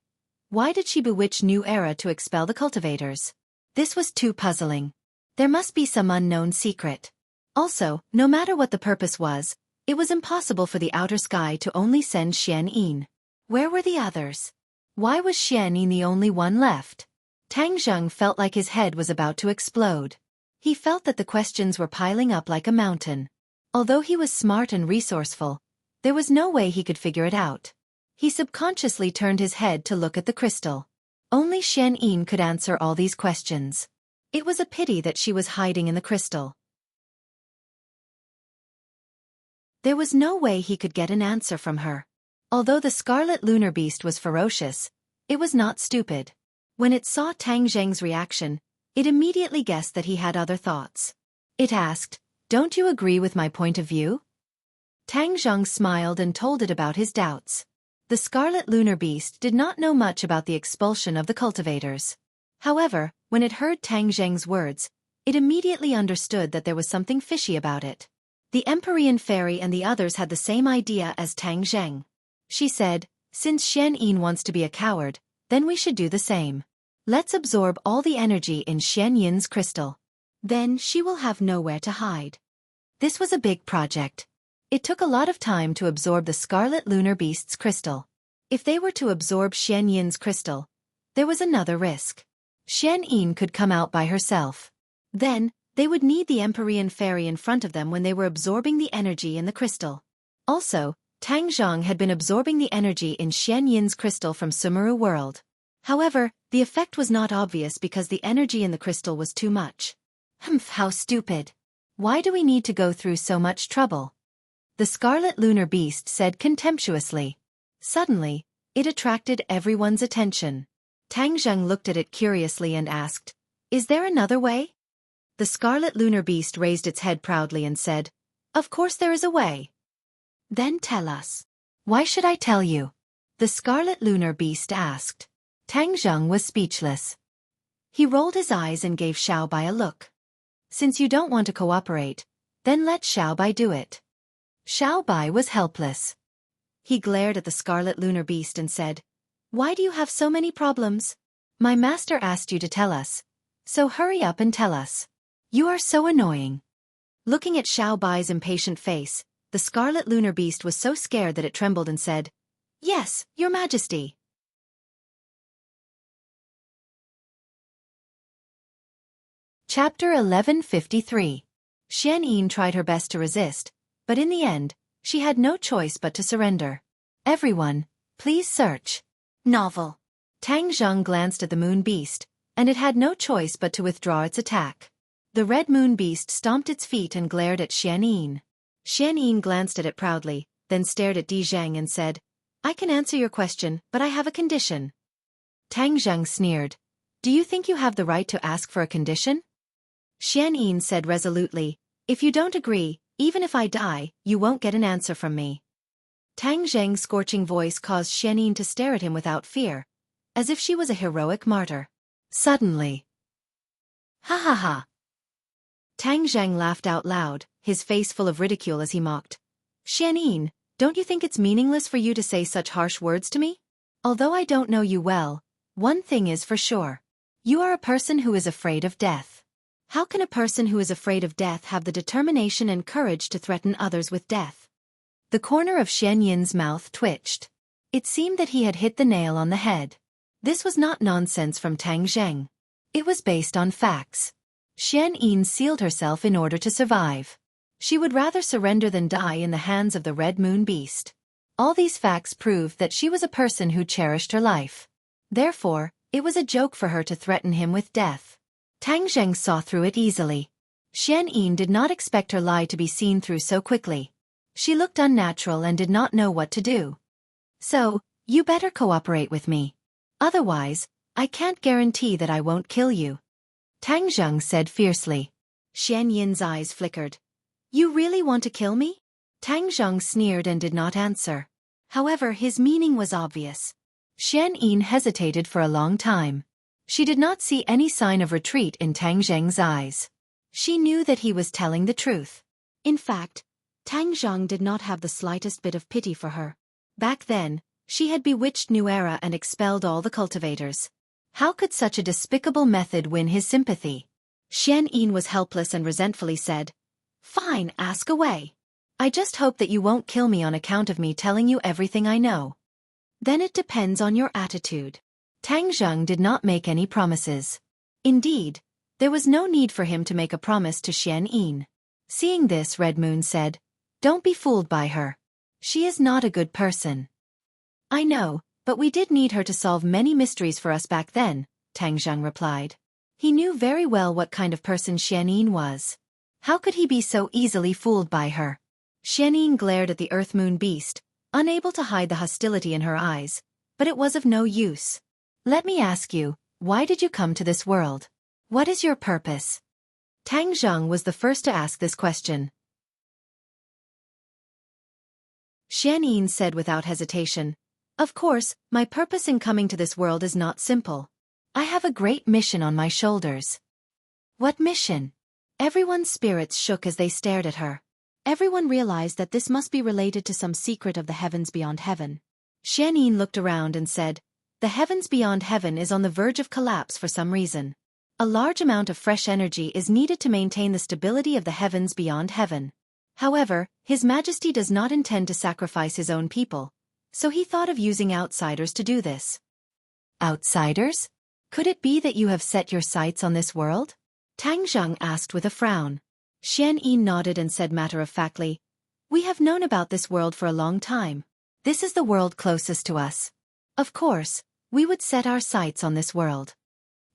why did she bewitch New Era to expel the cultivators? This was too puzzling. There must be some unknown secret. Also, no matter what the purpose was, it was impossible for the outer sky to only send Xian Yin. Where were the others? Why was Xian Yin the only one left? Tang Zheng felt like his head was about to explode. He felt that the questions were piling up like a mountain. Although he was smart and resourceful, there was no way he could figure it out. He subconsciously turned his head to look at the crystal. Only Xian Yin could answer all these questions. It was a pity that she was hiding in the crystal. There was no way he could get an answer from her. Although the Scarlet Lunar Beast was ferocious, it was not stupid. When it saw Tang Zheng's reaction, it immediately guessed that he had other thoughts. It asked, "Don't you agree with my point of view?" Tang Zheng smiled and told it about his doubts. The Scarlet Lunar Beast did not know much about the expulsion of the cultivators. However, when it heard Tang Zheng's words, it immediately understood that there was something fishy about it. The Empyrean Fairy and the others had the same idea as Tang Zheng. She said, "Since Xian Yin wants to be a coward, then we should do the same. Let's absorb all the energy in Xian Yin's crystal. Then she will have nowhere to hide." This was a big project. It took a lot of time to absorb the Scarlet Lunar Beast's crystal. If they were to absorb Xian Yin's crystal, there was another risk. Xian Yin could come out by herself. Then, they would need the Empyrean Fairy in front of them when they were absorbing the energy in the crystal. Also, Tang Zheng had been absorbing the energy in Xian Yin's crystal from Sumeru World. However, the effect was not obvious because the energy in the crystal was too much. How stupid. Why do we need to go through so much trouble? The Scarlet Lunar Beast said contemptuously. Suddenly, it attracted everyone's attention. Tang Zheng looked at it curiously and asked, "Is there another way?" The Scarlet Lunar Beast raised its head proudly and said, "Of course there is a way." "Then tell us." "Why should I tell you?" the Scarlet Lunar Beast asked. Tang Zheng was speechless. He rolled his eyes and gave Xiaobai a look. "Since you don't want to cooperate, then let Xiaobai do it." Xiaobai was helpless. He glared at the Scarlet Lunar Beast and said, "Why do you have so many problems? My master asked you to tell us, so hurry up and tell us. You are so annoying." Looking at Xiaobai's impatient face, the Scarlet Lunar Beast was so scared that it trembled and said, "Yes, Your Majesty." Chapter 1153. Xian Yin tried her best to resist, but in the end, she had no choice but to surrender. "Everyone, please search." Novel. Tang Zheng glanced at the Moon Beast, and it had no choice but to withdraw its attack. The Red Moon Beast stomped its feet and glared at Xian Yin. Xian Yin glanced at it proudly, then stared at Di Zhang and said, "I can answer your question, but I have a condition." Tang Zheng sneered, Do you think you have the right to ask for a condition? Xianyin said resolutely, if you don't agree, even if I die, you won't get an answer from me. Tang Zheng's scorching voice caused Xianyin to stare at him without fear, as if she was a heroic martyr. Suddenly. Ha ha ha. Tang Zheng laughed out loud, his face full of ridicule as he mocked. Xianyin, don't you think it's meaningless for you to say such harsh words to me? Although I don't know you well, one thing is for sure. You are a person who is afraid of death. How can a person who is afraid of death have the determination and courage to threaten others with death? The corner of Xianyin's mouth twitched. It seemed that he had hit the nail on the head. This was not nonsense from Tang Zheng. It was based on facts. Xianyin sealed herself in order to survive. She would rather surrender than die in the hands of the Red Moon Beast. All these facts proved that she was a person who cherished her life. Therefore, it was a joke for her to threaten him with death. Tang Zheng saw through it easily. Xianyin did not expect her lie to be seen through so quickly. She looked unnatural and did not know what to do. So, you better cooperate with me. Otherwise, I can't guarantee that I won't kill you. Tang Zheng said fiercely. Xianyin's eyes flickered. You really want to kill me? Tang Zheng sneered and did not answer. However, his meaning was obvious. Xianyin hesitated for a long time. She did not see any sign of retreat in Tang Zheng's eyes. She knew that he was telling the truth. In fact, Tang Zheng did not have the slightest bit of pity for her. Back then, she had bewitched New Era and expelled all the cultivators. How could such a despicable method win his sympathy? Xianyin was helpless and resentfully said, Fine, ask away. I just hope that you won't kill me on account of me telling you everything I know. Then it depends on your attitude. Tang Zheng did not make any promises. Indeed, there was no need for him to make a promise to Xianyin. Seeing this, Red Moon said, Don't be fooled by her. She is not a good person. I know, but we did need her to solve many mysteries for us back then, Tang Zheng replied. He knew very well what kind of person Xianyin was. How could he be so easily fooled by her? Xianyin glared at the Earth Moon Beast, unable to hide the hostility in her eyes, but it was of no use. Let me ask you, why did you come to this world? What is your purpose? Tang Zheng was the first to ask this question. Xianyin said without hesitation, Of course, my purpose in coming to this world is not simple. I have a great mission on my shoulders. What mission? Everyone's spirits shook as they stared at her. Everyone realized that this must be related to some secret of the heavens beyond heaven. Xianyin looked around and said, The heavens beyond heaven is on the verge of collapse for some reason. A large amount of fresh energy is needed to maintain the stability of the heavens beyond heaven. However, His Majesty does not intend to sacrifice his own people, so he thought of using outsiders to do this. Outsiders? Could it be that you have set your sights on this world? Tang Zheng asked with a frown. Xianyin nodded and said matter-of-factly, We have known about this world for a long time. This is the world closest to us. Of course, we would set our sights on this world.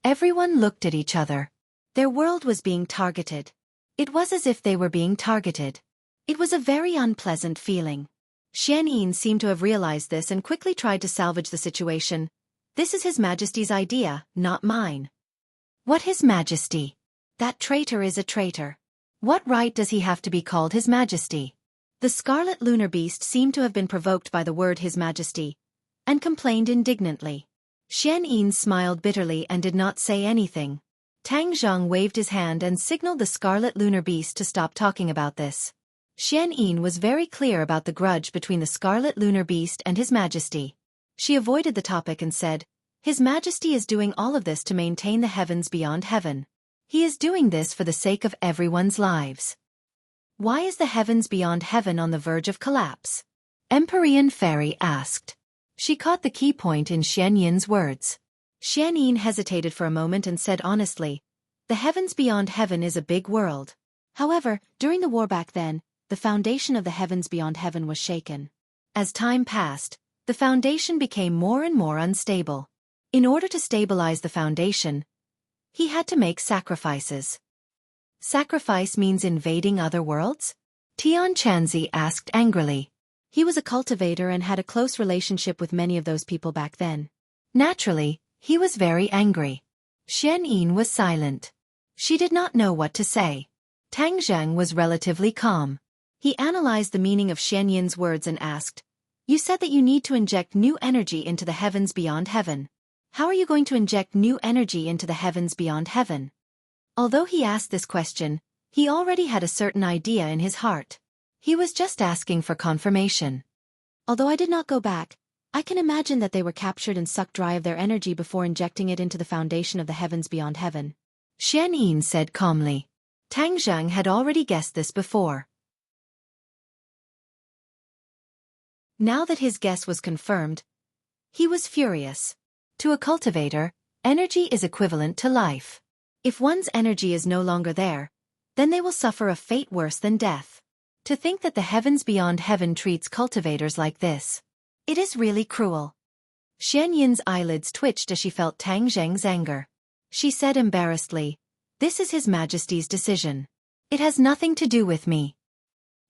Everyone looked at each other. Their world was being targeted. It was as if they were being targeted. It was a very unpleasant feeling. Xianyin seemed to have realized this and quickly tried to salvage the situation. This is His Majesty's idea, not mine. What His Majesty? That traitor is a traitor. What right does he have to be called His Majesty? The Scarlet Lunar Beast seemed to have been provoked by the word His Majesty, and complained indignantly. Xianyin smiled bitterly and did not say anything. Tang Zheng waved his hand and signaled the Scarlet Lunar Beast to stop talking about this. Xianyin was very clear about the grudge between the Scarlet Lunar Beast and His Majesty. She avoided the topic and said, His Majesty is doing all of this to maintain the heavens beyond heaven. He is doing this for the sake of everyone's lives. Why is the heavens beyond heaven on the verge of collapse? Empyrean Fairy asked. She caught the key point in Xianyin's words. Xianyin hesitated for a moment and said honestly, The heavens beyond heaven is a big world. However, during the war back then, the foundation of the heavens beyond heaven was shaken. As time passed, the foundation became more and more unstable. In order to stabilize the foundation, he had to make sacrifices. Sacrifice means invading other worlds? Tian Chanzi asked angrily. He was a cultivator and had a close relationship with many of those people back then. Naturally, he was very angry. Xianyin was silent. She did not know what to say. Tang Zheng was relatively calm. He analyzed the meaning of Xianyin's words and asked, "You said that you need to inject new energy into the heavens beyond heaven. How are you going to inject new energy into the heavens beyond heaven?" Although he asked this question, he already had a certain idea in his heart. He was just asking for confirmation. "Although I did not go back, I can imagine that they were captured and sucked dry of their energy before injecting it into the foundation of the heavens beyond heaven," Xianyin said calmly. Tang Zheng had already guessed this before. Now that his guess was confirmed, he was furious. To a cultivator, energy is equivalent to life. If one's energy is no longer there, then they will suffer a fate worse than death. To think that the heavens beyond heaven treats cultivators like this. It is really cruel. Xianyin's eyelids twitched as she felt Tang Zheng's anger. She said embarrassedly, "This is His Majesty's decision. It has nothing to do with me."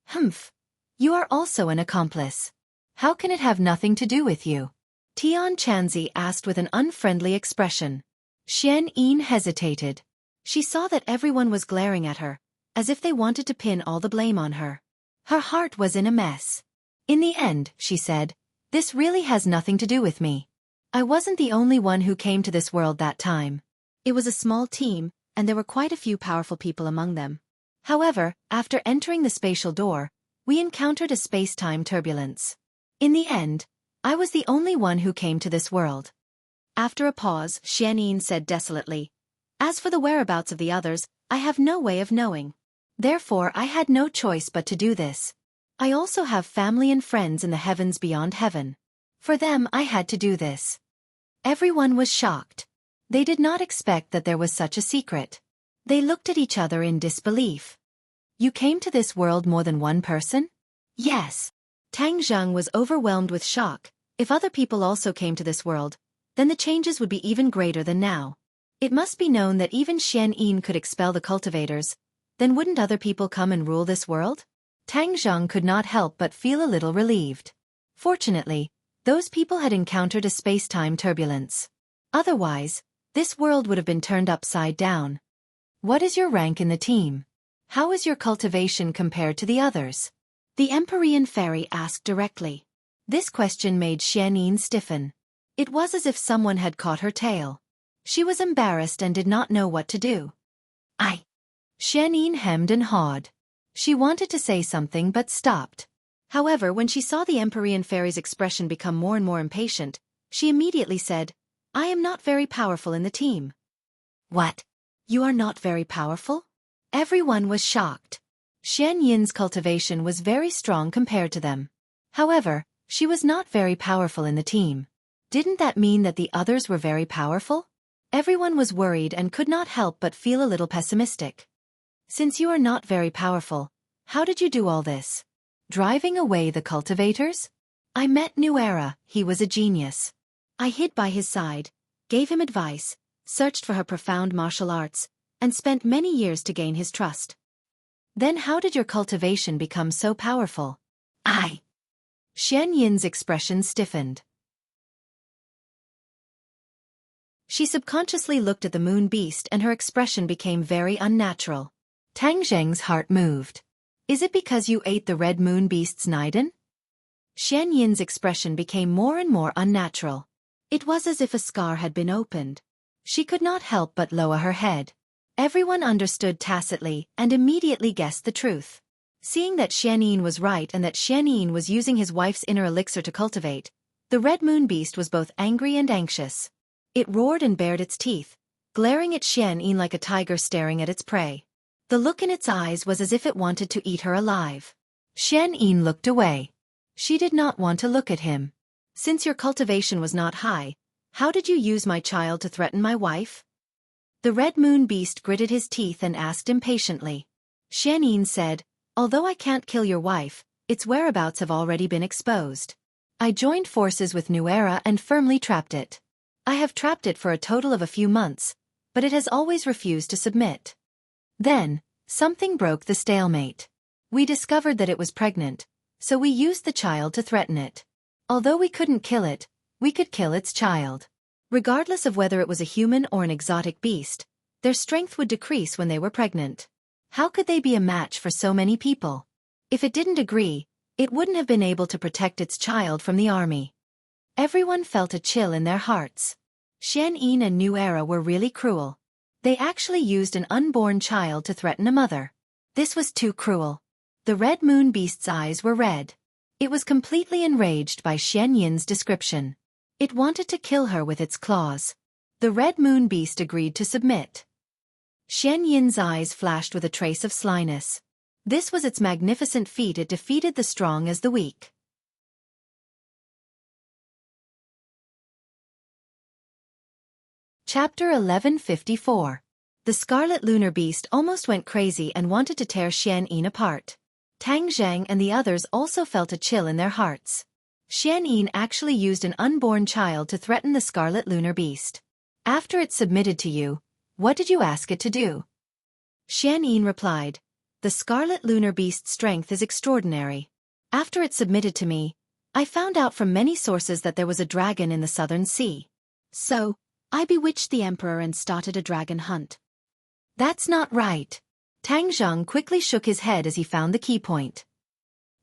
"Humph. You are also an accomplice. How can it have nothing to do with you?" Tian Chanzi asked with an unfriendly expression. Xianyin hesitated. She saw that everyone was glaring at her, as if they wanted to pin all the blame on her. Her heart was in a mess. "In the end," she said, "this really has nothing to do with me. I wasn't the only one who came to this world that time. It was a small team, and there were quite a few powerful people among them. However, after entering the spatial door, we encountered a space-time turbulence. In the end, I was the only one who came to this world." After a pause, Xianyin said desolately, "As for the whereabouts of the others, I have no way of knowing. Therefore I had no choice but to do this. I also have family and friends in the heavens beyond heaven. For them I had to do this." Everyone was shocked. They did not expect that there was such a secret. They looked at each other in disbelief. "You came to this world more than one person?" "Yes." Tang Zheng was overwhelmed with shock. If other people also came to this world, then the changes would be even greater than now. It must be known that even Xianyin could expel the cultivators. Then wouldn't other people come and rule this world? Tang Zheng could not help but feel a little relieved. Fortunately, those people had encountered a space-time turbulence. Otherwise, this world would have been turned upside down. "What is your rank in the team? How is your cultivation compared to the others?" The Empyrean fairy asked directly. This question made Xianyin stiffen. It was as if someone had caught her tail. She was embarrassed and did not know what to do. Xianyin hemmed and hawed. She wanted to say something but stopped. However, when she saw the Empyrean fairy's expression become more and more impatient, she immediately said, "I am not very powerful in the team." "What? You are not very powerful?" Everyone was shocked. Xianyin's cultivation was very strong compared to them. However, she was not very powerful in the team. Didn't that mean that the others were very powerful? Everyone was worried and could not help but feel a little pessimistic. "Since you are not very powerful, how did you do all this? Driving away the cultivators?" "I met Nuera, he was a genius. I hid by his side, gave him advice, searched for her profound martial arts, and spent many years to gain his trust." "Then how did your cultivation become so powerful?" Xianyin's expression stiffened. She subconsciously looked at the moon beast and her expression became very unnatural. Tang Zheng's heart moved. "Is it because you ate the red moon beast's Niden?" Xianyin's expression became more and more unnatural. It was as if a scar had been opened. She could not help but lower her head. Everyone understood tacitly and immediately guessed the truth. Seeing that Xianyin was right and that Xianyin was using his wife's inner elixir to cultivate, the red moon beast was both angry and anxious. It roared and bared its teeth, glaring at Xianyin like a tiger staring at its prey. The look in its eyes was as if it wanted to eat her alive. Xianyin looked away. She did not want to look at him. "Since your cultivation was not high, how did you use my child to threaten my wife?" The red moon beast gritted his teeth and asked impatiently. Xianyin said, "Although I can't kill your wife, its whereabouts have already been exposed. I joined forces with Nuera and firmly trapped it. I have trapped it for a total of a few months, but it has always refused to submit. Then, something broke the stalemate. We discovered that it was pregnant, so we used the child to threaten it. Although we couldn't kill it, we could kill its child. Regardless of whether it was a human or an exotic beast, their strength would decrease when they were pregnant. How could they be a match for so many people? If it didn't agree, it wouldn't have been able to protect its child from the army. Everyone felt a chill in their hearts. Xianyin and New Era were really cruel. They actually used an unborn child to threaten a mother. This was too cruel. The Red Moon Beast's eyes were red. It was completely enraged by Xianyin's description. It wanted to kill her with its claws. The Red Moon Beast agreed to submit. Xianyin's eyes flashed with a trace of slyness. This was its magnificent feat. It defeated the strong as the weak. Chapter 1154. The Scarlet Lunar Beast almost went crazy and wanted to tear Xianyin apart. Tang Zhang and the others also felt a chill in their hearts. Xianyin actually used an unborn child to threaten the Scarlet Lunar Beast. After it submitted to you, what did you ask it to do? Xianyin replied, the Scarlet Lunar Beast's strength is extraordinary. After it submitted to me, I found out from many sources that there was a dragon in the southern sea. So, I bewitched the emperor and started a dragon hunt. That's not right. Tang Zhang quickly shook his head as he found the key point.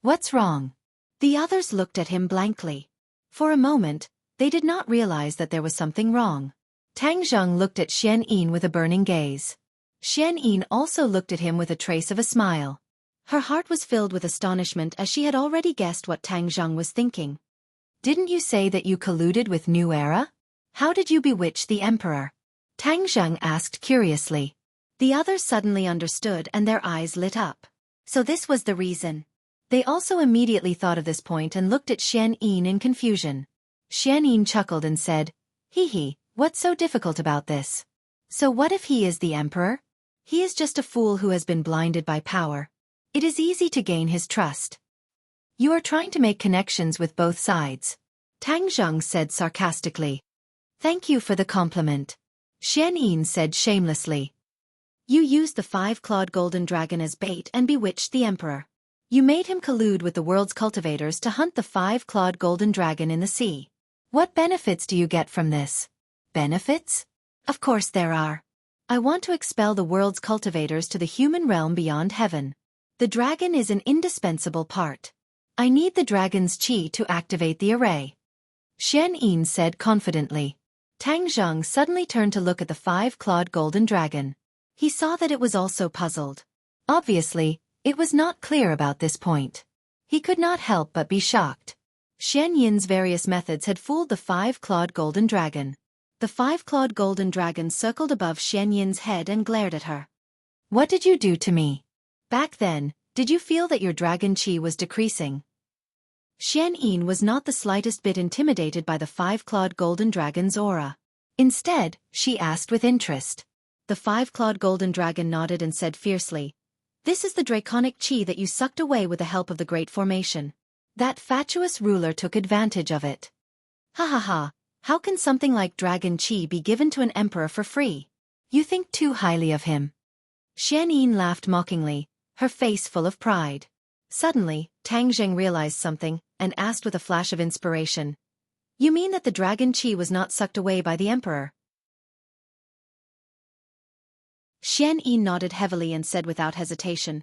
What's wrong? The others looked at him blankly. For a moment, they did not realize that there was something wrong. Tang Zhang looked at Xianyin with a burning gaze. Xianyin also looked at him with a trace of a smile. Her heart was filled with astonishment as she had already guessed what Tang Zhang was thinking. Didn't you say that you colluded with New Era? How did you bewitch the emperor? Tang Zhang asked curiously. The others suddenly understood and their eyes lit up. So this was the reason. They also immediately thought of this point and looked at Xianyin in confusion. Xianyin chuckled and said, hee, what's so difficult about this? So what if he is the emperor? He is just a fool who has been blinded by power. It is easy to gain his trust. You are trying to make connections with both sides. Tang Zhang said sarcastically. Thank you for the compliment. Xianyin said shamelessly. You used the 5-clawed golden dragon as bait and bewitched the emperor. You made him collude with the world's cultivators to hunt the 5-clawed golden dragon in the sea. What benefits do you get from this? Benefits? Of course there are. I want to expel the world's cultivators to the human realm beyond heaven. The dragon is an indispensable part. I need the dragon's qi to activate the array. Xianyin said confidently. Tang Zhang suddenly turned to look at the 5-clawed golden dragon. He saw that it was also puzzled. Obviously, it was not clear about this point. He could not help but be shocked. Xianyin's various methods had fooled the 5-clawed golden dragon. The 5-clawed golden dragon circled above Xianyin's head and glared at her. What did you do to me? Back then, did you feel that your dragon qi was decreasing? Xianyin was not the slightest bit intimidated by the 5-clawed golden dragon's aura. Instead, she asked with interest. The 5-clawed golden dragon nodded and said fiercely, this is the draconic qi that you sucked away with the help of the Great Formation. That fatuous ruler took advantage of it. Ha ha ha, how can something like dragon qi be given to an emperor for free? You think too highly of him. Xianyin laughed mockingly, her face full of pride. Suddenly, Tang Zhang realized something, and asked with a flash of inspiration. You mean that the dragon qi was not sucked away by the emperor? Xianyin nodded heavily and said without hesitation.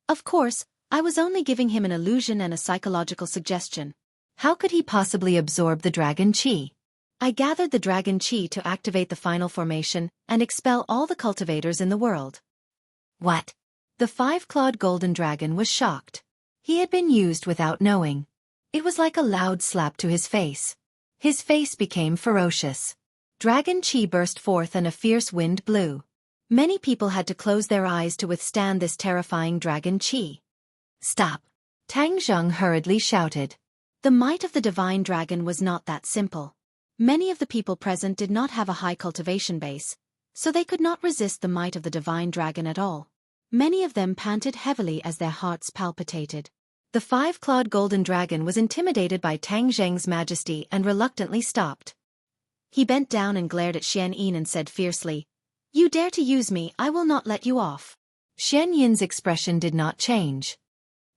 Of course, I was only giving him an illusion and a psychological suggestion. How could he possibly absorb the dragon qi? I gathered the dragon qi to activate the final formation and expel all the cultivators in the world. What? The 5-clawed golden dragon was shocked. He had been used without knowing. It was like a loud slap to his face. His face became ferocious. Dragon qi burst forth and a fierce wind blew. Many people had to close their eyes to withstand this terrifying dragon qi. Stop! Tang Zhang hurriedly shouted. The might of the divine dragon was not that simple. Many of the people present did not have a high cultivation base, so they could not resist the might of the divine dragon at all. Many of them panted heavily as their hearts palpitated. The 5-clawed golden dragon was intimidated by Tang Zhang's majesty and reluctantly stopped. He bent down and glared at Xianyin and said fiercely, You dare to use me, I will not let you off. Xianyin's expression did not change.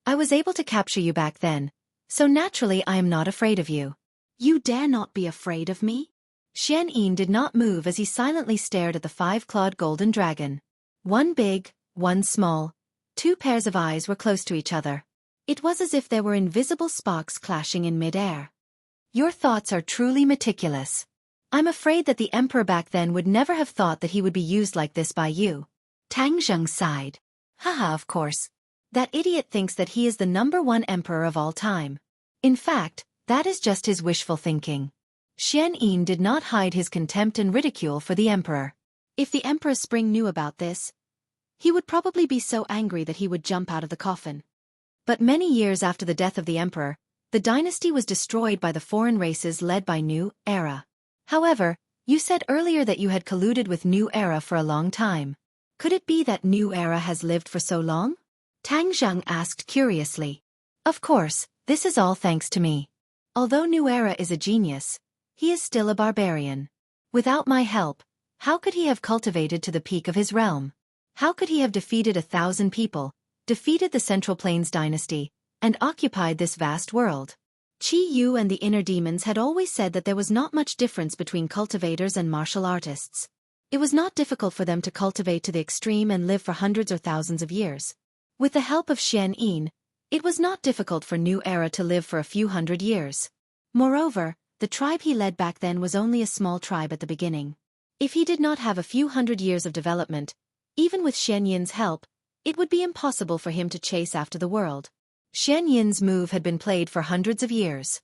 I was able to capture you back then, so naturally I am not afraid of you. You dare not be afraid of me? Xian Yin did not move as he silently stared at the five-clawed golden dragon. One big, one small. Two pairs of eyes were close to each other. It was as if there were invisible sparks clashing in mid-air. Your thoughts are truly meticulous. I'm afraid that the emperor back then would never have thought that he would be used like this by you. Tang Zheng sighed. Haha, of course. That idiot thinks that he is the #1 emperor of all time. In fact, that is just his wishful thinking. Xian Yin did not hide his contempt and ridicule for the emperor. If the Emperor Spring knew about this, he would probably be so angry that he would jump out of the coffin. But many years after the death of the emperor, the dynasty was destroyed by the foreign races led by New Era. However, you said earlier that you had colluded with New Era for a long time. Could it be that New Era has lived for so long? Tang Zheng asked curiously. Of course, this is all thanks to me. Although New Era is a genius, he is still a barbarian. Without my help, how could he have cultivated to the peak of his realm? How could he have defeated 1,000 people, defeated the Central Plains dynasty, and occupied this vast world? Qi Yu and the inner demons had always said that there was not much difference between cultivators and martial artists. It was not difficult for them to cultivate to the extreme and live for hundreds or thousands of years. With the help of Xian Yin, it was not difficult for New Era to live for a few hundred years. Moreover, the tribe he led back then was only a small tribe at the beginning. If he did not have a few hundred years of development, even with Xian Yin's help, it would be impossible for him to chase after the world. Xian Yin's move had been played for hundreds of years.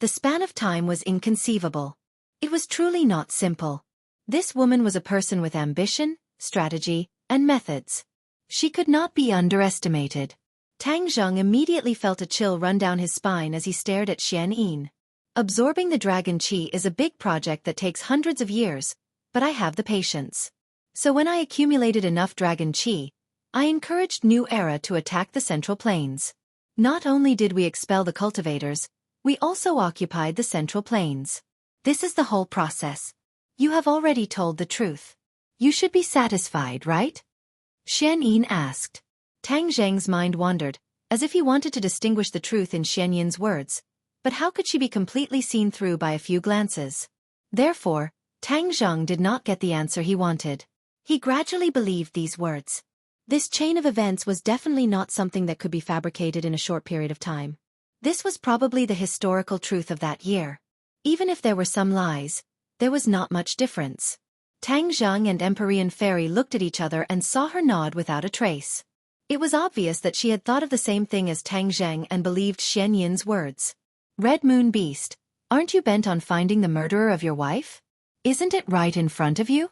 The span of time was inconceivable. It was truly not simple. This woman was a person with ambition, strategy, and methods. She could not be underestimated. Tang Zheng immediately felt a chill run down his spine as he stared at Xian Yin. Absorbing the dragon qi is a big project that takes hundreds of years, but I have the patience. So when I accumulated enough dragon qi, I encouraged New Era to attack the Central Plains. Not only did we expel the cultivators, we also occupied the Central Plains. This is the whole process. You have already told the truth. You should be satisfied, right? Xian Yin asked. Tang Zheng's mind wandered, as if he wanted to distinguish the truth in Xian Yin's words, but how could she be completely seen through by a few glances? Therefore, Tang Zheng did not get the answer he wanted. He gradually believed these words. This chain of events was definitely not something that could be fabricated in a short period of time. This was probably the historical truth of that year. Even if there were some lies, there was not much difference. Tang Zheng and Empyrean Fairy looked at each other and saw her nod without a trace. It was obvious that she had thought of the same thing as Tang Zheng and believed Xian Yin's words. Red Moon Beast, aren't you bent on finding the murderer of your wife? Isn't it right in front of you?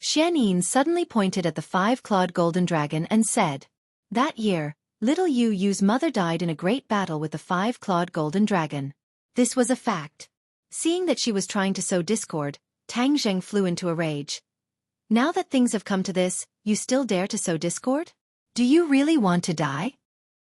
Xian Yin suddenly pointed at the five-clawed golden dragon and said, That year, little Yu Yu's mother died in a great battle with the five-clawed golden dragon. This was a fact. Seeing that she was trying to sow discord, Tang Zheng flew into a rage. Now that things have come to this, you still dare to sow discord? Do you really want to die?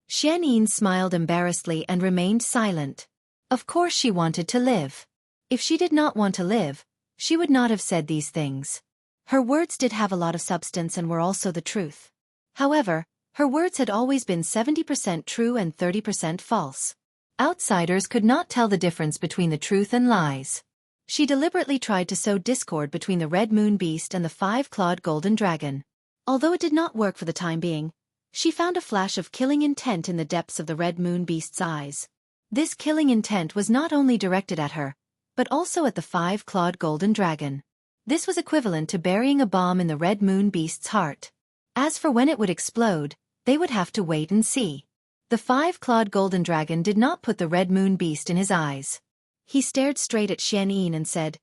Xian Yin smiled embarrassedly and remained silent. Of course she wanted to live. If she did not want to live, she would not have said these things. Her words did have a lot of substance and were also the truth. However, her words had always been 70% true and 30% false. Outsiders could not tell the difference between the truth and lies. She deliberately tried to sow discord between the Red Moon Beast and the five-clawed golden dragon. Although it did not work for the time being, she found a flash of killing intent in the depths of the Red Moon Beast's eyes. This killing intent was not only directed at her, but also at the five-clawed golden dragon. This was equivalent to burying a bomb in the Red Moon Beast's heart. As for when it would explode, they would have to wait and see. The five-clawed golden dragon did not put the Red Moon Beast in his eyes. He stared straight at Xian Yin and said,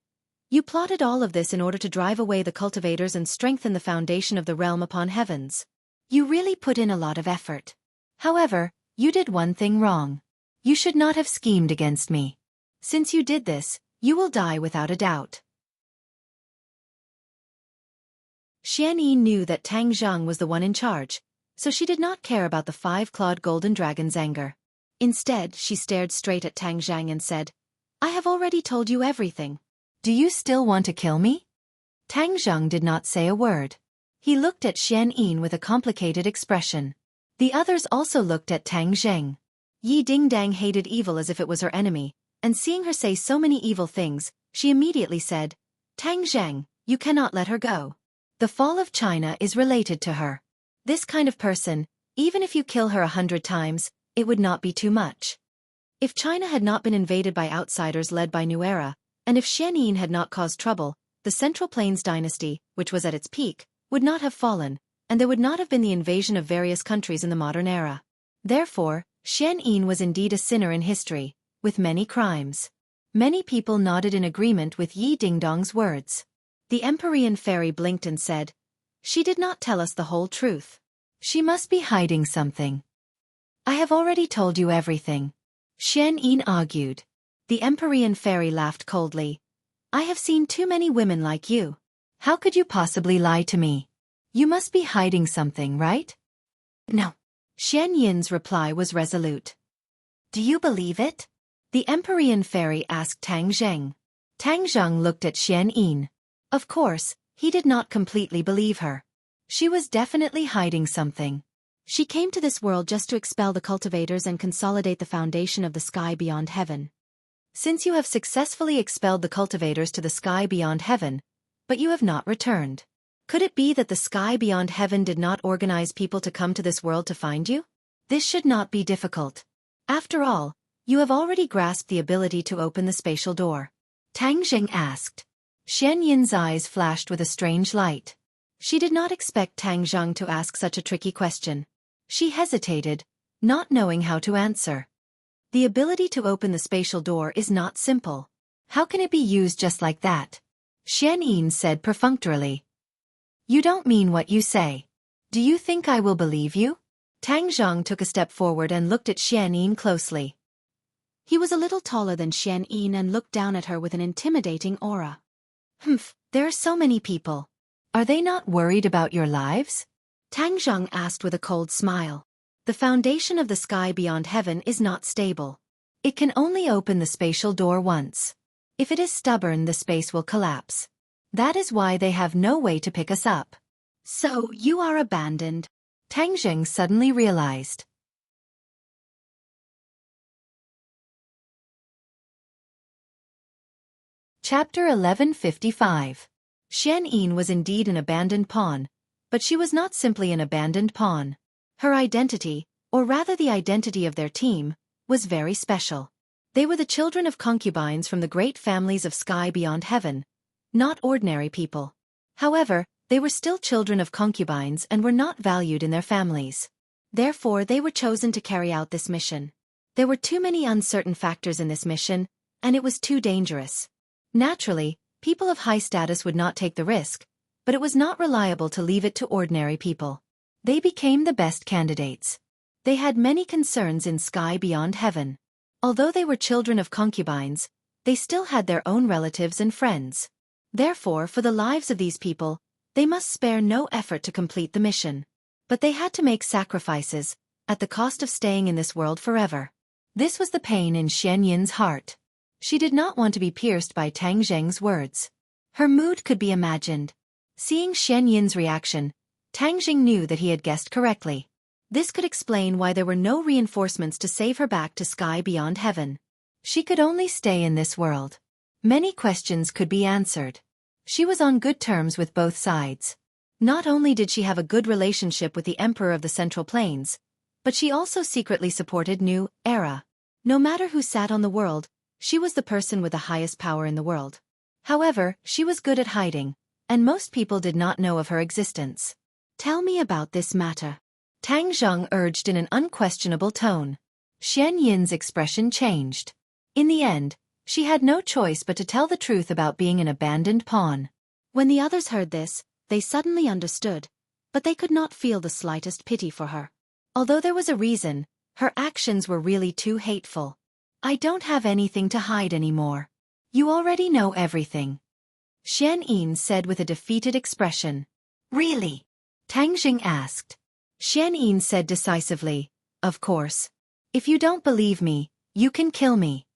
You plotted all of this in order to drive away the cultivators and strengthen the foundation of the realm upon heavens. You really put in a lot of effort. However, you did one thing wrong. You should not have schemed against me. Since you did this, you will die without a doubt. Xian Yin knew that Tang Zheng was the one in charge, so she did not care about the five-clawed golden dragon's anger. Instead, she stared straight at Tang Zheng and said, I have already told you everything. Do you still want to kill me? Tang Zheng did not say a word. He looked at Xian Yin with a complicated expression. The others also looked at Tang Zheng. Yi Dingdang hated evil as if it was her enemy, and seeing her say so many evil things, she immediately said, "Tang Zheng, you cannot let her go. The fall of China is related to her. This kind of person, even if you kill her 100 times, it would not be too much." If China had not been invaded by outsiders led by New Era, and if Xian Yin had not caused trouble, the Central Plains dynasty, which was at its peak, would not have fallen, and there would not have been the invasion of various countries in the modern era. Therefore, Xian Yin was indeed a sinner in history, with many crimes. Many people nodded in agreement with Yi Dingdong's words. The Empyrean fairy blinked and said, "She did not tell us the whole truth. She must be hiding something." "I have already told you everything," Xian Yin argued. The Empyrean fairy laughed coldly. "I have seen too many women like you. How could you possibly lie to me? You must be hiding something, right?" "No." Xian Yin's reply was resolute. "Do you believe it?" The Empyrean fairy asked Tang Zheng. Tang Zheng looked at Xian Yin. Of course, he did not completely believe her. She was definitely hiding something. She came to this world just to expel the cultivators and consolidate the foundation of the sky beyond heaven. Since you have successfully expelled the cultivators to the sky beyond heaven, but you have not returned. Could it be that the sky beyond heaven did not organize people to come to this world to find you? This should not be difficult. After all, you have already grasped the ability to open the spatial door. Tang Zheng asked. Xian Yin's eyes flashed with a strange light. She did not expect Tang Zheng to ask such a tricky question. She hesitated, not knowing how to answer. The ability to open the spatial door is not simple. How can it be used just like that? Xian Yin said perfunctorily. "You don't mean what you say. Do you think I will believe you?" Tang Zheng took a step forward and looked at Xian Yin closely. He was a little taller than Xian Yin and looked down at her with an intimidating aura. "Humph, there are so many people. Are they not worried about your lives?" Tang Zheng asked with a cold smile. The foundation of the sky beyond heaven is not stable. It can only open the spatial door once. If it is stubborn, the space will collapse. That is why they have no way to pick us up. "So, you are abandoned," Tang Zheng suddenly realized. Chapter 1155. Xian Yin was indeed an abandoned pawn, but she was not simply an abandoned pawn. Her identity, or rather the identity of their team, was very special. They were the children of concubines from the great families of sky beyond heaven, not ordinary people. However, they were still children of concubines and were not valued in their families. Therefore, they were chosen to carry out this mission. There were too many uncertain factors in this mission, and it was too dangerous. Naturally, people of high status would not take the risk, but it was not reliable to leave it to ordinary people. They became the best candidates. They had many concerns in sky beyond heaven. Although they were children of concubines, they still had their own relatives and friends. Therefore, for the lives of these people, they must spare no effort to complete the mission. But they had to make sacrifices, at the cost of staying in this world forever. This was the pain in Xian Yin's heart. She did not want to be pierced by Tang Zheng's words. Her mood could be imagined. Seeing Xian Yin's reaction, Tang Zheng knew that he had guessed correctly. This could explain why there were no reinforcements to save her back to sky beyond heaven. She could only stay in this world. Many questions could be answered. She was on good terms with both sides. Not only did she have a good relationship with the Emperor of the Central Plains, but she also secretly supported New Era. No matter who sat on the world, she was the person with the highest power in the world. However, she was good at hiding, and most people did not know of her existence. "Tell me about this matter," Tang Zheng urged in an unquestionable tone. Xian Yin's expression changed. In the end, she had no choice but to tell the truth about being an abandoned pawn. When the others heard this, they suddenly understood, but they could not feel the slightest pity for her. Although there was a reason, her actions were really too hateful. "I don't have anything to hide anymore. You already know everything," Xian Yin said with a defeated expression. "Really?" Tang Zheng asked. Xian Yin said decisively, "Of course. If you don't believe me, you can kill me."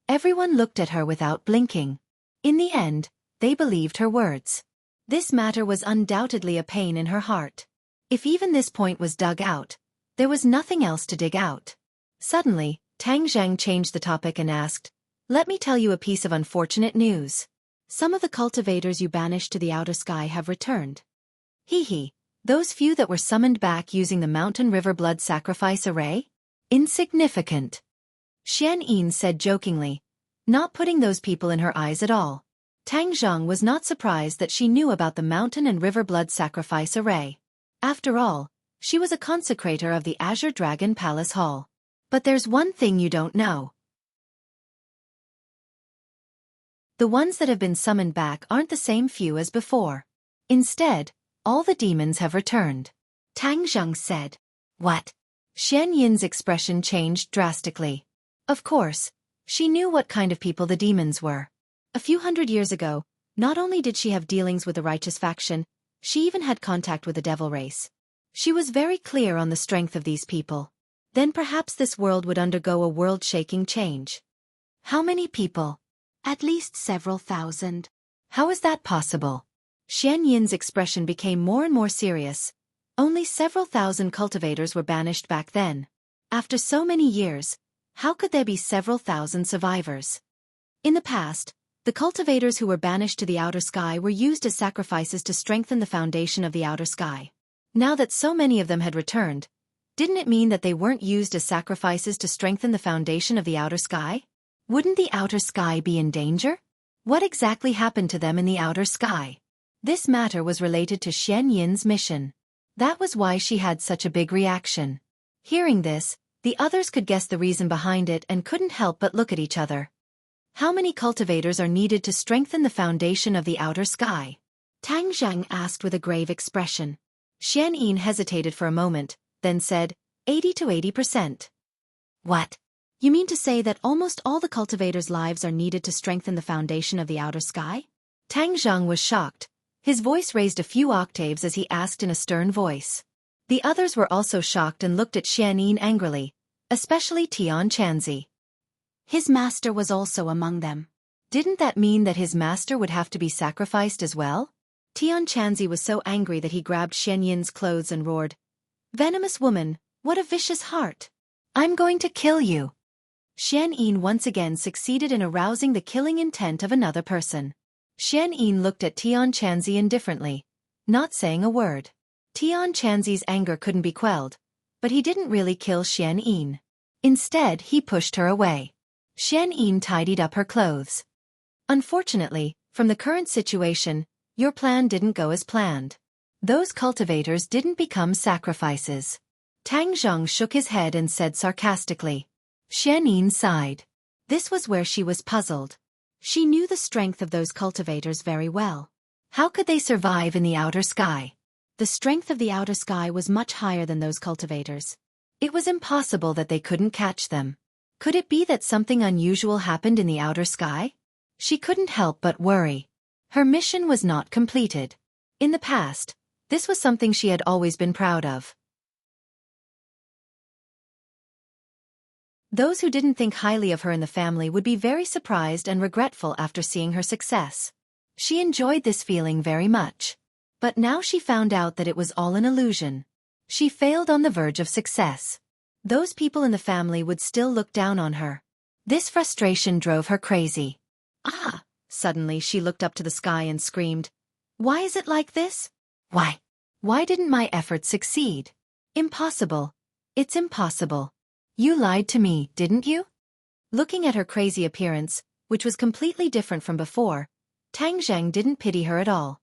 Everyone looked at her without blinking. In the end, they believed her words. This matter was undoubtedly a pain in her heart. If even this point was dug out, there was nothing else to dig out. Suddenly, Tang Zheng changed the topic and asked, Let me tell you a piece of unfortunate news. Some of the cultivators you banished to the outer sky have returned. Hee hee, those few that were summoned back using the mountain river blood sacrifice array? Insignificant. Xian Yin said jokingly, not putting those people in her eyes at all. Tang Zhang was not surprised that she knew about the mountain and river blood sacrifice array. After all, she was a consecrator of the Azure Dragon Palace Hall. But there's one thing you don't know. The ones that have been summoned back aren't the same few as before. Instead, all the demons have returned. Tang Zhang said. What? Xian Yin's expression changed drastically. Of course, she knew what kind of people the demons were. A few hundred years ago, not only did she have dealings with the righteous faction, she even had contact with the devil race. She was very clear on the strength of these people. Then perhaps this world would undergo a world-shaking change. How many people? At least several thousand. How is that possible? Xian Yin's expression became more and more serious. Only several thousand cultivators were banished back then. After so many years, how could there be several thousand survivors? In the past, the cultivators who were banished to the outer sky were used as sacrifices to strengthen the foundation of the outer sky. Now that so many of them had returned, didn't it mean that they weren't used as sacrifices to strengthen the foundation of the outer sky? Wouldn't the outer sky be in danger? What exactly happened to them in the outer sky? This matter was related to Xian Yin's mission. That was why she had such a big reaction. Hearing this, the others could guess the reason behind it and couldn't help but look at each other. How many cultivators are needed to strengthen the foundation of the outer sky? Tang Zhang asked with a grave expression. Xian Yin hesitated for a moment, then said, 80 to 80%. What? You mean to say that almost all the cultivators' lives are needed to strengthen the foundation of the outer sky? Tang Zhang was shocked. His voice raised a few octaves as he asked in a stern voice. The others were also shocked and looked at Xian Yin angrily, especially Tian Chanzi. His master was also among them. Didn't that mean that his master would have to be sacrificed as well? Tian Chanzi was so angry that he grabbed Xian Yin's clothes and roared, "Venomous woman, what a vicious heart! I'm going to kill you!" Xian Yin once again succeeded in arousing the killing intent of another person. Xian Yin looked at Tian Chanzi indifferently, not saying a word. Tian Chanzi's anger couldn't be quelled, but he didn't really kill Xian Yin. Instead, he pushed her away. Xian Yin tidied up her clothes. Unfortunately, from the current situation, your plan didn't go as planned. Those cultivators didn't become sacrifices. Tang Zhang shook his head and said sarcastically. Xian Yin sighed. This was where she was puzzled. She knew the strength of those cultivators very well. How could they survive in the outer sky? The strength of the outer sky was much higher than those cultivators. It was impossible that they couldn't catch them. Could it be that something unusual happened in the outer sky? She couldn't help but worry. Her mission was not completed. In the past, this was something she had always been proud of. Those who didn't think highly of her in the family would be very surprised and regretful after seeing her success. She enjoyed this feeling very much. But now she found out that it was all an illusion. She failed on the verge of success. Those people in the family would still look down on her. This frustration drove her crazy. Ah! Suddenly she looked up to the sky and screamed, "Why is it like this? Why? Why didn't my efforts succeed? Impossible. It's impossible. You lied to me, didn't you?" Looking at her crazy appearance, which was completely different from before, Tang Zhang didn't pity her at all.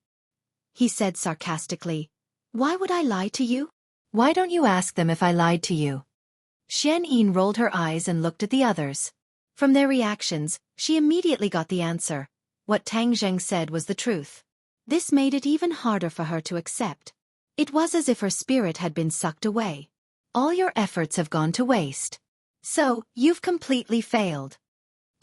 He said sarcastically, "Why would I lie to you? Why don't you ask them if I lied to you?" Xian Yin rolled her eyes and looked at the others. From their reactions, she immediately got the answer. What Tang Zhang said was the truth. This made it even harder for her to accept. It was as if her spirit had been sucked away. All your efforts have gone to waste. So, you've completely failed.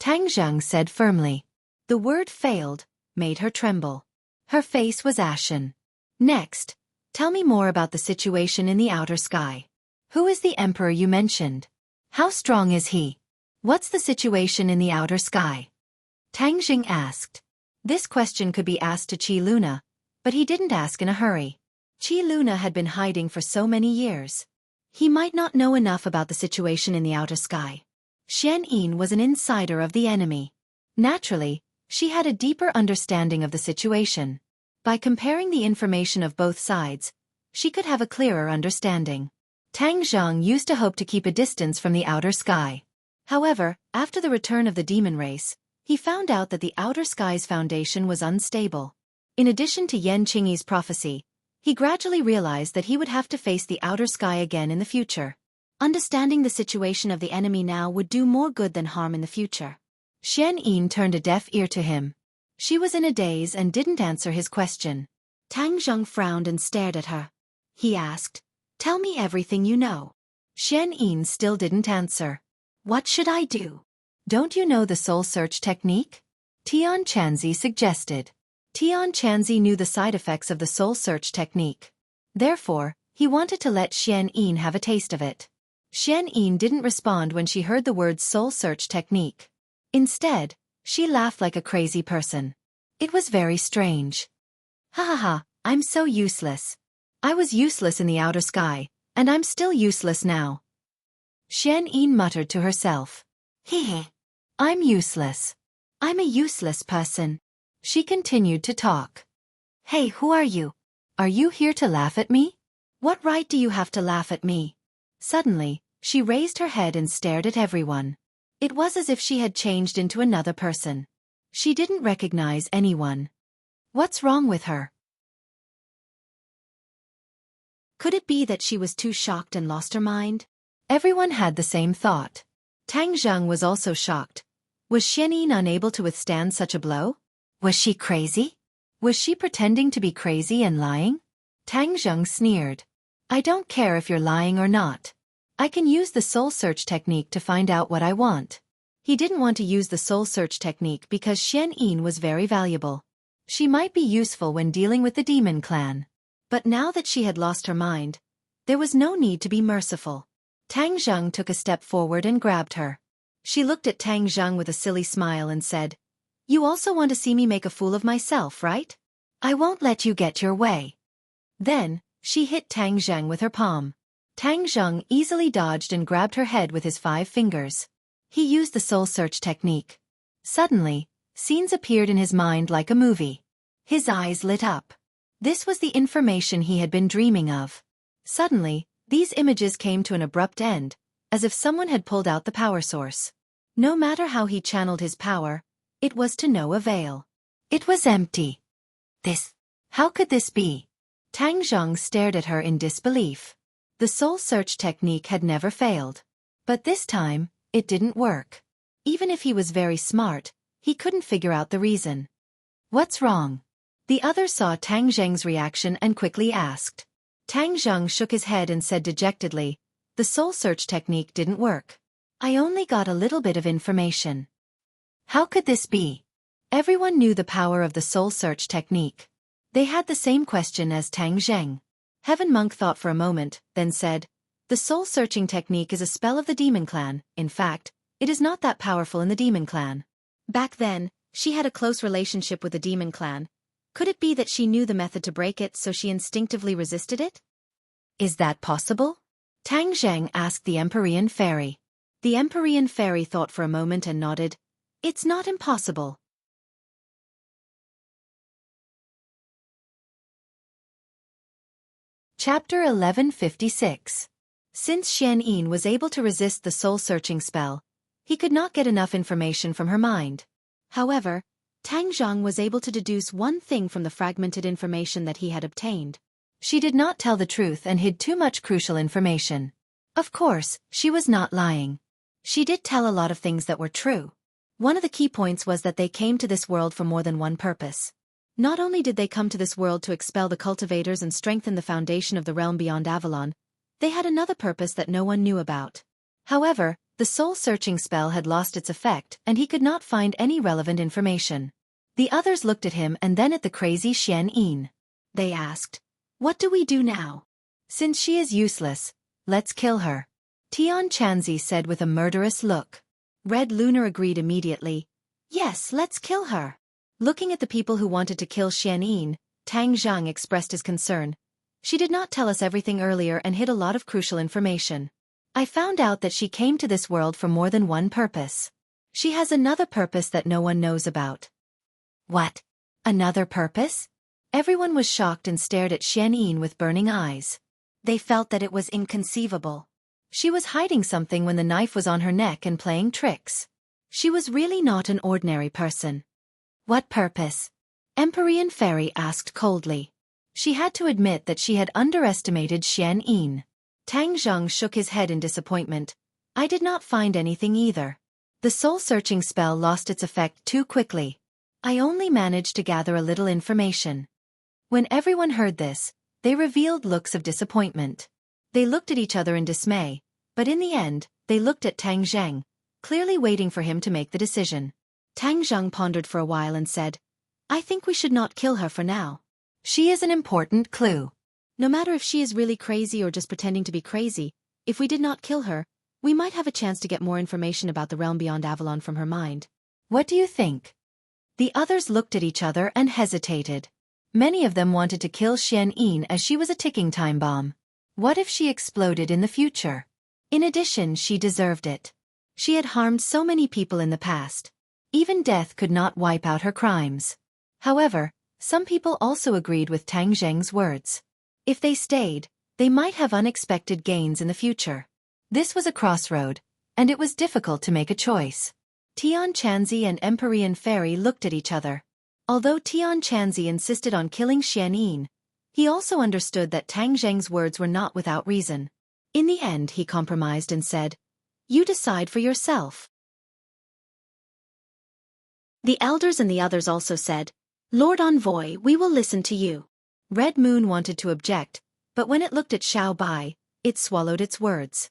Tang Zhang said firmly. The word failed made her tremble. Her face was ashen. Next, tell me more about the situation in the outer sky. Who is the emperor you mentioned? How strong is he? What's the situation in the outer sky? Tang Jing asked. This question could be asked to Qi Luna, but he didn't ask in a hurry. Qi Luna had been hiding for so many years. He might not know enough about the situation in the outer sky. Xian Yin was an insider of the enemy. Naturally, she had a deeper understanding of the situation. By comparing the information of both sides, she could have a clearer understanding. Tang Zhang used to hope to keep a distance from the outer sky. However, after the return of the demon race, he found out that the outer sky's foundation was unstable. In addition to Yan Qingyi's prophecy, he gradually realized that he would have to face the outer sky again in the future. Understanding the situation of the enemy now would do more good than harm in the future. Xian Yin turned a deaf ear to him. She was in a daze and didn't answer his question. Tang Zheng frowned and stared at her. He asked, "Tell me everything you know." Xian Yin still didn't answer. "What should I do?" "Don't you know the soul search technique?" Tian Chanzi suggested. Tian Chanzi knew the side effects of the soul search technique. Therefore, he wanted to let Xian Yin have a taste of it. Xian Yin didn't respond when she heard the words soul search technique. Instead, she laughed like a crazy person. It was very strange. "Ha ha ha, I'm so useless. I was useless in the outer sky, and I'm still useless now." Xian Yin muttered to herself. "Heh. I'm useless. I'm a useless person." She continued to talk. "Hey, who are you? Are you here to laugh at me? What right do you have to laugh at me?" Suddenly, she raised her head and stared at everyone. It was as if she had changed into another person. She didn't recognize anyone. What's wrong with her? Could it be that she was too shocked and lost her mind? Everyone had the same thought. Tang Zheng was also shocked. Was Xian Yin unable to withstand such a blow? Was she crazy? Was she pretending to be crazy and lying? Tang Zheng sneered. "I don't care if you're lying or not. I can use the soul search technique to find out what I want." He didn't want to use the soul search technique because Xian Yin was very valuable. She might be useful when dealing with the demon clan. But now that she had lost her mind, there was no need to be merciful. Tang Zheng took a step forward and grabbed her. She looked at Tang Zheng with a silly smile and said, "You also want to see me make a fool of myself, right? I won't let you get your way." Then, she hit Tang Zheng with her palm. Tang Zheng easily dodged and grabbed her head with his 5 fingers. He used the soul search technique. Suddenly, scenes appeared in his mind like a movie. His eyes lit up. This was the information he had been dreaming of. Suddenly, these images came to an abrupt end, as if someone had pulled out the power source. No matter how he channeled his power, it was to no avail. It was empty. How could this be? Tang Zheng stared at her in disbelief. The soul search technique had never failed. But this time, it didn't work. Even if he was very smart, he couldn't figure out the reason. "What's wrong?" The others saw Tang Zheng's reaction and quickly asked. Tang Zheng shook his head and said dejectedly, "The soul search technique didn't work. I only got a little bit of information." How could this be? Everyone knew the power of the soul search technique. They had the same question as Tang Zheng. Heaven Monk thought for a moment, then said, "The soul-searching technique is a spell of the demon clan. In fact, it is not that powerful in the demon clan." Back then, she had a close relationship with the demon clan. Could it be that she knew the method to break it so she instinctively resisted it? "Is that possible?" Tang Zheng asked the Empyrean Fairy. The Empyrean Fairy thought for a moment and nodded. "It's not impossible." Chapter 1156. Since Xian Yin was able to resist the soul-searching spell, he could not get enough information from her mind. However, Tang Zheng was able to deduce one thing from the fragmented information that he had obtained. She did not tell the truth and hid too much crucial information. Of course, she was not lying. She did tell a lot of things that were true. One of the key points was that they came to this world for more than one purpose. Not only did they come to this world to expel the cultivators and strengthen the foundation of the realm beyond Avalon, they had another purpose that no one knew about. However, the soul-searching spell had lost its effect and he could not find any relevant information. The others looked at him and then at the crazy Xian Yin. They asked, "What do we do now? Since she is useless, let's kill her." Tian Chanzi said with a murderous look. Red Lunar agreed immediately. "Yes, let's kill her." Looking at the people who wanted to kill Xian Yin, Tang Zheng expressed his concern. "She did not tell us everything earlier and hid a lot of crucial information. I found out that she came to this world for more than one purpose." She has another purpose that no one knows about. What? Another purpose? Everyone was shocked and stared at Xianyin with burning eyes. They felt that it was inconceivable. She was hiding something when the knife was on her neck and playing tricks. She was really not an ordinary person. What purpose? Empyrean Fairy asked coldly. She had to admit that she had underestimated Xianyin. Tang Zheng shook his head in disappointment. I did not find anything either. The soul-searching spell lost its effect too quickly. I only managed to gather a little information. When everyone heard this, they revealed looks of disappointment. They looked at each other in dismay, but in the end, they looked at Tang Zheng, clearly waiting for him to make the decision. Tang Zheng pondered for a while and said, I think we should not kill her for now. She is an important clue. No matter if she is really crazy or just pretending to be crazy, if we did not kill her, we might have a chance to get more information about the realm beyond Avalon from her mind. What do you think? The others looked at each other and hesitated. Many of them wanted to kill Xianyin as she was a ticking time bomb. What if she exploded in the future? In addition, she deserved it. She had harmed so many people in the past. Even death could not wipe out her crimes. However, some people also agreed with Tang Zheng's words. If they stayed, they might have unexpected gains in the future. This was a crossroad, and it was difficult to make a choice. Tian Chanzi and Empyrean Fairy looked at each other. Although Tian Chanzi insisted on killing Xianyin, he also understood that Tang Zheng's words were not without reason. In the end, he compromised and said, You decide for yourself. The elders and the others also said, Lord Envoy, we will listen to you. Red Moon wanted to object, but when it looked at Xiao Bai, it swallowed its words.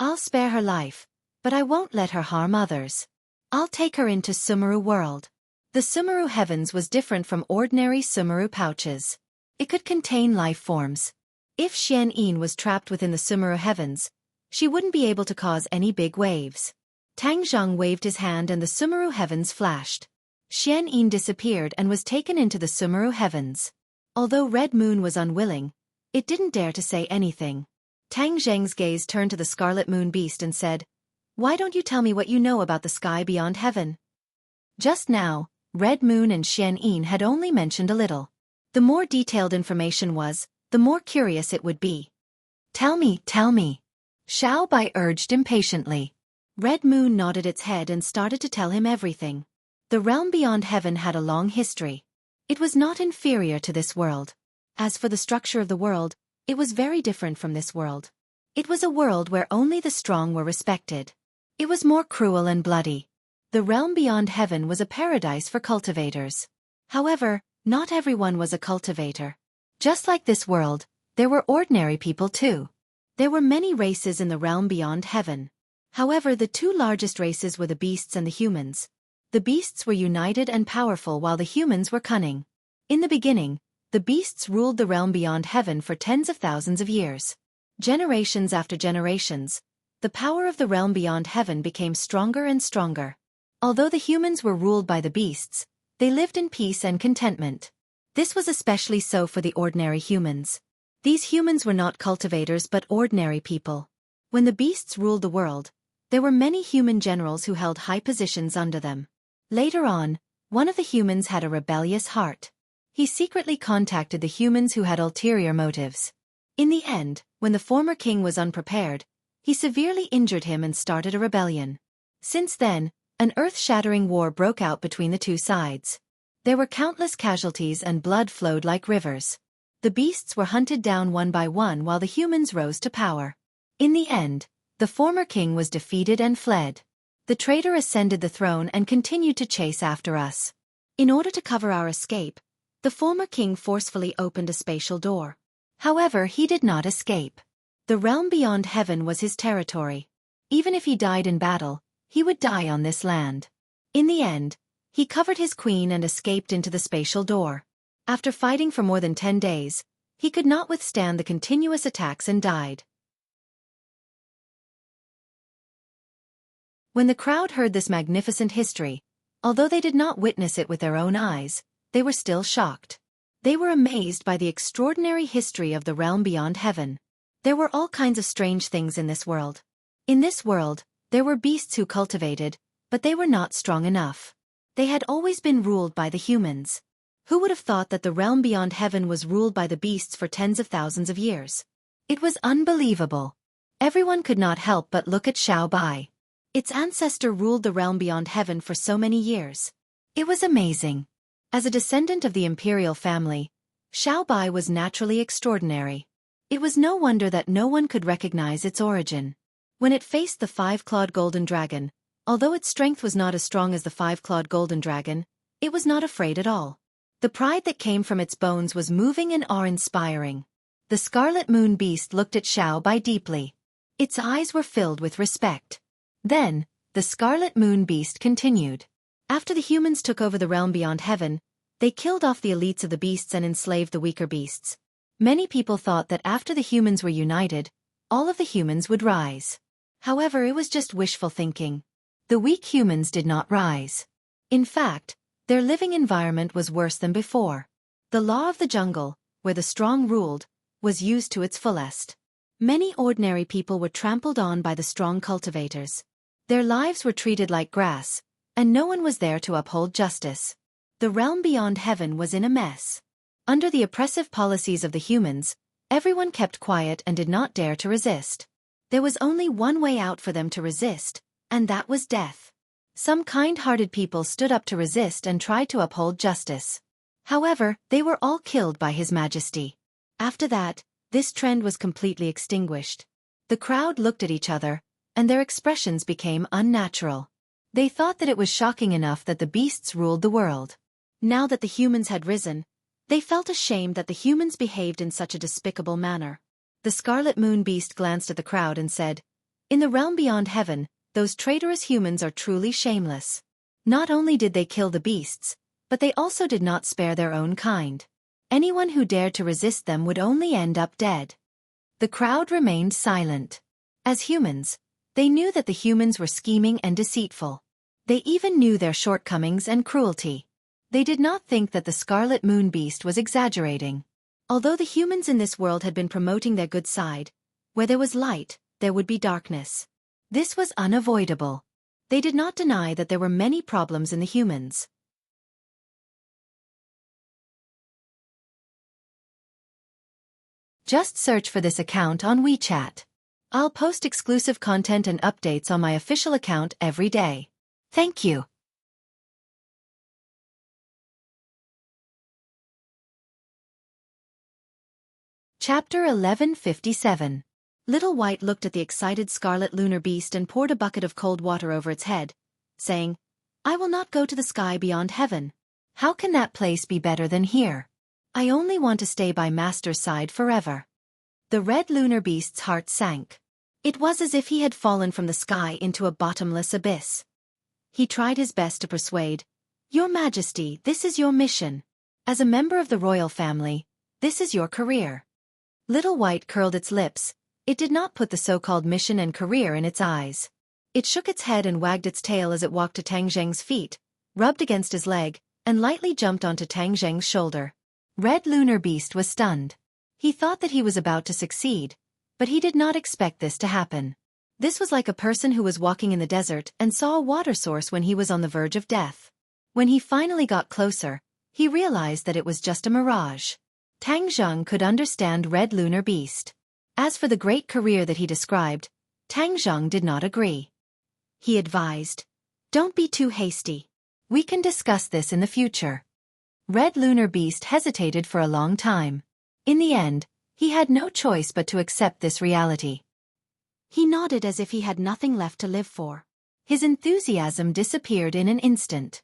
I'll spare her life, but I won't let her harm others. I'll take her into Sumeru world. The Sumeru heavens was different from ordinary Sumeru pouches. It could contain life forms. If Xianyin was trapped within the Sumeru heavens, she wouldn't be able to cause any big waves. Tang Zheng waved his hand and the Sumeru heavens flashed. Xianyin disappeared and was taken into the Sumeru heavens. Although Red Moon was unwilling, it didn't dare to say anything. Tang Zheng's gaze turned to the Scarlet Moon Beast and said, Why don't you tell me what you know about the sky beyond heaven? Just now, Red Moon and Xianyin had only mentioned a little. The more detailed information was, the more curious it would be. Tell me, Xiao Bai urged impatiently. Red Moon nodded its head and started to tell him everything. The realm beyond heaven had a long history. It was not inferior to this world. As for the structure of the world, it was very different from this world. It was a world where only the strong were respected. It was more cruel and bloody. The realm beyond heaven was a paradise for cultivators. However, not everyone was a cultivator. Just like this world, there were ordinary people too. There were many races in the realm beyond heaven. However, the two largest races were the beasts and the humans. The beasts were united and powerful while the humans were cunning. In the beginning, the beasts ruled the realm beyond heaven for tens of thousands of years. Generations after generations, the power of the realm beyond heaven became stronger and stronger. Although the humans were ruled by the beasts, they lived in peace and contentment. This was especially so for the ordinary humans. These humans were not cultivators but ordinary people. When the beasts ruled the world, there were many human generals who held high positions under them. Later on, one of the humans had a rebellious heart. He secretly contacted the humans who had ulterior motives. In the end, when the former king was unprepared, he severely injured him and started a rebellion. Since then, an earth-shattering war broke out between the two sides. There were countless casualties and blood flowed like rivers. The beasts were hunted down one by one while the humans rose to power. In the end, the former king was defeated and fled. The traitor ascended the throne and continued to chase after us. In order to cover our escape, the former king forcefully opened a spatial door. However, he did not escape. The realm beyond heaven was his territory. Even if he died in battle, he would die on this land. In the end, he covered his queen and escaped into the spatial door. After fighting for more than 10 days, he could not withstand the continuous attacks and died. When the crowd heard this magnificent history, although they did not witness it with their own eyes, they were still shocked. They were amazed by the extraordinary history of the realm beyond heaven. There were all kinds of strange things in this world. In this world, there were beasts who cultivated, But they were not strong enough. They had always been ruled by the humans. Who would have thought that the realm beyond heaven was ruled by the beasts for tens of thousands of years? It was unbelievable. Everyone could not help but look at Xiao Bai. Its ancestor ruled the realm beyond heaven for so many years. It was amazing. As a descendant of the imperial family, Xiao Bai was naturally extraordinary. It was no wonder that no one could recognize its origin. When it faced the five-clawed golden dragon, although its strength was not as strong as the five-clawed golden dragon, it was not afraid at all. The pride that came from its bones was moving and awe-inspiring. The Scarlet Moon Beast looked at Xiao Bai deeply. Its eyes were filled with respect. Then, the Scarlet Moon Beast continued. After the humans took over the realm beyond heaven, they killed off the elites of the beasts and enslaved the weaker beasts. Many people thought that after the humans were united, all of the humans would rise. However, it was just wishful thinking. The weak humans did not rise. In fact, their living environment was worse than before. The law of the jungle, where the strong ruled, was used to its fullest. Many ordinary people were trampled on by the strong cultivators. Their lives were treated like grass, and no one was there to uphold justice. The realm beyond heaven was in a mess. Under the oppressive policies of the humans, everyone kept quiet and did not dare to resist. There was only one way out for them to resist, and that was death. Some kind-hearted people stood up to resist and tried to uphold justice. However, they were all killed by His Majesty. After that, this trend was completely extinguished. The crowd looked at each other, and their expressions became unnatural. They thought that it was shocking enough that the beasts ruled the world. Now that the humans had risen, they felt ashamed that the humans behaved in such a despicable manner. The Scarlet Moon Beast glanced at the crowd and said, "In the realm beyond heaven, those traitorous humans are truly shameless. Not only did they kill the beasts, but they also did not spare their own kind. Anyone who dared to resist them would only end up dead." The crowd remained silent. As humans, they knew that the humans were scheming and deceitful. They even knew their shortcomings and cruelty. They did not think that the Scarlet Moon Beast was exaggerating. Although the humans in this world had been promoting their good side, where there was light, there would be darkness. This was unavoidable. They did not deny that there were many problems in the humans. Just search for this account on WeChat. I'll post exclusive content and updates on my official account every day. Thank you. Chapter 1157. Little White looked at the excited Scarlet Lunar Beast and poured a bucket of cold water over its head, saying, "I will not go to the sky beyond heaven. How can that place be better than here? I only want to stay by Master's side forever." The Red Lunar Beast's heart sank. It was as if he had fallen from the sky into a bottomless abyss. He tried his best to persuade, "Your Majesty, this is your mission. As a member of the royal family, this is your career." Little White curled its lips. It did not put the so-called mission and career in its eyes. It shook its head and wagged its tail as it walked to Tang Zheng's feet, rubbed against his leg, and lightly jumped onto Tang Zheng's shoulder. Red Lunar Beast was stunned. He thought that he was about to succeed, but he did not expect this to happen. This was like a person who was walking in the desert and saw a water source when he was on the verge of death. When he finally got closer, he realized that it was just a mirage. Tang Zheng could understand Red Lunar Beast. As for the great career that he described, Tang Zheng did not agree. He advised, "Don't be too hasty. We can discuss this in the future." Red Lunar Beast hesitated for a long time. In the end, he had no choice but to accept this reality. He nodded as if he had nothing left to live for. His enthusiasm disappeared in an instant.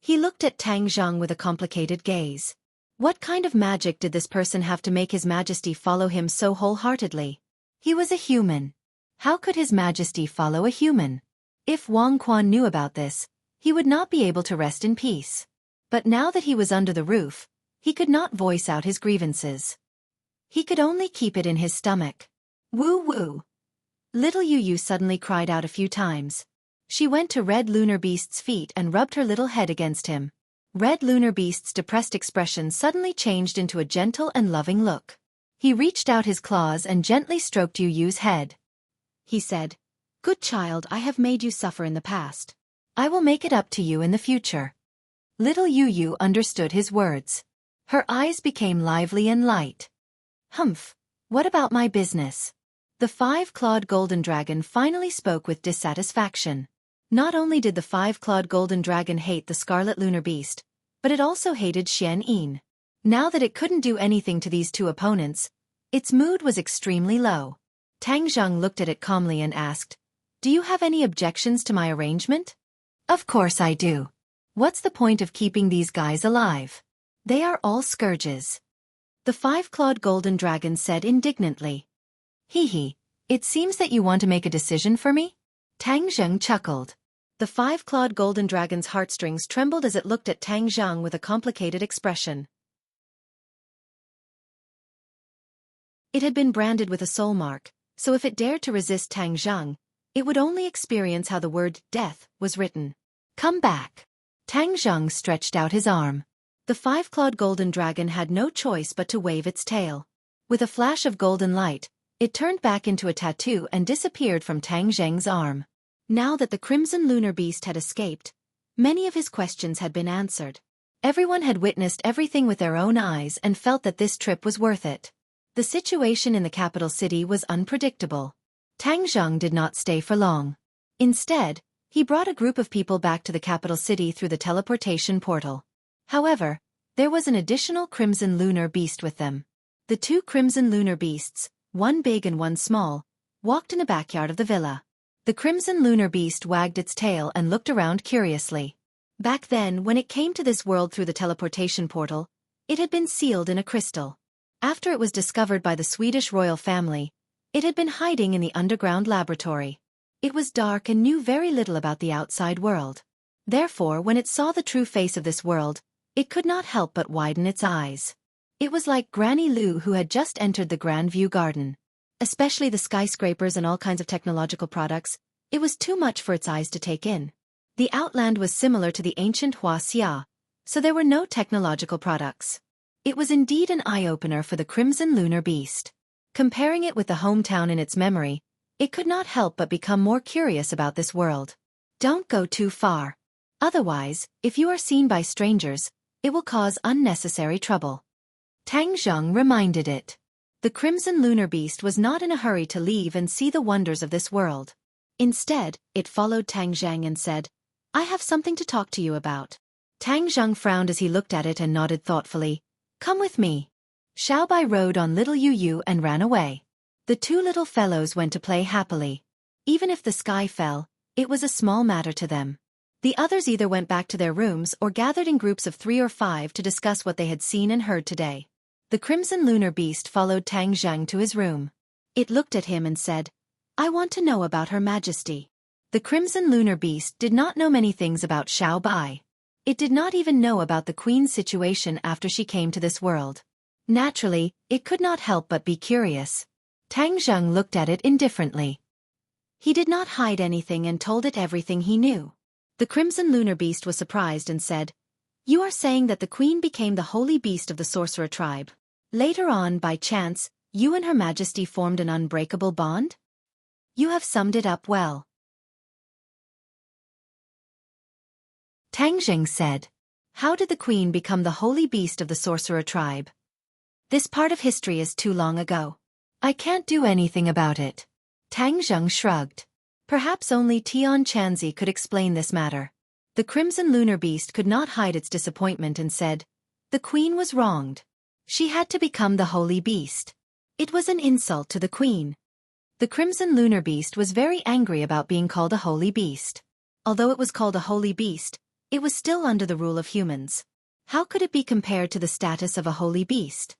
He looked at Tang Zheng with a complicated gaze. What kind of magic did this person have to make His Majesty follow him so wholeheartedly? He was a human. How could His Majesty follow a human? If Wang Quan knew about this, he would not be able to rest in peace. But now that he was under the roof, he could not voice out his grievances. He could only keep it in his stomach. Woo woo! Little Yu suddenly cried out a few times. She went to Red Lunar Beast's feet and rubbed her little head against him. Red Lunar Beast's depressed expression suddenly changed into a gentle and loving look. He reached out his claws and gently stroked Yu's head. He said, "Good child, I have made you suffer in the past. I will make it up to you in the future. Little Yu understood his words. Her eyes became lively and light. Humph, what about my business? The five-clawed golden dragon finally spoke with dissatisfaction. Not only did the five-clawed golden dragon hate the scarlet lunar beast, but it also hated Xian Yin. Now that it couldn't do anything to these two opponents, its mood was extremely low. Tang Zheng looked at it calmly and asked, "Do you have any objections to my arrangement?" "Of course I do. What's the point of keeping these guys alive? They are all scourges." The five-clawed golden dragon said indignantly. "Hee hee, it seems that you want to make a decision for me?" Tang Zheng chuckled. The five-clawed golden dragon's heartstrings trembled as it looked at Tang Zheng with a complicated expression. It had been branded with a soul mark, so if it dared to resist Tang Zheng, it would only experience how the word death was written. "Come back." Tang Zheng stretched out his arm. The five-clawed golden dragon had no choice but to wave its tail. With a flash of golden light, it turned back into a tattoo and disappeared from Tang Zheng's arm. Now that the crimson lunar beast had escaped, many of his questions had been answered. Everyone had witnessed everything with their own eyes and felt that this trip was worth it. The situation in the capital city was unpredictable. Tang Zheng did not stay for long. Instead, he brought a group of people back to the capital city through the teleportation portal. However, there was an additional crimson lunar beast with them. The two crimson lunar beasts, one big and one small, walked in the backyard of the villa. The crimson lunar beast wagged its tail and looked around curiously. Back then, when it came to this world through the teleportation portal, it had been sealed in a crystal. After it was discovered by the Swedish royal family, it had been hiding in the underground laboratory. It was dark and knew very little about the outside world. Therefore, when it saw the true face of this world, it could not help but widen its eyes. It was like Granny Lu who had just entered the Grand View Garden. Especially the skyscrapers and all kinds of technological products, it was too much for its eyes to take in. The Outland was similar to the ancient Hua Xia, so there were no technological products. It was indeed an eye-opener for the crimson lunar beast. Comparing it with the hometown in its memory, it could not help but become more curious about this world. Don't go too far. Otherwise, if you are seen by strangers, it will cause unnecessary trouble. Tang Zheng reminded it. The crimson lunar beast was not in a hurry to leave and see the wonders of this world. Instead, it followed Tang Zheng and said, "I have something to talk to you about." Tang Zheng frowned as he looked at it and nodded thoughtfully. "Come with me." Xiaobai rode on little Yu and ran away. The two little fellows went to play happily. Even if the sky fell, it was a small matter to them. The others either went back to their rooms or gathered in groups of 3 or 5 to discuss what they had seen and heard today. The crimson lunar beast followed Tang Zheng to his room. It looked at him and said, "I want to know about Her Majesty." The crimson lunar beast did not know many things about Xiaobai. It did not even know about the queen's situation after she came to this world. Naturally, it could not help but be curious. Tang Zheng looked at it indifferently. He did not hide anything and told it everything he knew. The crimson lunar beast was surprised and said, "You are saying that the queen became the holy beast of the sorcerer tribe. Later on, by chance, you and Her Majesty formed an unbreakable bond? You have summed it up well." Tang Zheng said, "How did the queen become the holy beast of the sorcerer tribe? This part of history is too long ago. I can't do anything about it." Tang Zheng shrugged. Perhaps only Tian Chanzi could explain this matter. The crimson lunar beast could not hide its disappointment and said, "The queen was wronged. She had to become the holy beast. It was an insult to the queen." The crimson lunar beast was very angry about being called a holy beast. Although it was called a holy beast, it was still under the rule of humans. How could it be compared to the status of a holy beast?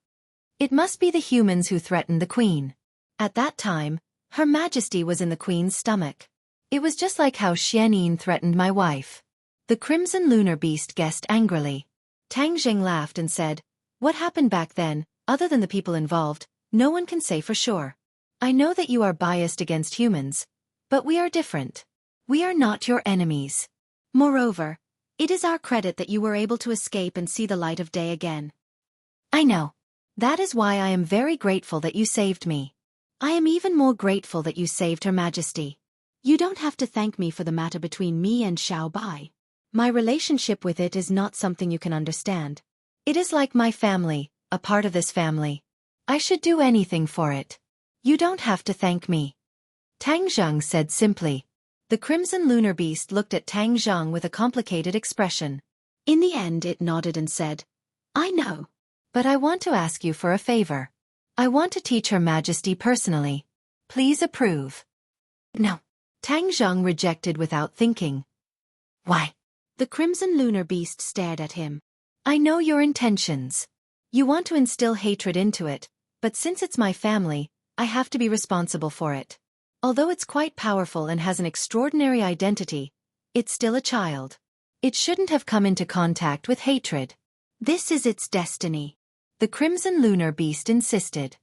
It must be the humans who threatened the queen. At that time, Her Majesty was in the queen's stomach. It was just like how Xianyin threatened my wife. The crimson lunar beast guessed angrily. Tang Zheng laughed and said, "What happened back then, other than the people involved, no one can say for sure. I know that you are biased against humans, but we are different. We are not your enemies. Moreover, it is our credit that you were able to escape and see the light of day again. I know. That is why I am very grateful that you saved me. I am even more grateful that you saved Her Majesty. You don't have to thank me for the matter between me and Xiao Bai. My relationship with it is not something you can understand. It is like my family, a part of this family. I should do anything for it. You don't have to thank me. Tang Zheng said simply. The crimson lunar beast looked at Tang Zheng with a complicated expression. In the end it nodded and said, I know. But I want to ask you for a favor. I want to teach Her Majesty personally. Please approve. No. Tang Zheng rejected without thinking. Why? The crimson lunar beast stared at him. I know your intentions. You want to instill hatred into it, but since it's my family, I have to be responsible for it. Although it's quite powerful and has an extraordinary identity, it's still a child. It shouldn't have come into contact with hatred. This is its destiny. The crimson lunar beast insisted.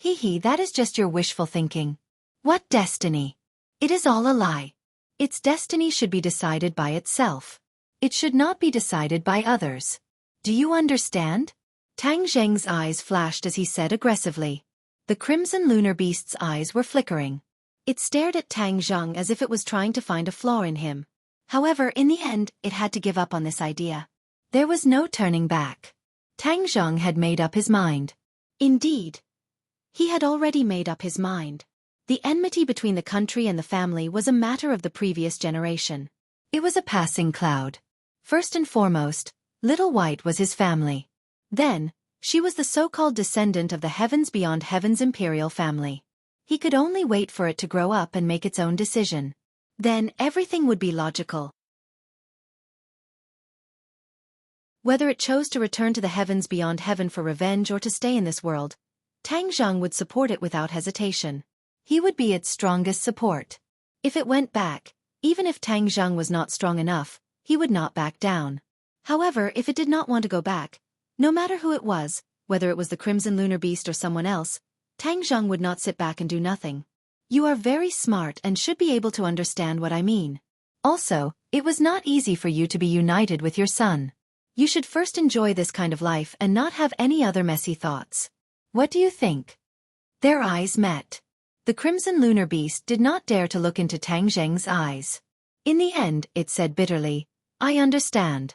That is just your wishful thinking. What destiny? It is all a lie. Its destiny should be decided by itself. It should not be decided by others. Do you understand? Tang Zheng's eyes flashed as he said aggressively. The crimson lunar beast's eyes were flickering. It stared at Tang Zheng as if it was trying to find a flaw in him. However, in the end, it had to give up on this idea. There was no turning back. Tang Zheng had made up his mind. Indeed. He had already made up his mind. The enmity between the country and the family was a matter of the previous generation. It was a passing cloud. First and foremost, Little White was his family. Then, she was the so-called descendant of the Heavens Beyond Heaven's imperial family. He could only wait for it to grow up and make its own decision. Then everything would be logical. Whether it chose to return to the Heavens Beyond Heaven for revenge or to stay in this world, Tang Zheng would support it without hesitation. He would be its strongest support. If it went back, even if Tang Zheng was not strong enough, he would not back down. However, if it did not want to go back, no matter who it was, whether it was the Crimson Lunar Beast or someone else, Tang Zheng would not sit back and do nothing. You are very smart and should be able to understand what I mean. Also, it was not easy for you to be united with your son. You should first enjoy this kind of life and not have any other messy thoughts. What do you think? Their eyes met. The Crimson Lunar Beast did not dare to look into Tang Zheng's eyes. In the end, it said bitterly, I understand.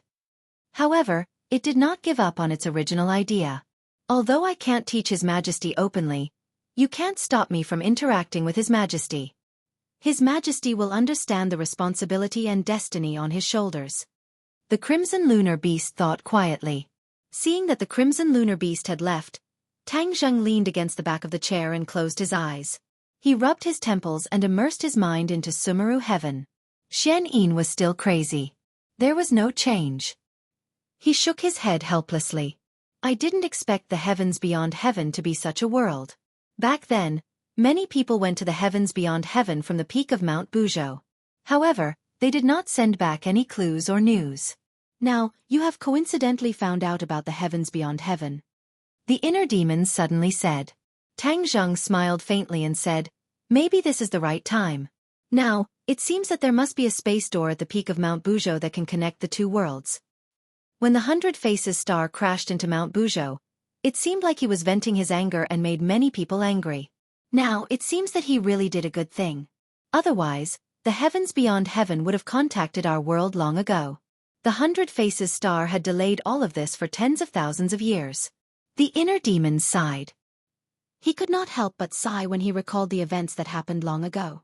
However, it did not give up on its original idea. Although I can't teach His Majesty openly, you can't stop me from interacting with His Majesty. His Majesty will understand the responsibility and destiny on his shoulders. The Crimson Lunar Beast thought quietly. Seeing that the Crimson Lunar Beast had left, Tang Zheng leaned against the back of the chair and closed his eyes. He rubbed his temples and immersed his mind into Sumeru heaven. Xian Yin was still crazy. There was no change. He shook his head helplessly. I didn't expect the Heavens Beyond Heaven to be such a world. Back then, many people went to the Heavens Beyond Heaven from the peak of Mount Buzhou. However, they did not send back any clues or news. Now, you have coincidentally found out about the Heavens Beyond Heaven. The inner demons suddenly said. Tang Zheng smiled faintly and said, maybe this is the right time. Now, it seems that there must be a space door at the peak of Mount Buzhou that can connect the two worlds. When the 100 Faces star crashed into Mount Buzhou, it seemed like he was venting his anger and made many people angry. Now, it seems that he really did a good thing. Otherwise, the Heavens Beyond Heaven would have contacted our world long ago. The 100 Faces star had delayed all of this for tens of thousands of years. The inner demons sighed. He could not help but sigh when he recalled the events that happened long ago.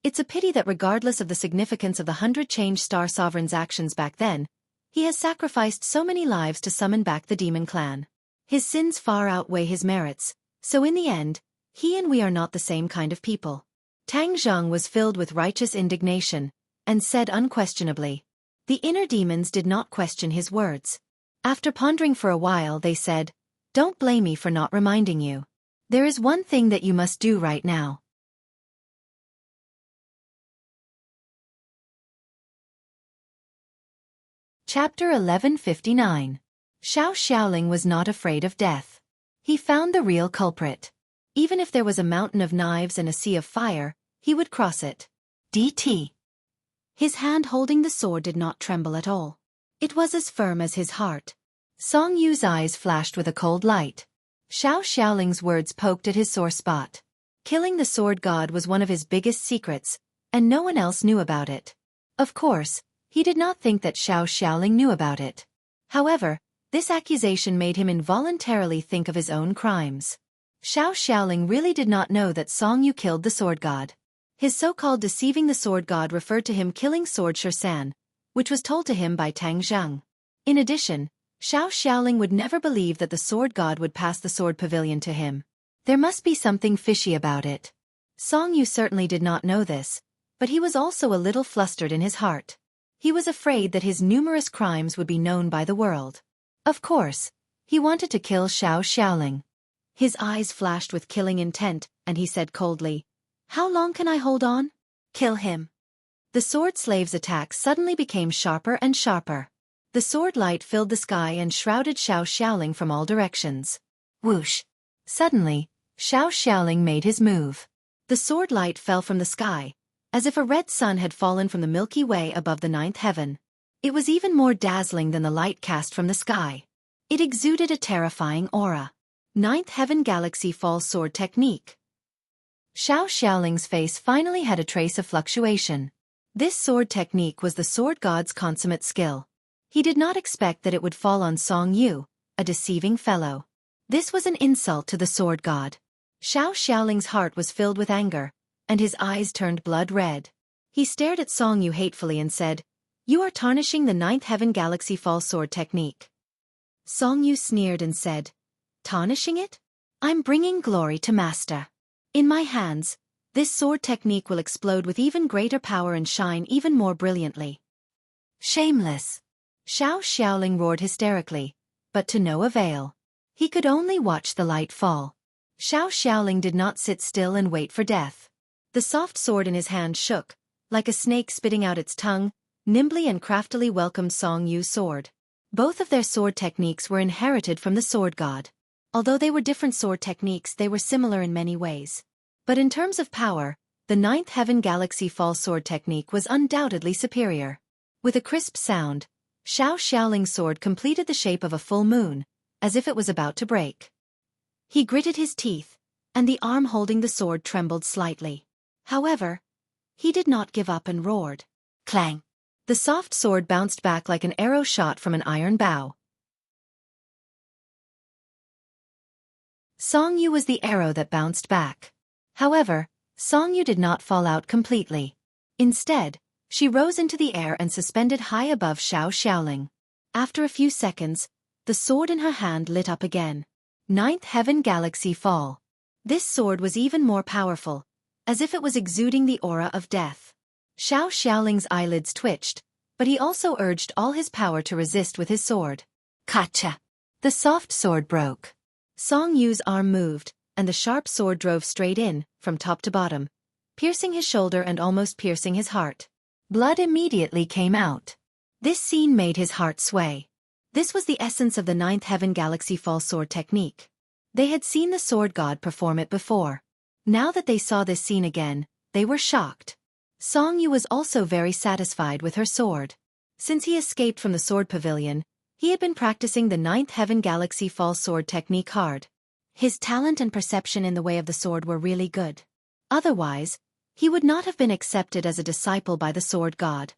It's a pity that regardless of the significance of the 100 Change Star Sovereign's actions back then, he has sacrificed so many lives to summon back the demon clan. His sins far outweigh his merits, so in the end, he and we are not the same kind of people. Tang Zheng was filled with righteous indignation, and said unquestionably. The inner demons did not question his words. After pondering for a while they said, don't blame me for not reminding you. There is one thing that you must do right now. Chapter 1159. Xiao Xiaoling was not afraid of death. He found the real culprit. Even if there was a mountain of knives and a sea of fire, he would cross it. DT. His hand holding the sword did not tremble at all. It was as firm as his heart. Song Yu's eyes flashed with a cold light. Xiao Xiaoling's words poked at his sore spot. Killing the sword god was one of his biggest secrets, and no one else knew about it. Of course, he did not think that Xiao Xiaoling knew about it. However, this accusation made him involuntarily think of his own crimes. Xiao Xiaoling really did not know that Song Yu killed the sword god. His so-called deceiving the sword god referred to him killing sword Shersan, which was told to him by Tang Zheng. In addition, Xiao Xiaoling would never believe that the sword god would pass the sword pavilion to him. There must be something fishy about it. Song Yu certainly did not know this, but he was also a little flustered in his heart. He was afraid that his numerous crimes would be known by the world. Of course, he wanted to kill Xiao Xiaoling. His eyes flashed with killing intent, and he said coldly, "How long can I hold on? Kill him." The sword slave's attack suddenly became sharper and sharper. The sword light filled the sky and shrouded Xiao Xiaoling from all directions. Whoosh! Suddenly, Xiao Xiaoling made his move. The sword light fell from the sky, as if a red sun had fallen from the Milky Way above the ninth heaven. It was even more dazzling than the light cast from the sky. It exuded a terrifying aura. Ninth heaven galaxy fall sword technique. Xiao Xiaoling's face finally had a trace of fluctuation. This sword technique was the sword god's consummate skill. He did not expect that it would fall on Song Yu, a deceiving fellow. This was an insult to the sword god. Xiao Xiaoling's heart was filled with anger, and his eyes turned blood red. He stared at Song Yu hatefully and said, "You are tarnishing the ninth heaven galaxy fall sword technique." Song Yu sneered and said, "Tarnishing it? I'm bringing glory to Master. In my hands, this sword technique will explode with even greater power and shine even more brilliantly." Shameless! Xiao Xiaoling roared hysterically, but to no avail. He could only watch the light fall. Xiao Xiaoling did not sit still and wait for death. The soft sword in his hand shook, like a snake spitting out its tongue, nimbly and craftily welcomed Song Yu's sword. Both of their sword techniques were inherited from the sword god. Although they were different sword techniques, they were similar in many ways. But in terms of power, the ninth heaven galaxy fall sword technique was undoubtedly superior. With a crisp sound, Xiao Xiaoling's sword completed the shape of a full moon, as if it was about to break. He gritted his teeth, and the arm holding the sword trembled slightly. However, he did not give up and roared. Clang! The soft sword bounced back like an arrow shot from an iron bow. Song Yu was the arrow that bounced back. However, Song Yu did not fall out completely. Instead, she rose into the air and suspended high above Xiao Xiaoling. After a few seconds, the sword in her hand lit up again. Ninth heaven galaxy fall. This sword was even more powerful, as if it was exuding the aura of death. Xiao Xiaoling's eyelids twitched, but he also urged all his power to resist with his sword. Kacha! The soft sword broke. Song Yu's arm moved, and the sharp sword drove straight in, from top to bottom, piercing his shoulder and almost piercing his heart. Blood immediately came out. This scene made his heart sway. This was the essence of the ninth heaven galaxy fall sword technique. They had seen the sword god perform it before. Now that they saw this scene again, they were shocked. Song Yu was also very satisfied with her sword. Since he escaped from the sword pavilion, he had been practicing the ninth heaven galaxy fall sword technique hard. His talent and perception in the way of the sword were really good. Otherwise, he would not have been accepted as a disciple by the sword god.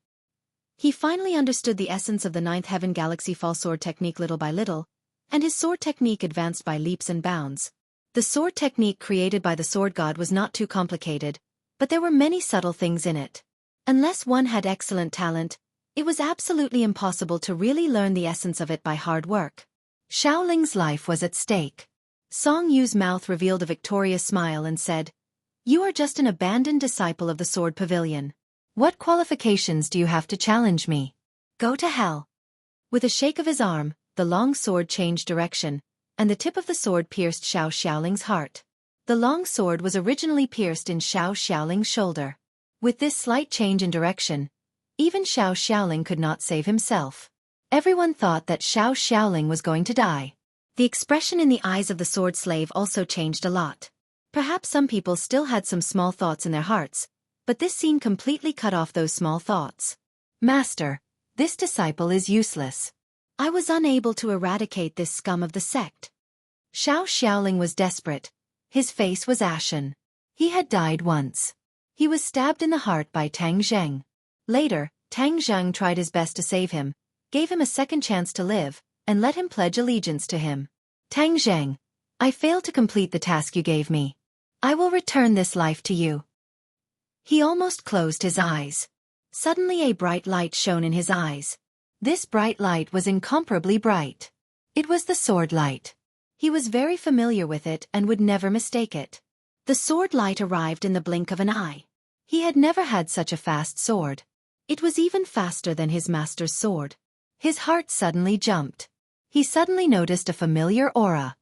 He finally understood the essence of the ninth heaven galaxy fall sword technique little by little, and his sword technique advanced by leaps and bounds. The sword technique created by the sword god was not too complicated, but there were many subtle things in it. Unless one had excellent talent, it was absolutely impossible to really learn the essence of it by hard work. Xiaoling's life was at stake. Song Yu's mouth revealed a victorious smile and said, "You are just an abandoned disciple of the sword pavilion. What qualifications do you have to challenge me? Go to hell." With a shake of his arm, the long sword changed direction, and the tip of the sword pierced Xiao Xiaoling's heart. The long sword was originally pierced in Xiao Xiaoling's shoulder. With this slight change in direction, even Xiao Xiaoling could not save himself. Everyone thought that Xiao Xiaoling was going to die. The expression in the eyes of the sword slave also changed a lot. Perhaps some people still had some small thoughts in their hearts, but this scene completely cut off those small thoughts. "Master, this disciple is useless. I was unable to eradicate this scum of the sect." Xiao Xiaoling was desperate. His face was ashen. He had died once. He was stabbed in the heart by Tang Zheng. Later, Tang Zheng tried his best to save him, gave him a second chance to live, and let him pledge allegiance to him. Tang Zheng, I failed to complete the task you gave me. I will return this life to you. He almost closed his eyes. Suddenly a bright light shone in his eyes. This bright light was incomparably bright. It was the sword light. He was very familiar with it and would never mistake it. The sword light arrived in the blink of an eye. He had never had such a fast sword. It was even faster than his master's sword. His heart suddenly jumped. He suddenly noticed a familiar aura.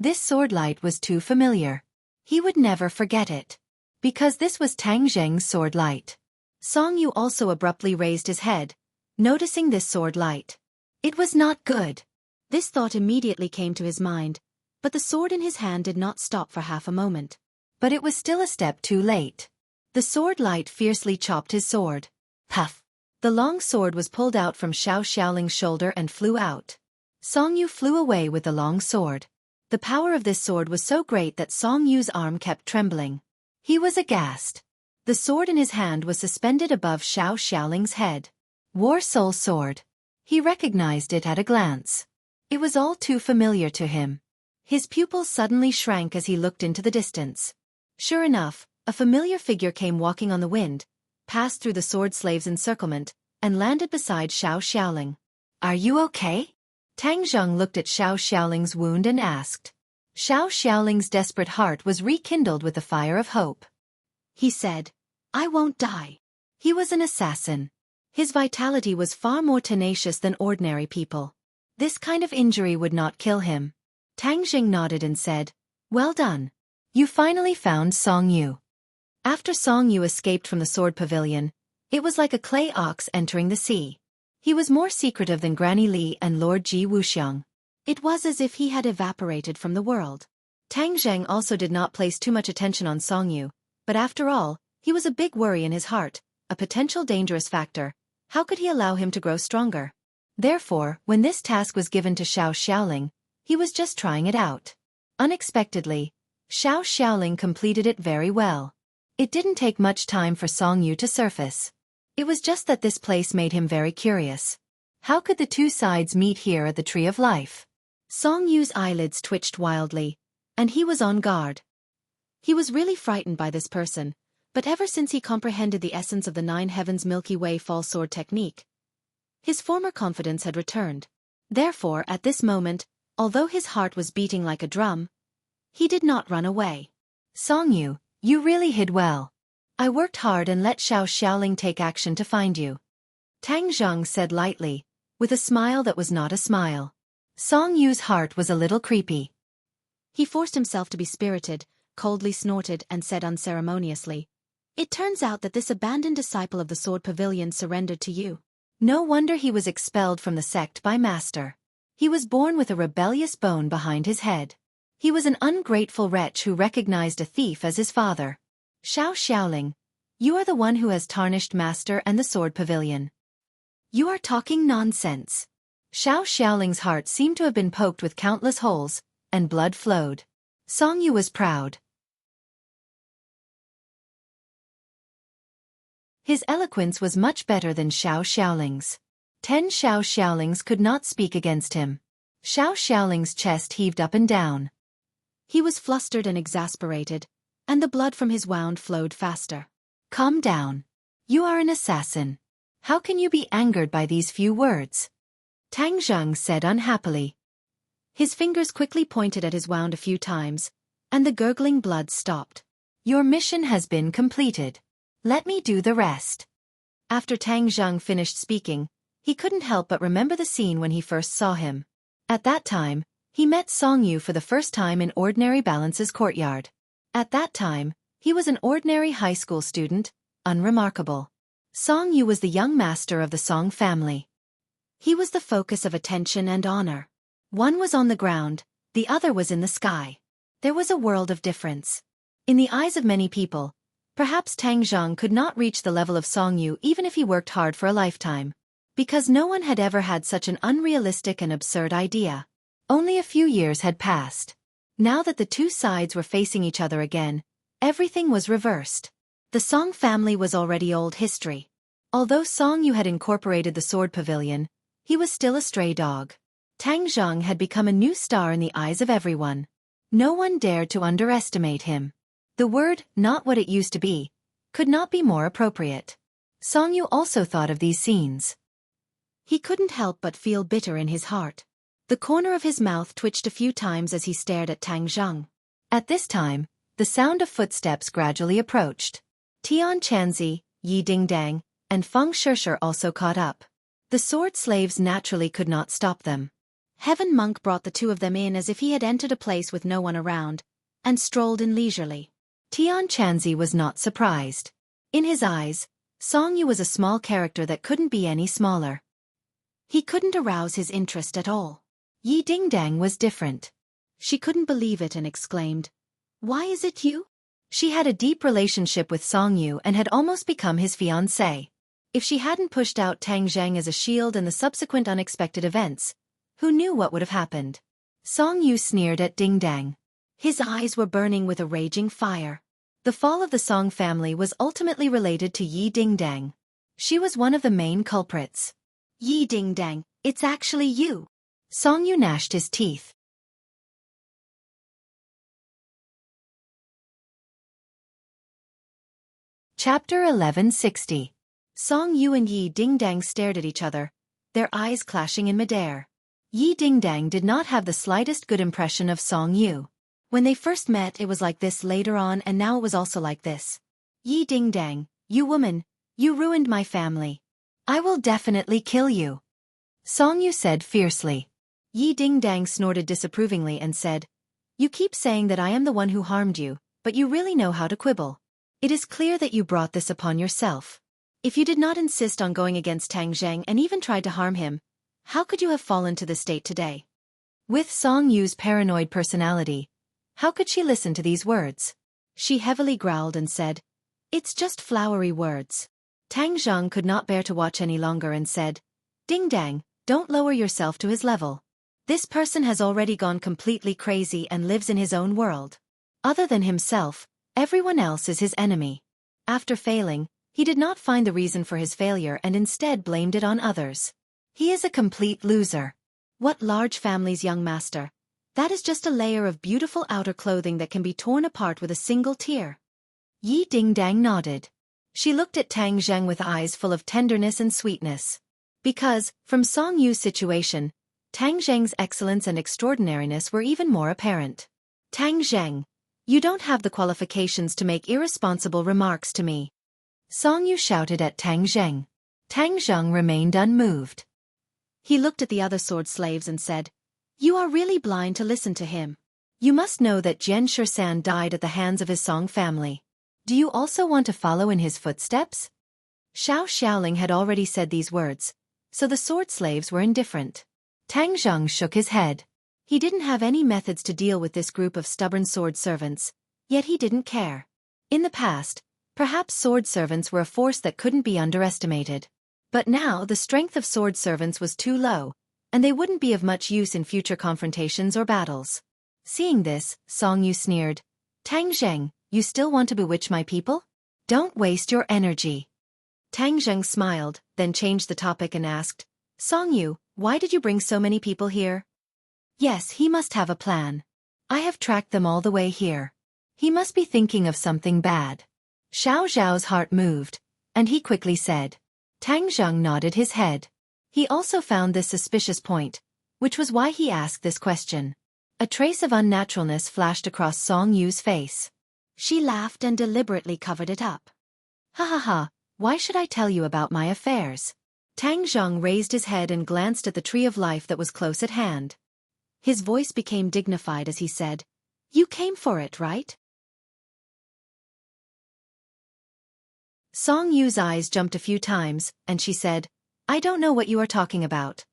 This sword light was too familiar. He would never forget it. Because this was Tang Zheng's sword light. Song Yu also abruptly raised his head, noticing this sword light. It was not good. This thought immediately came to his mind, but the sword in his hand did not stop for half a moment. But it was still a step too late. The sword light fiercely chopped his sword. Puff! The long sword was pulled out from Xiao Xiaoling's shoulder and flew out. Song Yu flew away with the long sword. The power of this sword was so great that Song Yu's arm kept trembling. He was aghast. The sword in his hand was suspended above Xiao Xiaoling's head. War Soul Sword. He recognized it at a glance. It was all too familiar to him. His pupils suddenly shrank as he looked into the distance. Sure enough, a familiar figure came walking on the wind, passed through the sword slave's encirclement, and landed beside Xiao Xiaoling. Are you okay? Tang Zheng looked at Xiao Xiaoling's wound and asked. Xiao Xiaoling's desperate heart was rekindled with the fire of hope. He said, I won't die. He was an assassin. His vitality was far more tenacious than ordinary people. This kind of injury would not kill him. Tang Jing nodded and said, Well done. You finally found Song Yu. After Song Yu escaped from the sword pavilion, it was like a clay ox entering the sea. He was more secretive than Granny Li and Lord Ji Wuxiang. It was as if he had evaporated from the world. Tang Zheng also did not place too much attention on Song Yu, but after all, he was a big worry in his heart, a potential dangerous factor. How could he allow him to grow stronger? Therefore, when this task was given to Xiao Xiaoling, he was just trying it out. Unexpectedly, Xiao Xiaoling completed it very well. It didn't take much time for Song Yu to surface. It was just that this place made him very curious. How could the two sides meet here at the Tree of Life? Song Yu's eyelids twitched wildly, and he was on guard. He was really frightened by this person, but ever since he comprehended the essence of the Nine Heavens Milky Way fall sword technique, his former confidence had returned. Therefore, at this moment, although his heart was beating like a drum, he did not run away. Song Yu, you really hid well. I worked hard and let Xiao Xiaoling take action to find you. Tang Zheng said lightly, with a smile that was not a smile. Song Yu's heart was a little creepy. He forced himself to be spirited, coldly snorted and said unceremoniously, It turns out that this abandoned disciple of the Sword Pavilion surrendered to you. No wonder he was expelled from the sect by Master. He was born with a rebellious bone behind his head. He was an ungrateful wretch who recognized a thief as his father. Xiao Xiaoling, you are the one who has tarnished Master and the Sword Pavilion. You are talking nonsense. Xiao Xiaoling's heart seemed to have been poked with countless holes, and blood flowed. Song Yu was proud. His eloquence was much better than Xiao Xiaoling's. 10 Xiao Xiaolings could not speak against him. Xiao Xiaoling's chest heaved up and down. He was flustered and exasperated, and the blood from his wound flowed faster. Calm down. You are an assassin. How can you be angered by these few words? Tang Zheng said unhappily. His fingers quickly pointed at his wound a few times, and the gurgling blood stopped. Your mission has been completed. Let me do the rest. After Tang Zheng finished speaking, he couldn't help but remember the scene when he first saw him. At that time, he met Song Yu for the first time in Ordinary Balance's courtyard. At that time, he was an ordinary high school student, unremarkable. Song Yu was the young master of the Song family. He was the focus of attention and honor. One was on the ground, the other was in the sky. There was a world of difference. In the eyes of many people, perhaps Tang Zheng could not reach the level of Song Yu even if he worked hard for a lifetime. Because no one had ever had such an unrealistic and absurd idea. Only a few years had passed. Now that the two sides were facing each other again, everything was reversed. The Song family was already old history. Although Song Yu had incorporated the sword pavilion, he was still a stray dog. Tang Zheng had become a new star in the eyes of everyone. No one dared to underestimate him. The word, not what it used to be, could not be more appropriate. Song Yu also thought of these scenes. He couldn't help but feel bitter in his heart. The corner of his mouth twitched a few times as he stared at Tang Zheng. At this time, the sound of footsteps gradually approached. Tian Chanzi, Yi Dingdang, and Feng Shishir also caught up. The sword slaves naturally could not stop them. Heaven Monk brought the two of them in as if he had entered a place with no one around, and strolled in leisurely. Tian Chanzi was not surprised. In his eyes, Song Yu was a small character that couldn't be any smaller. He couldn't arouse his interest at all. Yi Dingdang was different. She couldn't believe it and exclaimed, "Why is it you?" She had a deep relationship with Song Yu and had almost become his fiancé. If she hadn't pushed out Tang Zheng as a shield and the subsequent unexpected events, who knew what would have happened? Song Yu sneered at Dingdang. His eyes were burning with a raging fire. The fall of the Song family was ultimately related to Yi Dingdang. She was one of the main culprits. "Yi Dingdang, it's actually you." Song Yu gnashed his teeth. Chapter 1160. Song Yu and Yi Dingdang stared at each other, their eyes clashing in midair. Yi Dingdang did not have the slightest good impression of Song Yu. When they first met it was like this, later on and now it was also like this. "Yi Dingdang, you woman, you ruined my family. I will definitely kill you," Song Yu said fiercely. Yi Dingdang snorted disapprovingly and said, "You keep saying that I am the one who harmed you, but you really know how to quibble. It is clear that you brought this upon yourself. If you did not insist on going against Tang Zheng and even tried to harm him, how could you have fallen to this state today?" With Song Yu's paranoid personality, how could she listen to these words? She heavily growled and said, "It's just flowery words." Tang Zheng could not bear to watch any longer and said, "Dingdang, don't lower yourself to his level. This person has already gone completely crazy and lives in his own world. Other than himself, everyone else is his enemy." After failing, he did not find the reason for his failure and instead blamed it on others. He is a complete loser. What large family's young master? That is just a layer of beautiful outer clothing that can be torn apart with a single tear. Yi Dingdang nodded. She looked at Tang Zheng with eyes full of tenderness and sweetness. Because, from Song Yu's situation, Tang Zheng's excellence and extraordinariness were even more apparent. "Tang Zheng, you don't have the qualifications to make irresponsible remarks to me," Song Yu shouted at Tang Zheng. Tang Zheng remained unmoved. He looked at the other sword slaves and said, "You are really blind to listen to him. You must know that Jian Shisan died at the hands of his Song family. Do you also want to follow in his footsteps?" Xiao Xiaoling had already said these words, so the sword slaves were indifferent. Tang Zheng shook his head. He didn't have any methods to deal with this group of stubborn sword servants, yet he didn't care. In the past, perhaps sword servants were a force that couldn't be underestimated. But now the strength of sword servants was too low, and they wouldn't be of much use in future confrontations or battles. Seeing this, Song Yu sneered, "Tang Zheng, you still want to bewitch my people? Don't waste your energy." Tang Zheng smiled, then changed the topic and asked, "Song Yu, why did you bring so many people here?" "Yes, he must have a plan. I have tracked them all the way here. He must be thinking of something bad." Xiao Zhao's heart moved, and he quickly said. Tang Zheng nodded his head. He also found this suspicious point, which was why he asked this question. A trace of unnaturalness flashed across Song Yu's face. She laughed and deliberately covered it up. "Ha ha ha, why should I tell you about my affairs?" Tang Zheng raised his head and glanced at the tree of life that was close at hand. His voice became dignified as he said, "You came for it, right?" Song Yu's eyes jumped a few times, and she said, "I don't know what you are talking about.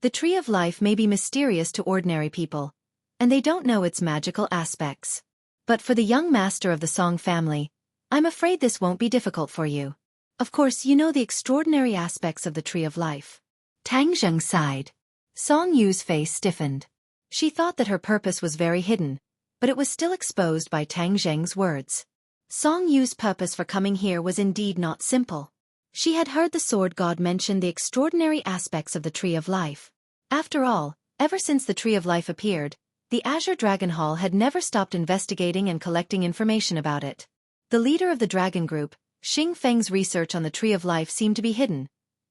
The tree of life may be mysterious to ordinary people, and they don't know its magical aspects. But for the young master of the Song family, I'm afraid this won't be difficult for you. Of course you know the extraordinary aspects of the tree of life." Tang Zheng sighed. Song Yu's face stiffened. She thought that her purpose was very hidden, but it was still exposed by Tang Zheng's words. Song Yu's purpose for coming here was indeed not simple. She had heard the sword god mention the extraordinary aspects of the Tree of Life. After all, ever since the Tree of Life appeared, the Azure Dragon Hall had never stopped investigating and collecting information about it. The leader of the dragon group, Xing Feng's research on the Tree of Life seemed to be hidden,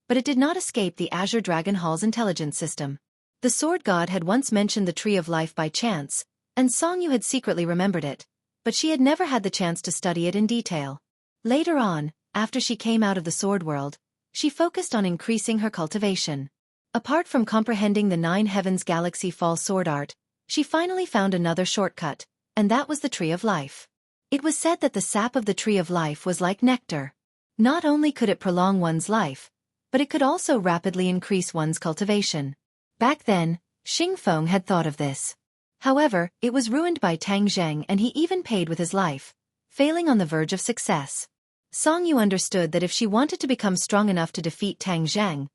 but it did not escape the Azure Dragon Hall's intelligence system. The sword god had once mentioned the Tree of Life by chance, and Song Yu had secretly remembered it, but she had never had the chance to study it in detail. Later on, after she came out of the sword world, she focused on increasing her cultivation. Apart from comprehending the Nine Heavens Galaxy Fall sword art, she finally found another shortcut, and that was the Tree of Life. It was said that the sap of the Tree of Life was like nectar. Not only could it prolong one's life, but it could also rapidly increase one's cultivation. Back then, Xing Feng had thought of this. However, it was ruined by Tang Zheng and he even paid with his life, failing on the verge of success. Song Yu understood that if she wanted to become strong enough to defeat Tang Zheng,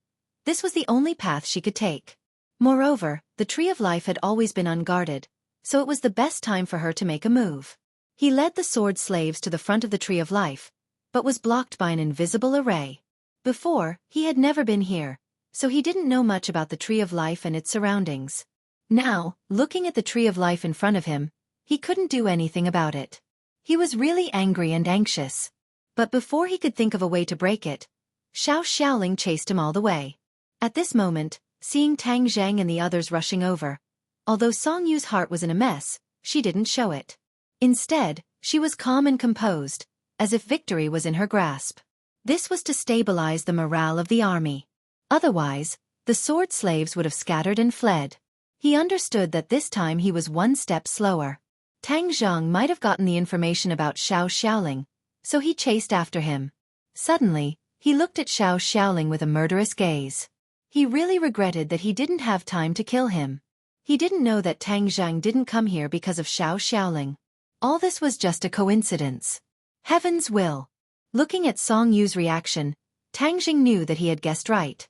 this was the only path she could take. Moreover, the Tree of Life had always been unguarded, so it was the best time for her to make a move. He led the sword slaves to the front of the Tree of Life, but was blocked by an invisible array. Before, he had never been here, so he didn't know much about the Tree of Life and its surroundings. Now, looking at the Tree of Life in front of him, he couldn't do anything about it. He was really angry and anxious. But before he could think of a way to break it, Xiao Xiaoling chased him all the way. At this moment, seeing Tang Zheng and the others rushing over, although Song Yu's heart was in a mess, she didn't show it. Instead, she was calm and composed, as if victory was in her grasp. This was to stabilize the morale of the army. Otherwise, the sword slaves would have scattered and fled. He understood that this time he was one step slower. Tang Zheng might have gotten the information about Xiao Xiaoling, so he chased after him. Suddenly, he looked at Xiao Xiaoling with a murderous gaze. He really regretted that he didn't have time to kill him. He didn't know that Tang Zheng didn't come here because of Xiao Xiaoling. All this was just a coincidence. Heaven's will. Looking at Song Yu's reaction, Tang Jing knew that he had guessed right.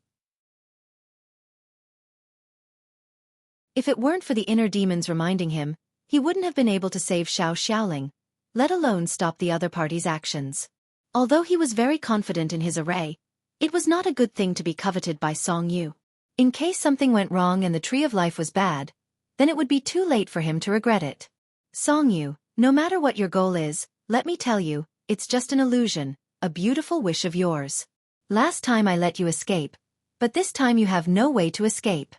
If it weren't for the inner demons reminding him, he wouldn't have been able to save Xiao Xiaoling, let alone stop the other party's actions. Although he was very confident in his array, it was not a good thing to be coveted by Song Yu. In case something went wrong and the Tree of Life was bad, then it would be too late for him to regret it. Song Yu, no matter what your goal is, let me tell you, it's just an illusion, a beautiful wish of yours. Last time I let you escape, but this time you have no way to escape.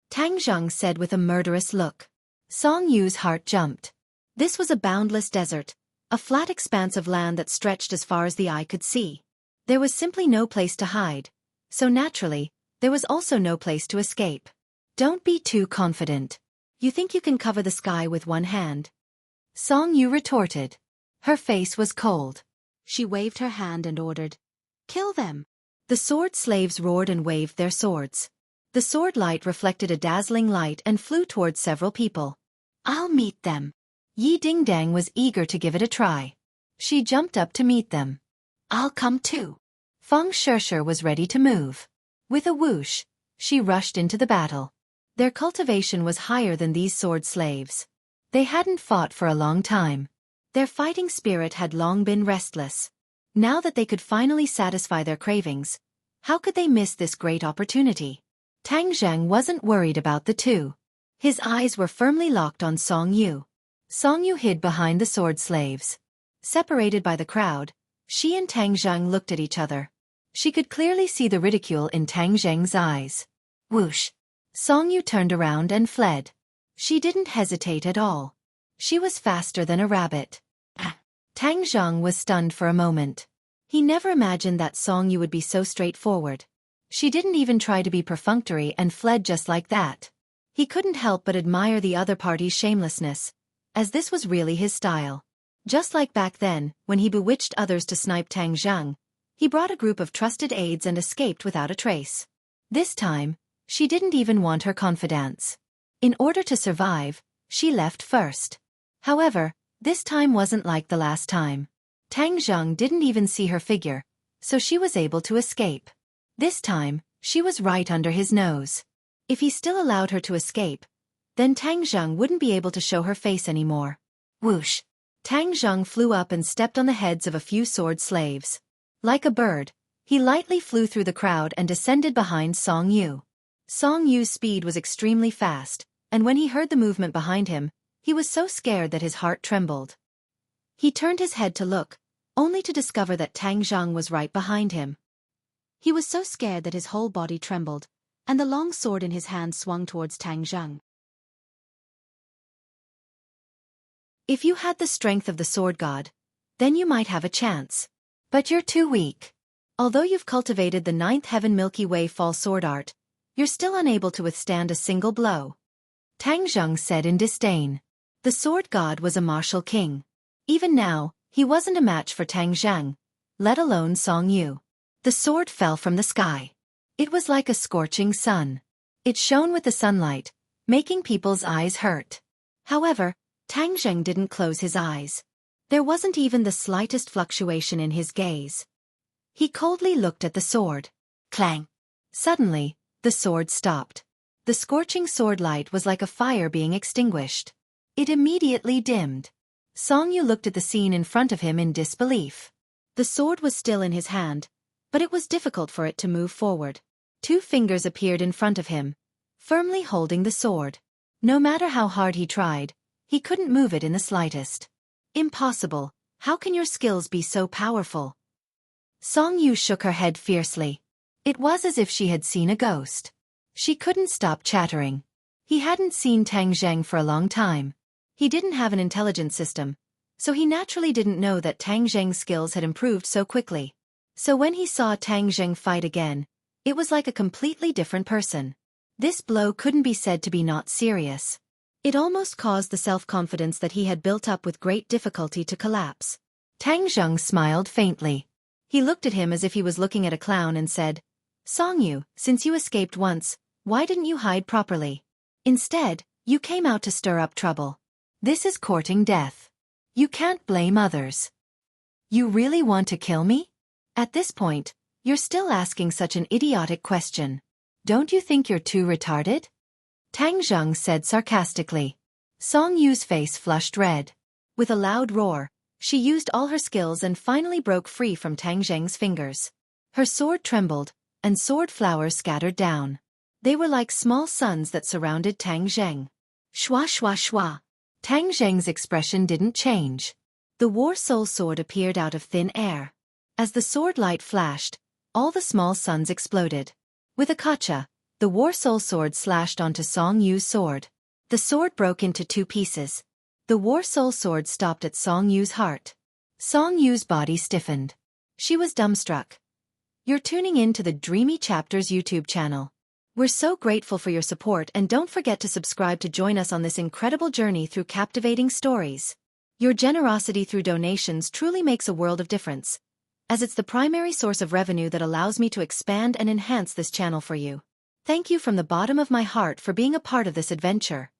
Tang Zheng said with a murderous look. Song Yu's heart jumped. This was a boundless desert, a flat expanse of land that stretched as far as the eye could see. There was simply no place to hide, so naturally, there was also no place to escape. Don't be too confident. You think you can cover the sky with one hand? Song Yu retorted. Her face was cold. She waved her hand and ordered, "Kill them." The sword slaves roared and waved their swords. The sword light reflected a dazzling light and flew towards several people. "I'll meet them." Yi Dingdang was eager to give it a try. She jumped up to meet them. "I'll come too." Feng Shishir was ready to move. With a whoosh, she rushed into the battle. Their cultivation was higher than these sword slaves. They hadn't fought for a long time. Their fighting spirit had long been restless. Now that they could finally satisfy their cravings, how could they miss this great opportunity? Tang Zheng wasn't worried about the two. His eyes were firmly locked on Song Yu. Song Yu hid behind the sword slaves. Separated by the crowd, she and Tang Zheng looked at each other. She could clearly see the ridicule in Tang Zheng's eyes. Whoosh! Song Yu turned around and fled. She didn't hesitate at all. She was faster than a rabbit. Tang Zheng was stunned for a moment. He never imagined that Song Yu would be so straightforward. She didn't even try to be perfunctory and fled just like that. He couldn't help but admire the other party's shamelessness, as this was really his style. Just like back then, when he bewitched others to snipe Tang Zheng, he brought a group of trusted aides and escaped without a trace. This time, she didn't even want her confidants. In order to survive, she left first. However, this time wasn't like the last time. Tang Zheng didn't even see her figure, so she was able to escape. This time, she was right under his nose. If he still allowed her to escape, Then Tang Zheng wouldn't be able to show her face anymore. Whoosh! Tang Zheng flew up and stepped on the heads of a few sword slaves. Like a bird, he lightly flew through the crowd and descended behind Song Yu. Song Yu's speed was extremely fast, and when he heard the movement behind him, he was so scared that his heart trembled. He turned his head to look, only to discover that Tang Zheng was right behind him. He was so scared that his whole body trembled, and the long sword in his hand swung towards Tang Zheng. If you had the strength of the sword god, then you might have a chance. But you're too weak. Although you've cultivated the 9th heaven Milky Way fall sword art, you're still unable to withstand a single blow. Tang Zheng said in disdain. The sword god was a martial king. Even now, he wasn't a match for Tang Zheng, let alone Song Yu. The sword fell from the sky. It was like a scorching sun. It shone with the sunlight, making people's eyes hurt. However, Tang Zheng didn't close his eyes. There wasn't even the slightest fluctuation in his gaze. He coldly looked at the sword. Clang! Suddenly, the sword stopped. The scorching sword light was like a fire being extinguished. It immediately dimmed. Song Yu looked at the scene in front of him in disbelief. The sword was still in his hand, but it was difficult for it to move forward. 2 fingers appeared in front of him, firmly holding the sword. No matter how hard he tried, he couldn't move it in the slightest. Impossible, how can your skills be so powerful? Song Yu shook her head fiercely. It was as if she had seen a ghost. She couldn't stop chattering. He hadn't seen Tang Zheng for a long time. He didn't have an intelligence system, so he naturally didn't know that Tang Zheng's skills had improved so quickly. So when he saw Tang Zheng fight again, it was like a completely different person. This blow couldn't be said to be not serious. It almost caused the self-confidence that he had built up with great difficulty to collapse. Tang Zheng smiled faintly. He looked at him as if he was looking at a clown and said, Song Yu, since you escaped once, why didn't you hide properly? Instead, you came out to stir up trouble. This is courting death. You can't blame others. You really want to kill me? At this point, you're still asking such an idiotic question. Don't you think you're too retarded? Tang Zheng said sarcastically. Song Yu's face flushed red. With a loud roar, she used all her skills and finally broke free from Tang Zheng's fingers. Her sword trembled, and sword flowers scattered down. They were like small suns that surrounded Tang Zheng. Shwa shwa shwa. Tang Zheng's expression didn't change. The War Soul Sword appeared out of thin air. As the sword light flashed, all the small suns exploded. With a kacha, the War Soul Sword slashed onto Song Yu's sword. The sword broke into 2 pieces. The War Soul Sword stopped at Song Yu's heart. Song Yu's body stiffened. She was dumbstruck. You're tuning in to the Dreamy Chapters YouTube channel. We're so grateful for your support, and don't forget to subscribe to join us on this incredible journey through captivating stories. Your generosity through donations truly makes a world of difference, as it's the primary source of revenue that allows me to expand and enhance this channel for you. Thank you from the bottom of my heart for being a part of this adventure.